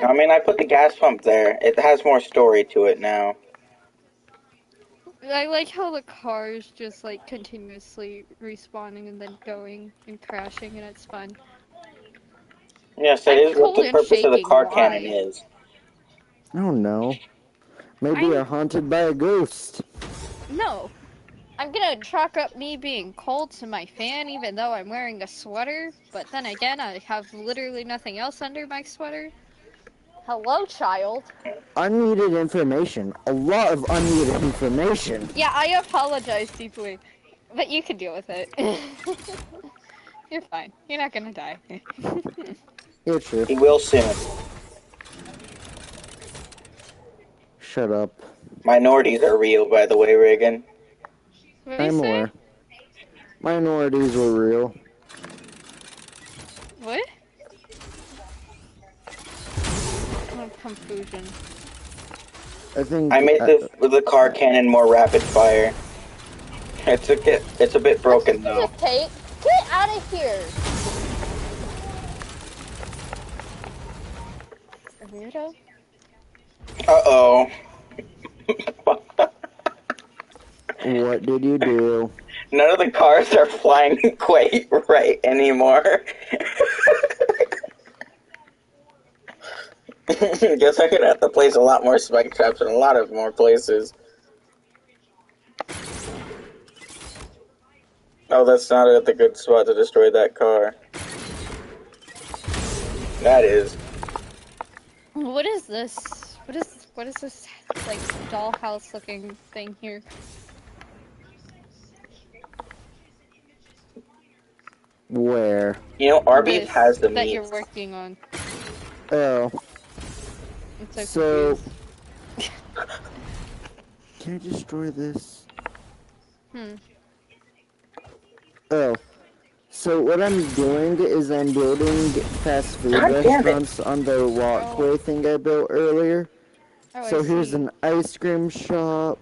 I mean, I put the gas pump there. It has more story to it now. I like how the car is just like continuously respawning and then going and crashing, and it's fun. Yes, that I'm is what cold the and purpose of the shaking. car cannon Why? is. I don't know. Maybe I'm- you're haunted by a ghost. No. I'm gonna chalk up me being cold to my fan, even though I'm wearing a sweater. But then again, I have literally nothing else under my sweater. Hello, child. Unneeded information. A lot of unneeded information. Yeah, I apologize deeply, but you can deal with it. You're fine. You're not gonna die. Yeah, true. He will soon. Shut up. Minorities are real, by the way, Reagan. What do you I'm say? aware. Minorities were real. What? Oh, confusion. I think I made the car cannon more rapid fire. It's a bit broken though. Kate, get out of here! Weirdo. Uh-oh. What did you do? None of the cars are flying quite right anymore. Guess I'm gonna have to place a lot more spike traps in a lot of more places. Oh, that's not at the good spot to destroy that car. That is. What is this? What is this like dollhouse looking thing here? Where? You know, Arby's this has the that you're meats. working on. Oh, I'm so so confused. can I destroy this? Hmm. Oh, so what I'm doing is I'm building fast food God damn it! restaurants on the walkway thing I built earlier. Oh, So I here's see. an ice cream shop.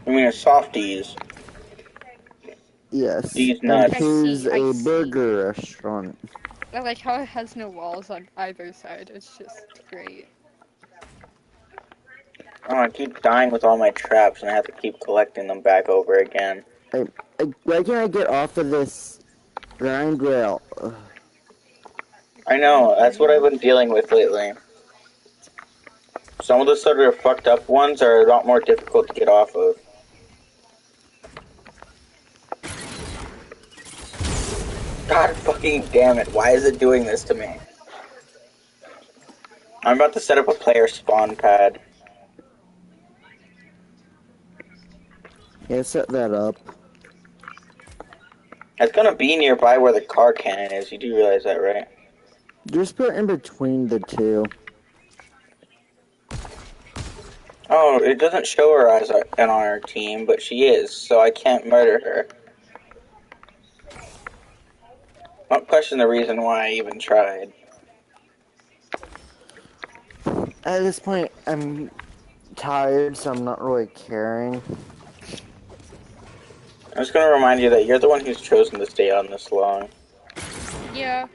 I mean, a softies. Yes, These and nuts. I here's see. I a see. burger restaurant. I like how it has no walls on either side. It's just great. Oh, I keep dying with all my traps, and I have to keep collecting them back over again. Why can't I get off of this grind rail? Ugh. I know, that's what I've been dealing with lately. Some of the sort of fucked up ones are a lot more difficult to get off of. God fucking damn it, why is it doing this to me? I'm about to set up a player spawn pad. Yeah, set that up. It's gonna be nearby where the car cannon is, you do realize that, right? Just put in between the two. Oh, it doesn't show her as on our team, but she is, so I can't murder her. Don't question the reason why I even tried. At this point, I'm tired, so I'm not really caring. I'm just gonna remind you that you're the one who's chosen to stay on this long. Yeah.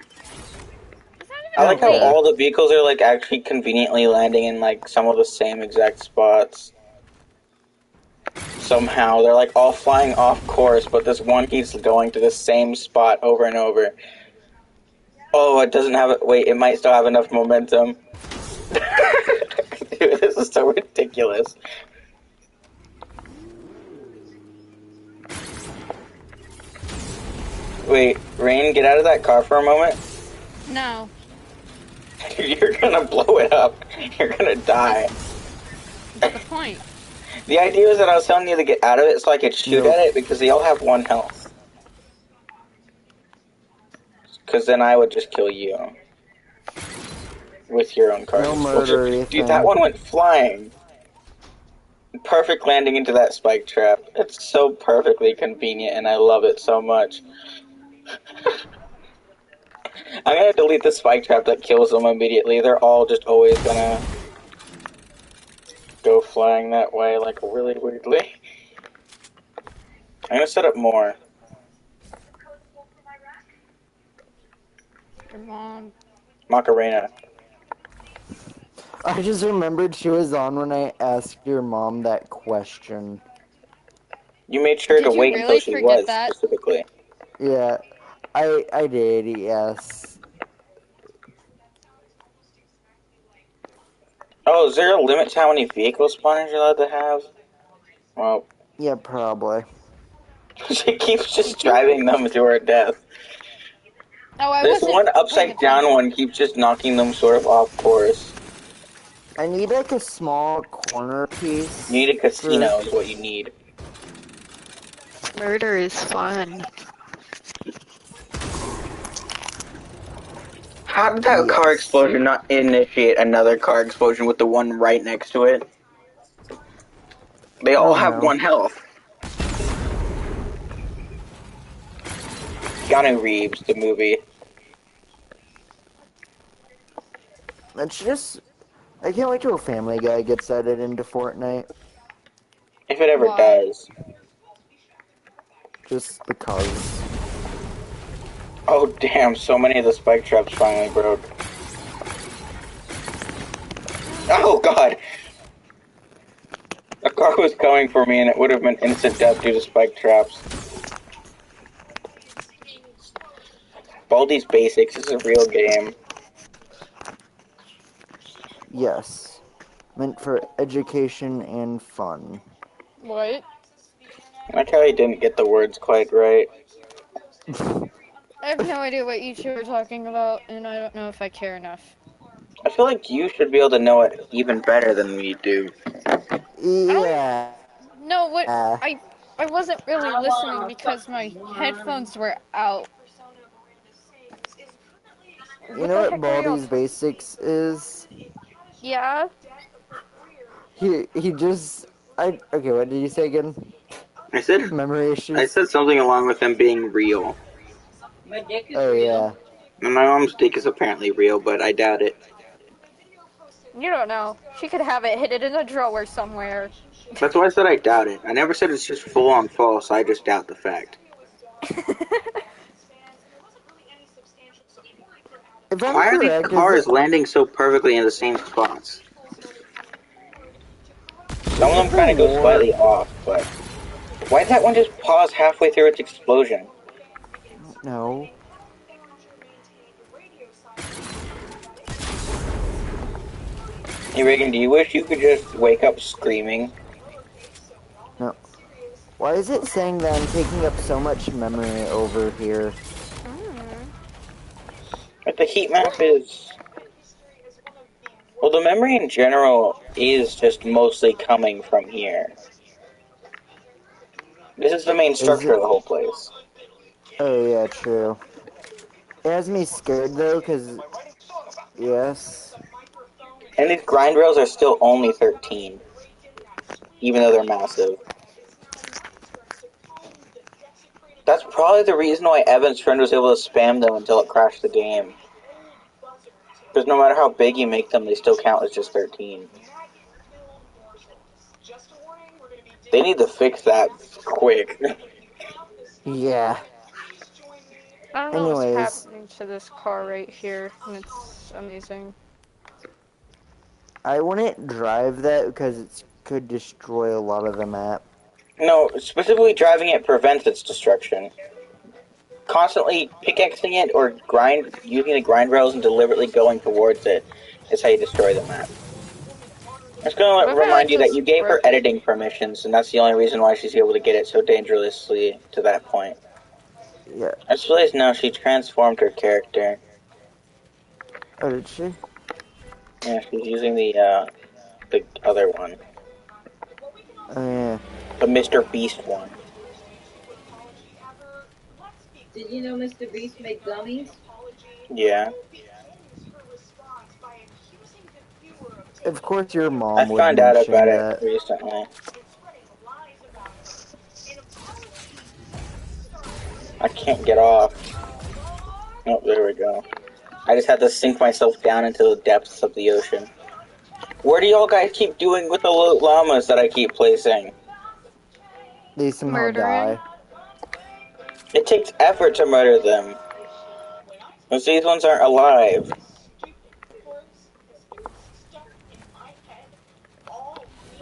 I like how Okay. all the vehicles are like actually conveniently landing in like some of the same exact spots. Somehow they're like all flying off course, but this one keeps going to the same spot over and over. Oh, it doesn't have it. Wait, it might still have enough momentum. Dude, this is so ridiculous. Wait, Rain, get out of that car for a moment. No. You're gonna blow it up. You're gonna die. What's the point? The idea was that I was telling you to get out of it so I could shoot Nope. at it because they all have 1 health. Because then I would just kill you. With your own car No explosion. murder, Dude, Ethan. that one went flying. Perfect landing into that spike trap. It's so perfectly convenient and I love it so much. I'm gonna delete the spike trap that kills them immediately. They're all just always gonna go flying that way, like really weirdly. I'm gonna set up more. Your mom. Macarena. I just remembered she was on when I asked your mom that question. You made sure to Did you wait until really she forget was, that? specifically. Yeah, I did, yes. Oh, is there a limit to how many vehicle spawners you're allowed to have? Well, Yeah, probably. she keeps just driving them to her death. Oh, I This wasn't one paying upside down attention. one keeps just knocking them sort of off course. I need like a small corner piece. You need a casino for- is what you need. Murder is fun. How did that car Yes. explosion not initiate another car explosion with the one right next to it? They all Oh, have no. 1 health. Keanu Reeves, the movie. It's just... I can't wait till a Family Guy gets added into Fortnite. If it ever Why? does. Just because. Oh damn, so many of the spike traps finally broke. Oh god! A car was coming for me and it would have been instant death due to spike traps. Baldi's Basics is a real game. Yes. Meant for education and fun. What? I like how he didn't get the words quite right. I have no idea what you two are talking about, and I don't know if I care enough. I feel like you should be able to know it even better than we do. Yeah. No, what? I wasn't really listening because my headphones were out. You know the what heck are y'all Baldi's Basics is? Yeah? He just okay. What did you say again? I said Memory I issues. said something along with him being real. My dick is Oh real. yeah. And my mom's dick is apparently real, but I doubt it. You don't know. She could have it hidden in a drawer somewhere. That's why I said I doubt it. I never said it's just full on false. I just doubt the fact. If I'm Why are these correct, is it? cars landing so perfectly in the same spots? Some of Is them it the kind of go war? slightly off, but why did that one just pause halfway through its explosion? No. Hey Reagan, do you wish you could just wake up screaming? No. Why is it saying that I'm taking up so much memory over here? But the heat map is... Well, the memory in general is just mostly coming from here. This is the main Is structure of it? the whole place. Oh yeah, true. It has me scared though, cause yes. And these grind rails are still only 13, even though they're massive. That's probably the reason why Evan's friend was able to spam them until it crashed the game. Because no matter how big you make them, they still count as just 13. They need to fix that quick. Yeah. I don't know what's Anyways, happening to this car right here, and it's amazing. I wouldn't drive that because it could destroy a lot of the map. No, specifically driving it prevents its destruction. Constantly pickaxing it or using the grind rails and deliberately going towards it is how you destroy the map. I'm just What gonna if I, like, remind you that just you gave her broke it? editing permissions, and that's the only reason why she's able to get it so dangerously to that point. Yeah. I just realized now she transformed her character. Oh, did she? Yeah, she's using the other one. Oh yeah. The Mr. Beast one. Did you know Mr. Beast made gummies? Yeah. Of course, your I mom would found out about mention it that. recently. I can't get off. Oh, there we go. I just had to sink myself down into the depths of the ocean. What do y'all guys keep doing with the llamas that I keep placing? They somehow Murdering? die. It takes effort to murder them. Because these ones aren't alive.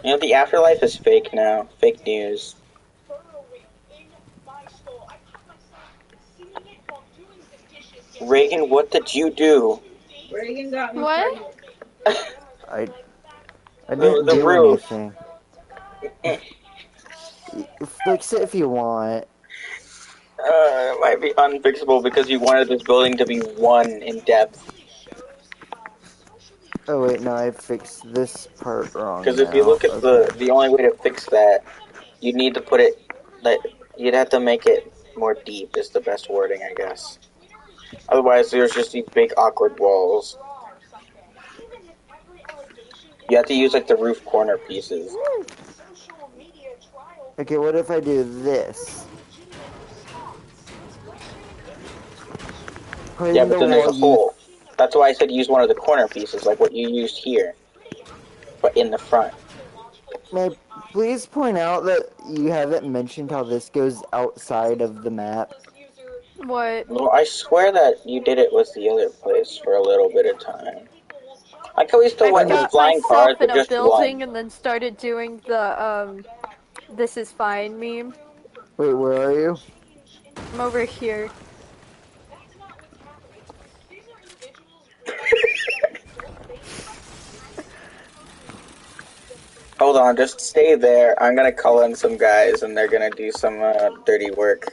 You know, the afterlife is fake now. Fake news. Reagan, what did you do? Reagan got me What? I didn't The do roof. anything. Fix it if you want. It might be unfixable because you wanted this building to be 1 in depth. Oh wait, no, I fixed this part wrong Because if you now. look at Okay. the only way to fix that, you'd need to put it, like, you'd have to make it more deep is the best wording, I guess. Otherwise, there's just these big awkward walls. You have to use, like, the roof corner pieces. Okay, what if I do this? Put Yeah, in but the then there's wall a hole. That's why I said use one of the corner pieces, like what you used here. But in the front. May I please point out that you haven't mentioned how this goes outside of the map? What? Well, I swear that you did it with the other place for a little bit of time. Like how we still I went with got flying cars, myself in but a just building one. and then started doing the, this is fine meme. Wait, where are you? I'm over here. Hold on, just stay there. I'm gonna call in some guys, and they're gonna do some dirty work.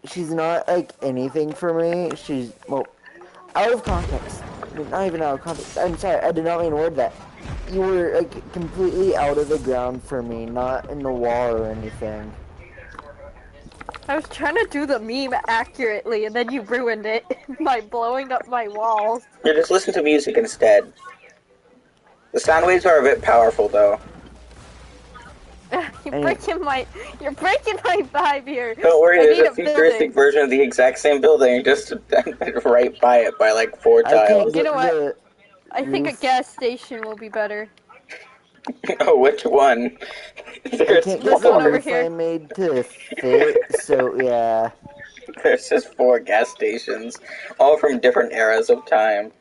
She's not like anything for me. She's, well, out of context. Not even out of context. I'm sorry, I did not mean to word that. You were like completely out of the ground for me, not in the wall or anything. I was trying to do the meme accurately, and then you ruined it by blowing up my walls. You just listen to music instead. The sound waves are a bit powerful, though. You're breaking my vibe here. Don't worry, I there's need a futuristic version of the exact same building, just right by it by like 4 I can't tiles. get You know what? the I think a roof. gas station will be better. Oh, which one? I There's can't This get the one over roof here. I made to fit, so yeah. there's just 4 gas stations, all from different eras of time.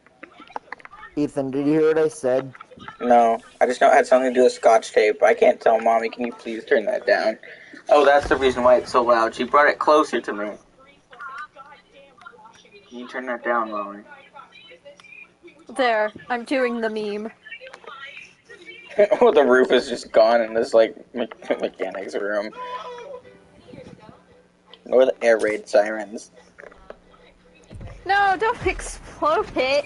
Ethan, did you hear what I said? No, I just know it had something to do with Scotch tape. I can't tell, Mommy. Can you please turn that down? Oh, that's the reason why it's so loud. She brought it closer to me. Can you turn that down, Mommy? There, I'm doing the meme. Oh, the roof is just gone in this like mechanics room. Or the air raid sirens. No, don't explode it.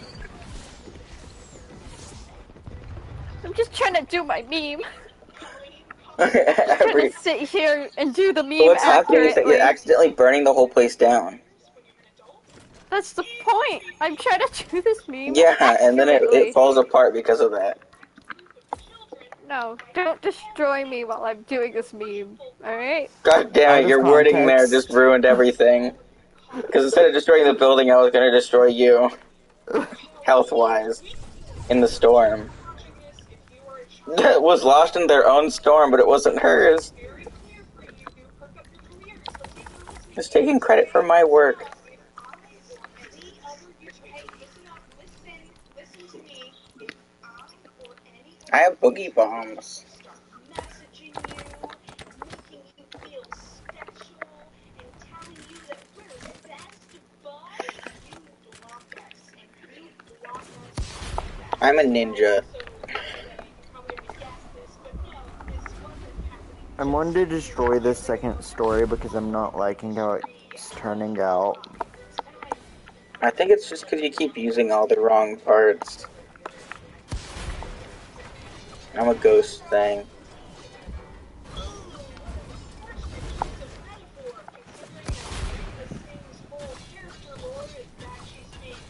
I'm just trying to do my meme. Trying Every, to sit here and do the meme what's happening is that accurately. you're accidentally burning the whole place down. That's the point. I'm trying to do this meme Yeah, and then accurately. it falls apart because of that. No, don't destroy me while I'm doing this meme. Alright? God damn Out it, of your wording there context. just ruined everything. Because instead of destroying the building, I was going to destroy you. Health-wise. In the storm. It was lost in their own storm, but it wasn't hers. It's taking credit for my work. I have boogie bombs. I'm a ninja. I'm wanting to destroy this second story because I'm not liking how it's turning out. I think it's just because you keep using all the wrong parts. I'm a ghost thing.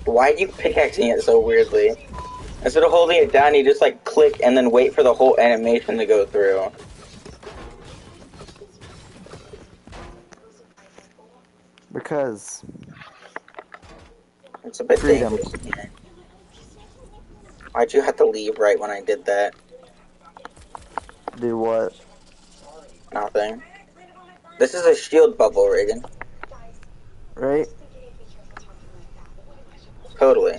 Why are you pickaxing it so weirdly? Instead of holding it down, you just like click and then wait for the whole animation to go through. Because It's a bit freedom. dangerous in here. Why'd you have to leave right when I did that? Do what? Nothing. This is a shield bubble, Reagan. Right? Totally.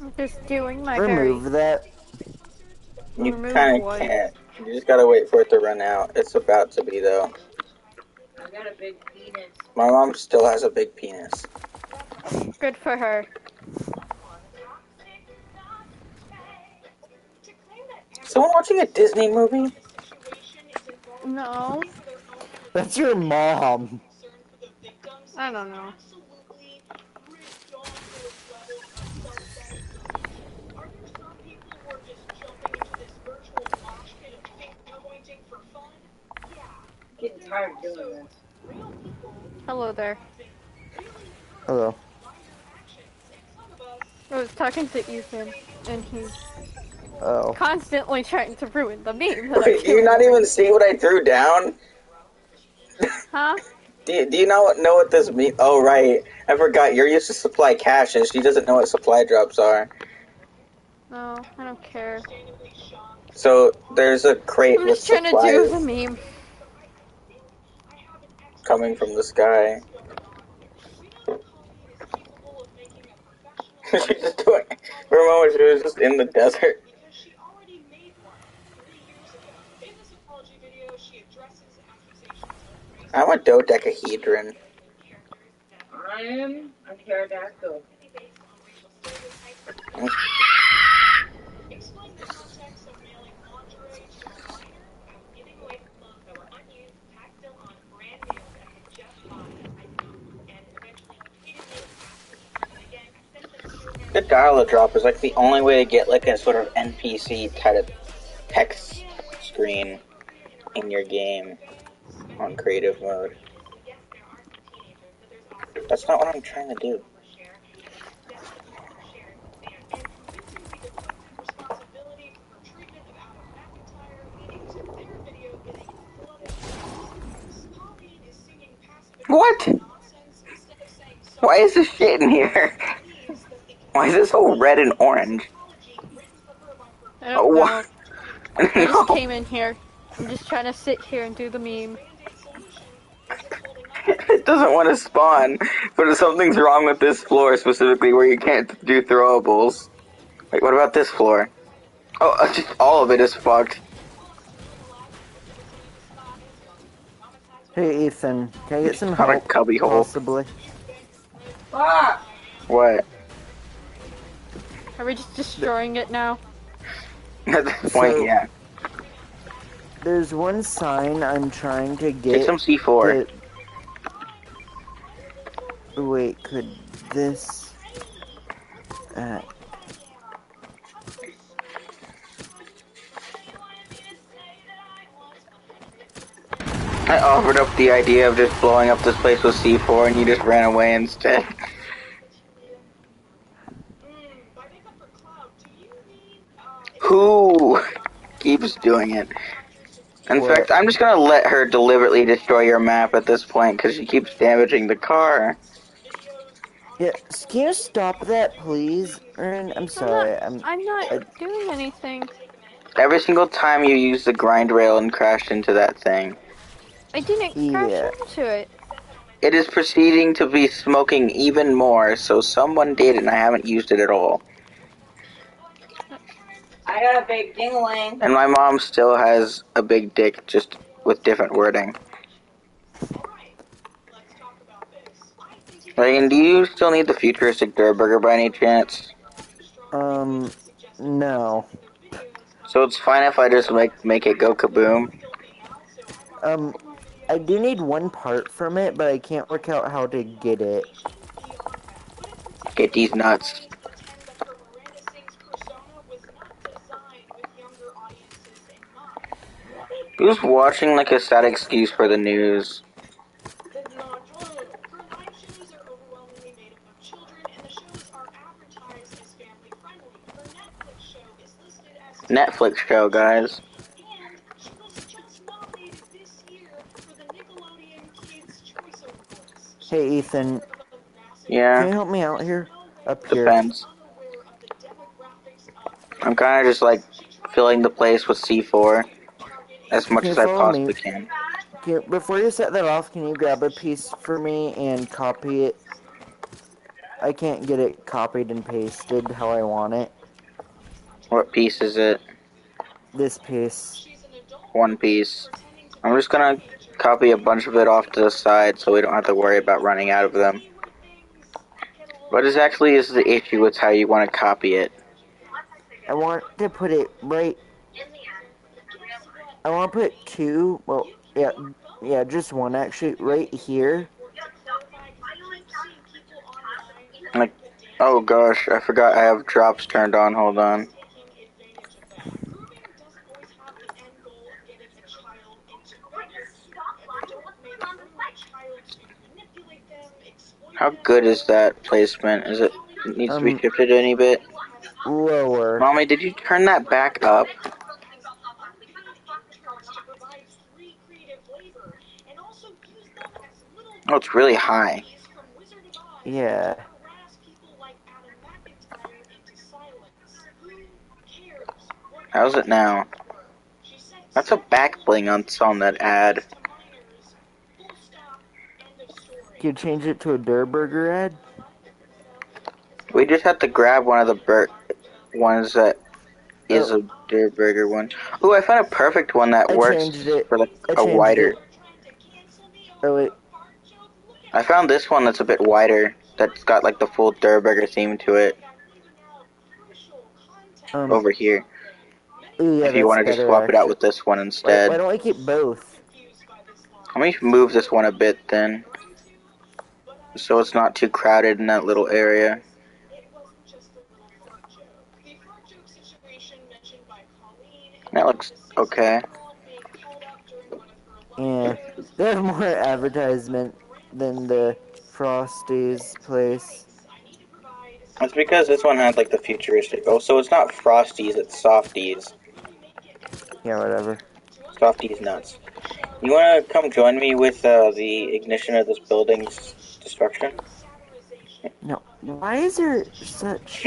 I'm just doing my very... Remove that. You Remove kind of what? can't. You just gotta wait for it to run out. It's about to be, though. I got a big penis. My mom still has a big penis. Good for her. Someone watching a Disney movie? No. That's your mom. I don't know. Getting tired of doing this. Hello there. Hello. I was talking to Ethan, and he's Oh. constantly trying to ruin the meme that Wait, I'm do you doing. not even see what I threw down? Huh? Do you not know what this means? Oh, right. I forgot. You're used to supply cash, and she doesn't know what supply drops are. No, I don't care. So, there's a crate I'm with just trying to do supplies the meme. coming from the sky. She's just doing... For a moment, she was just in the desert. I'm a dodecahedron. I am a pterodactyl. The dial-a drop is like the only way to get like a sort of NPC type of text screen in your game on creative mode. That's not what I'm trying to do. What? Why is this shit in here? Why is this all red and orange? I don't know. I just No. came in here. I'm just trying to sit here and do the meme. It doesn't want to spawn, but something's wrong with this floor specifically where you can't do throwables. Wait, what about this floor? Oh, just all of it is fucked. Hey Ethan, can I get some Not a help? cubby hole. Possibly. Ah! What? Are we just destroying it now? At this point, So- yeah. There's one sign I'm trying to Take get. some C4. Wait, could this? I offered up the idea of just blowing up this place with C4 and you just ran away instead. Who keeps doing it? In What? fact, I'm just gonna let her deliberately destroy your map at this point because she keeps damaging the car. Yeah, can you stop that, please? Ern, I'm sorry. I'm not doing anything. Every single time you use the grind rail and crash into that thing, I didn't Yeah. crash into it. it is proceeding to be smoking even more, so someone did and I haven't used it at all. I got a big ding-a-ling. And my mom still has a big dick, just with different wording. Reagan, do you still need the futuristic Durburger by any chance? No. So it's fine if I just make it go kaboom? I do need one part from it, but I can't work out how to get it. Get these nuts. Who's watching like a sad excuse for the news? Netflix show, guys. Hey Ethan, can you Yeah, help me out here? Up here. depends. I'm kind of just like filling the place with C4 as much Can you as I follow me? possibly can. Before you set that off, can you grab a piece for me and copy it? I can't get it copied and pasted how I want it. What piece is it? This piece. One piece. I'm just gonna copy a bunch of it off to the side so we don't have to worry about running out of them. What exactly is the issue with how you want to copy it? I want to put it right. I want to put two. Well, yeah, just one actually, right here. Like, oh gosh, I forgot I have drops turned on. Hold on. How good is that placement? Is it needs to be shifted any bit? Lower. Mommy, did you turn that back up? Oh, it's really high. Yeah. How's it now? That's a back bling on that ad. Can you change it to a Durburger ad? We just have to grab one of the ones that is a Durburger one. Ooh, I found a perfect one that I works changed it. for like I a changed wider. it. Oh wait. I found this one that's a bit wider. That's got like the full Durburger theme to it. Over here. Ooh, yeah, If you want to that's just better, swap it out actually. with this one instead. Why don't I keep both? Let me move this one a bit then. So it's not too crowded in that little area. That looks okay. Yeah, they have more advertisement than the Frosty's place. That's because this one had like the futuristic. Oh, so it's not Frosties, it's Softies. Yeah, whatever. Softies nuts. You wanna come join me with the ignition of this building's destruction? No, why is there such...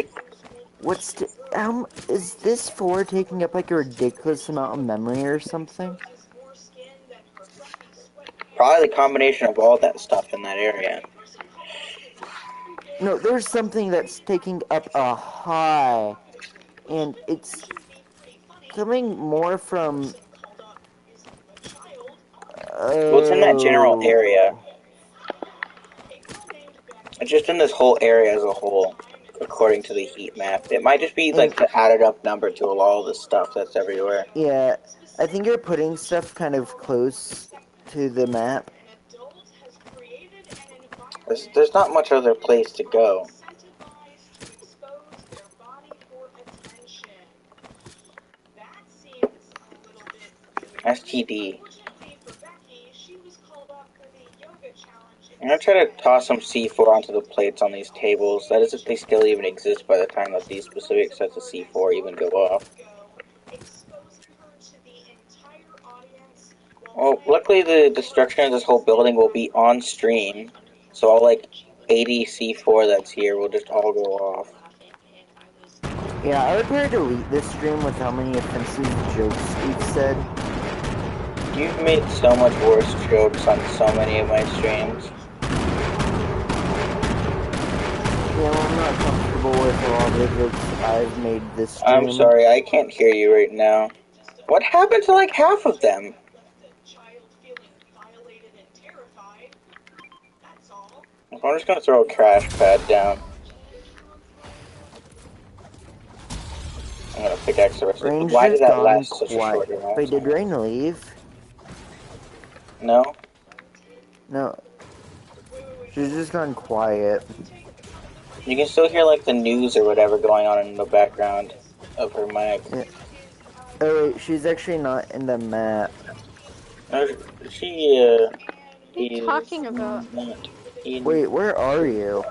Is this floor taking up like a ridiculous amount of memory or something? Probably the combination of all that stuff in that area. No, there's something that's taking up a high, and it's coming more from... Well, it's in that general area. Oh... It's just in this whole area as a whole, according to the heat map. It might just be And, like the added up number to all the stuff that's everywhere. yeah, I think you're putting stuff kind of close to the map. There's not much other place to go. STD. I'm gonna try to toss some C4 onto the plates on these tables. That is if they still even exist by the time that these specific sets of C4 even go off. Well, luckily the destruction of this whole building will be on stream, so all like 80 C4 that's here will just all go off. Yeah, I would probably delete this stream with how many offensive jokes we've said. You've made so much worse jokes on so many of my streams. Yeah, well, I'm not comfortable with a lot of the jokes I've made this stream. I'm sorry, I can't hear you right now. What happened to like half of them? I'm just gonna throw a crash pad down. I'm gonna pickaxe the rest of it. Range Why has did that gone last such a quiet. short amount? Wait, did Rain leave? No? No. She's just gone quiet. You can still hear like the news or whatever going on in the background of her mic. Yeah. Oh wait, she's actually not in the map. No, she What are you is talking about? not in- Wait, where are you?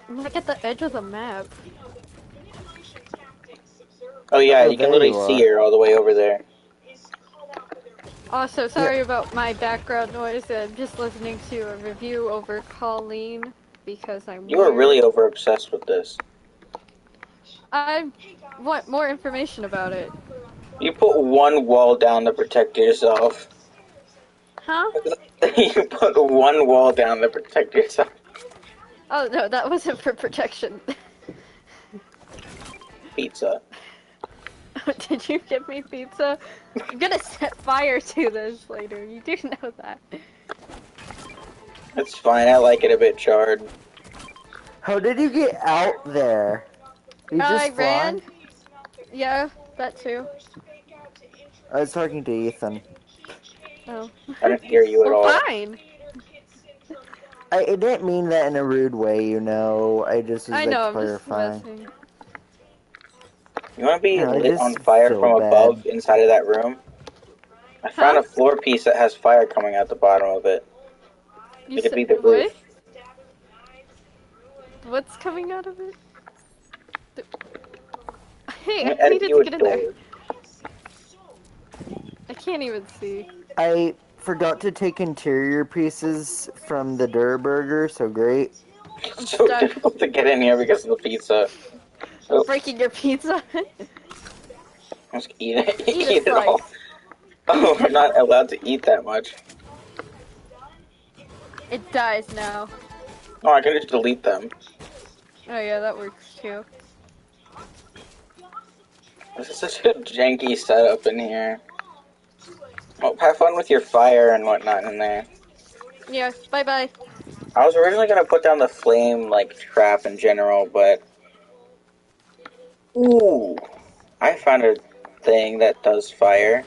I'm like at the edge of the map. Oh yeah, Oh, you can there literally you see her all the way over there. Also, sorry about my background noise. I'm just listening to a review over Colleen because I'm. You are weird. really over obsessed with this. I want more information about it. You put one wall down to protect yourself. Huh? You put one wall down to protect yourself. Oh no, that wasn't for protection. Pizza. Did you give me pizza? I'm gonna set fire to this later. You do know that. It's fine, I like it a bit charred. How did you get out there? You just I fly? ran. Yeah, that too. I was talking to Ethan. Oh. I didn't hear you at Well, all. fine. I didn't mean that in a rude way, you know. I just was I like know. I'm just clarifying. messing. You want to be No, I lit just on fire feel from bad. above inside of that room? I found a floor piece that has fire coming out the bottom of it. You It could said be the what? roof. What's coming out of it? Hey, I'm gonna I edit needed you to a get in there. door. I can't even see. I forgot to take interior pieces from the Durr Burger, so great. It's so stuck. difficult to get in here because of the pizza. Oh, Breaking your pizza. just eat it. Eat a Eat it all. slice. Oh, we're not allowed to eat that much. It dies now. Oh, I can just delete them. Oh yeah, that works too. This is such a janky setup in here. Well, have fun with your fire and whatnot in there. Yeah, bye bye. I was originally gonna put down the flame, like, trap in general, but... Ooh! I found a thing that does fire.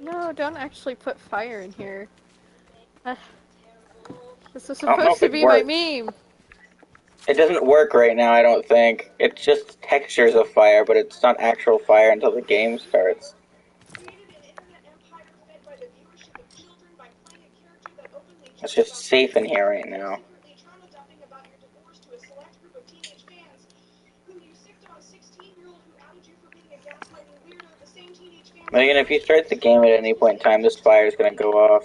No, don't actually put fire in here. This was I don't know supposed if to it be works. my meme. It doesn't work right now, I don't think. It's just textures of fire, but it's not actual fire until the game starts. It's just safe in here right now. Megan, if you start the game at any point in time, this fire is gonna go off.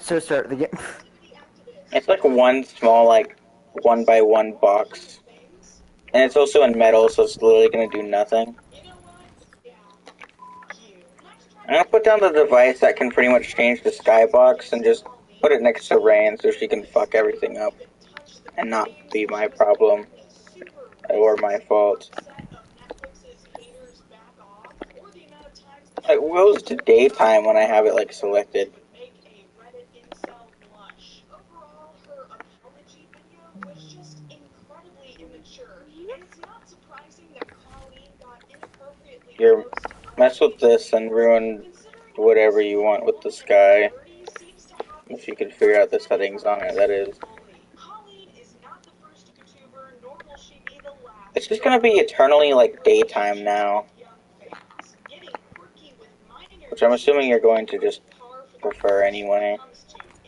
So start the game. It's like one small, like, 1x1 box. And it's also in metal, so it's literally gonna do nothing. I'm gonna put down the device that can pretty much change the skybox and just put it next to Rain so she can fuck everything up and not be my problem or my fault. It goes to daytime when I have it like selected. You're mess with this and ruin whatever you want with the sky. If you can figure out the settings on it, that is. It's just gonna be eternally like daytime now. Which I'm assuming you're going to just prefer anyway.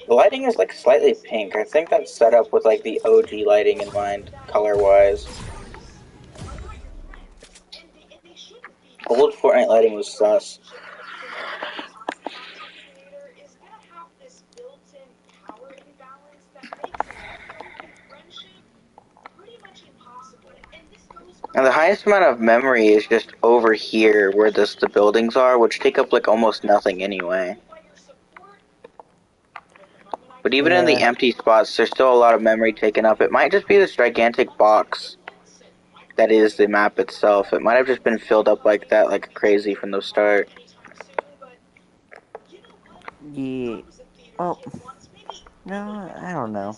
The lighting is like slightly pink. I think that's set up with like the OG lighting in mind, color-wise. Old Fortnite lighting was sus. And the highest amount of memory is just over here where the buildings are, which take up like almost nothing anyway. But even in the empty spots, there's still a lot of memory taken up. It might just be this gigantic box that is the map itself. It might have just been filled up like that, like crazy from the start. Yeah. Well, no, I don't know.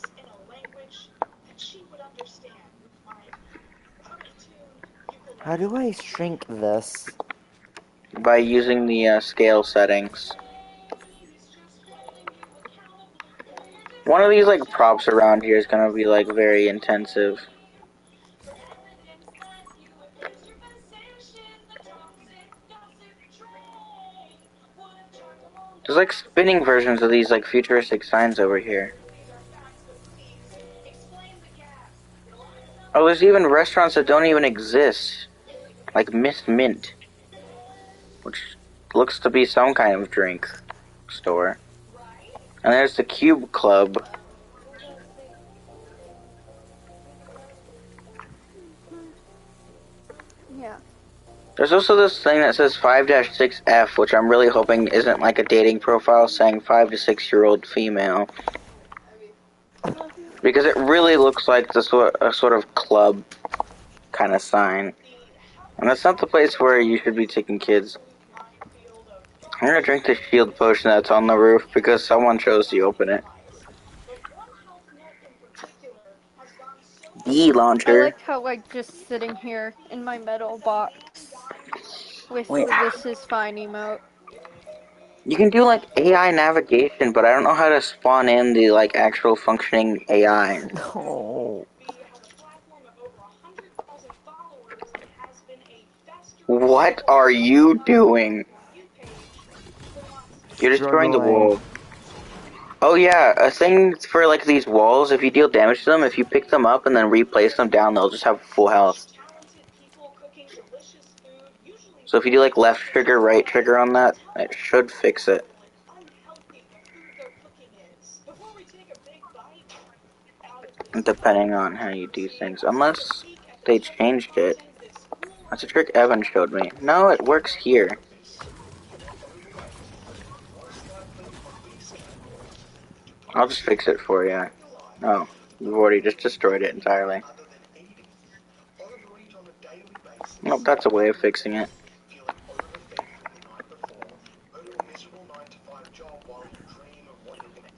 How do I shrink this? By using the scale settings. One of these like props around here is gonna be like very intensive. There's like spinning versions of these like futuristic signs over here. Oh, there's even restaurants that don't even exist. Like Miss Mint. Which looks to be some kind of drink store. And there's the Cube Club. Yeah. There's also this thing that says 5-6F, which I'm really hoping isn't like a dating profile saying 5 to 6-year-old female. Because it really looks like a sort of club kind of sign. And that's not the place where you should be taking kids. I'm gonna drink the shield potion that's on the roof because someone chose to open it. The I launcher. like how I'm just sitting here in my metal box with the "This is fine" emote. You can do like AI navigation, but I don't know how to spawn in the like actual functioning AI. Oh. What are you doing? You're destroying the Struggling. wall. Oh yeah, a thing for like these walls, if you deal damage to them, if you pick them up and then replace them down, they'll just have full health. So if you do like left trigger, right trigger on that, it should fix it. Depending on how you do things. Unless they changed it. That's a trick Evan showed me. No, it works here. I'll just fix it for you. Oh, you've already just destroyed it entirely. Nope, that's a way of fixing it.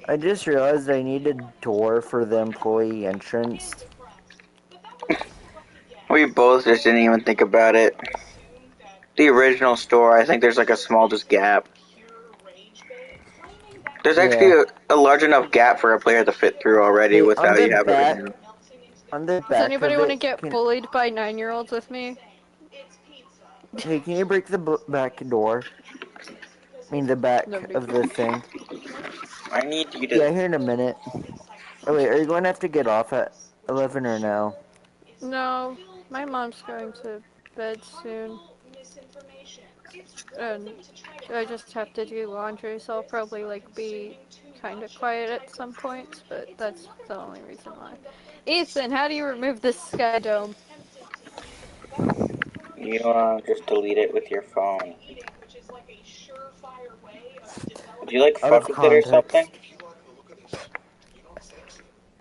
I just realized I need a door for the employee entrance. We both just didn't even think about it. The original store, I think there's like a small just gap. There's Yeah. actually a large enough gap for a player to fit through already Hey, without on the you having back, to. on the Does back anybody of want to it, get bullied by 9-year-olds with me? hey, can you break the back door? I mean, the back Nobody of can. the thing. I need you Yeah, to. here in a minute. Oh wait, are you going to have to get off at 11 or no? No, my mom's going to bed soon. And I just have to do laundry, so I'll probably like be kind of quiet at some points, but that's the only reason why. Ethan, how do you remove this sky dome? You just delete it with your phone. Do you like Out of fuck with it or something?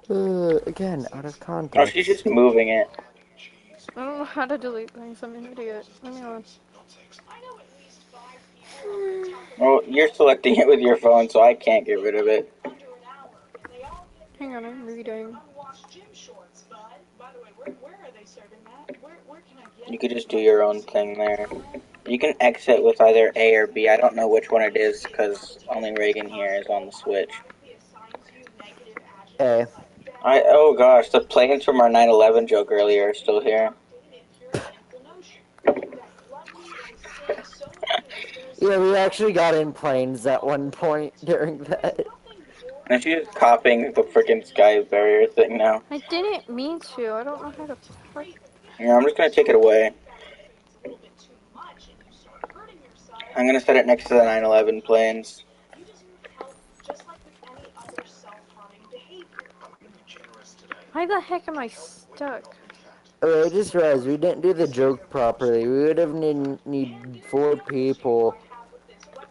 context. Again, out of Oh, she's context. just moving it. I don't know how to delete things, I'm an idiot. Let me on. Well, you're selecting it with your phone, so I can't get rid of it. Hang on, I'm reading. You could just do your own thing there. You can exit with either A or B. I don't know which one it is because only Reagan here is on the Switch. A. Oh gosh, the planes from our 9/11 joke earlier are still here. Yeah, we actually got in planes at one point during that. And she's just copying the freaking sky barrier thing now. I didn't mean to, I don't know how to frick. Yeah, I'm just gonna take it away. I'm gonna set it next to the 9/11 planes. Why the heck am I stuck? Oh, I just realized we didn't do the joke properly. We would have need 4 people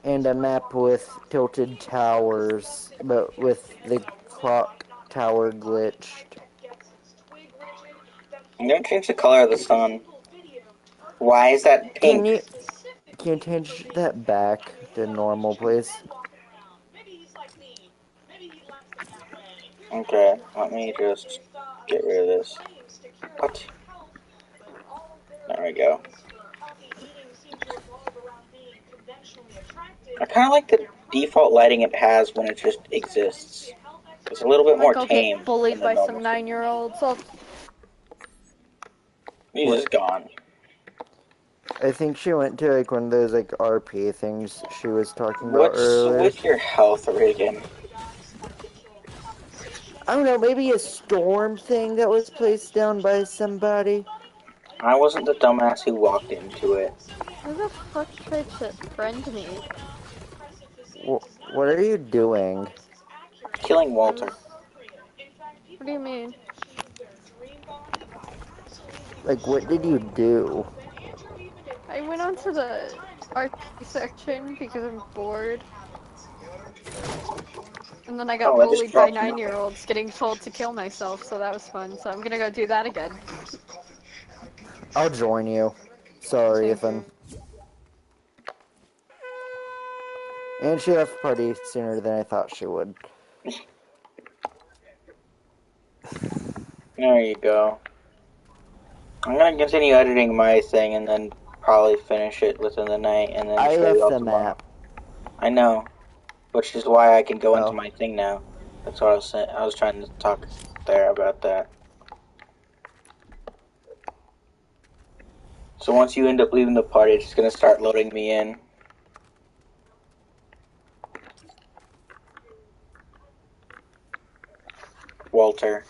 and a map with tilted towers, but with the clock tower glitched. I'm gonna change the color of the sun. Why is that Can pink? you change that back to normal, please? Okay, let me just get rid of this. What? There we go. I kind of like the default lighting it has when it just exists. It's a little bit more Like I'll tame get than bullied the by some normal stuff. 9-year-olds. I'll... He's just gone. I think she went to like one of those like RP things she was talking about What's earlier. with your health, Reagan? I don't know, maybe a storm thing that was placed down by somebody. I wasn't the dumbass who walked into it. Who the fuck tried to friend me? What are you doing? Killing Walter. What do you mean? Like, what did you do? I went onto the RP section because I'm bored. And then I got Oh, I just bullied by dropped nothing. 9-year-olds getting told to kill myself, so that was fun. So I'm gonna go do that again. I'll join you. Sorry, Thank Ethan. you. And she left the party sooner than I thought she would. There you go. I'm gonna continue editing my thing and then probably finish it within the night and then I show you left all the tomorrow. map. I know, which is why I can go into Oh. my thing now. That's what I was saying. I was trying to talk there about that. So once you end up leaving the party, it's just gonna start loading me in. Walter.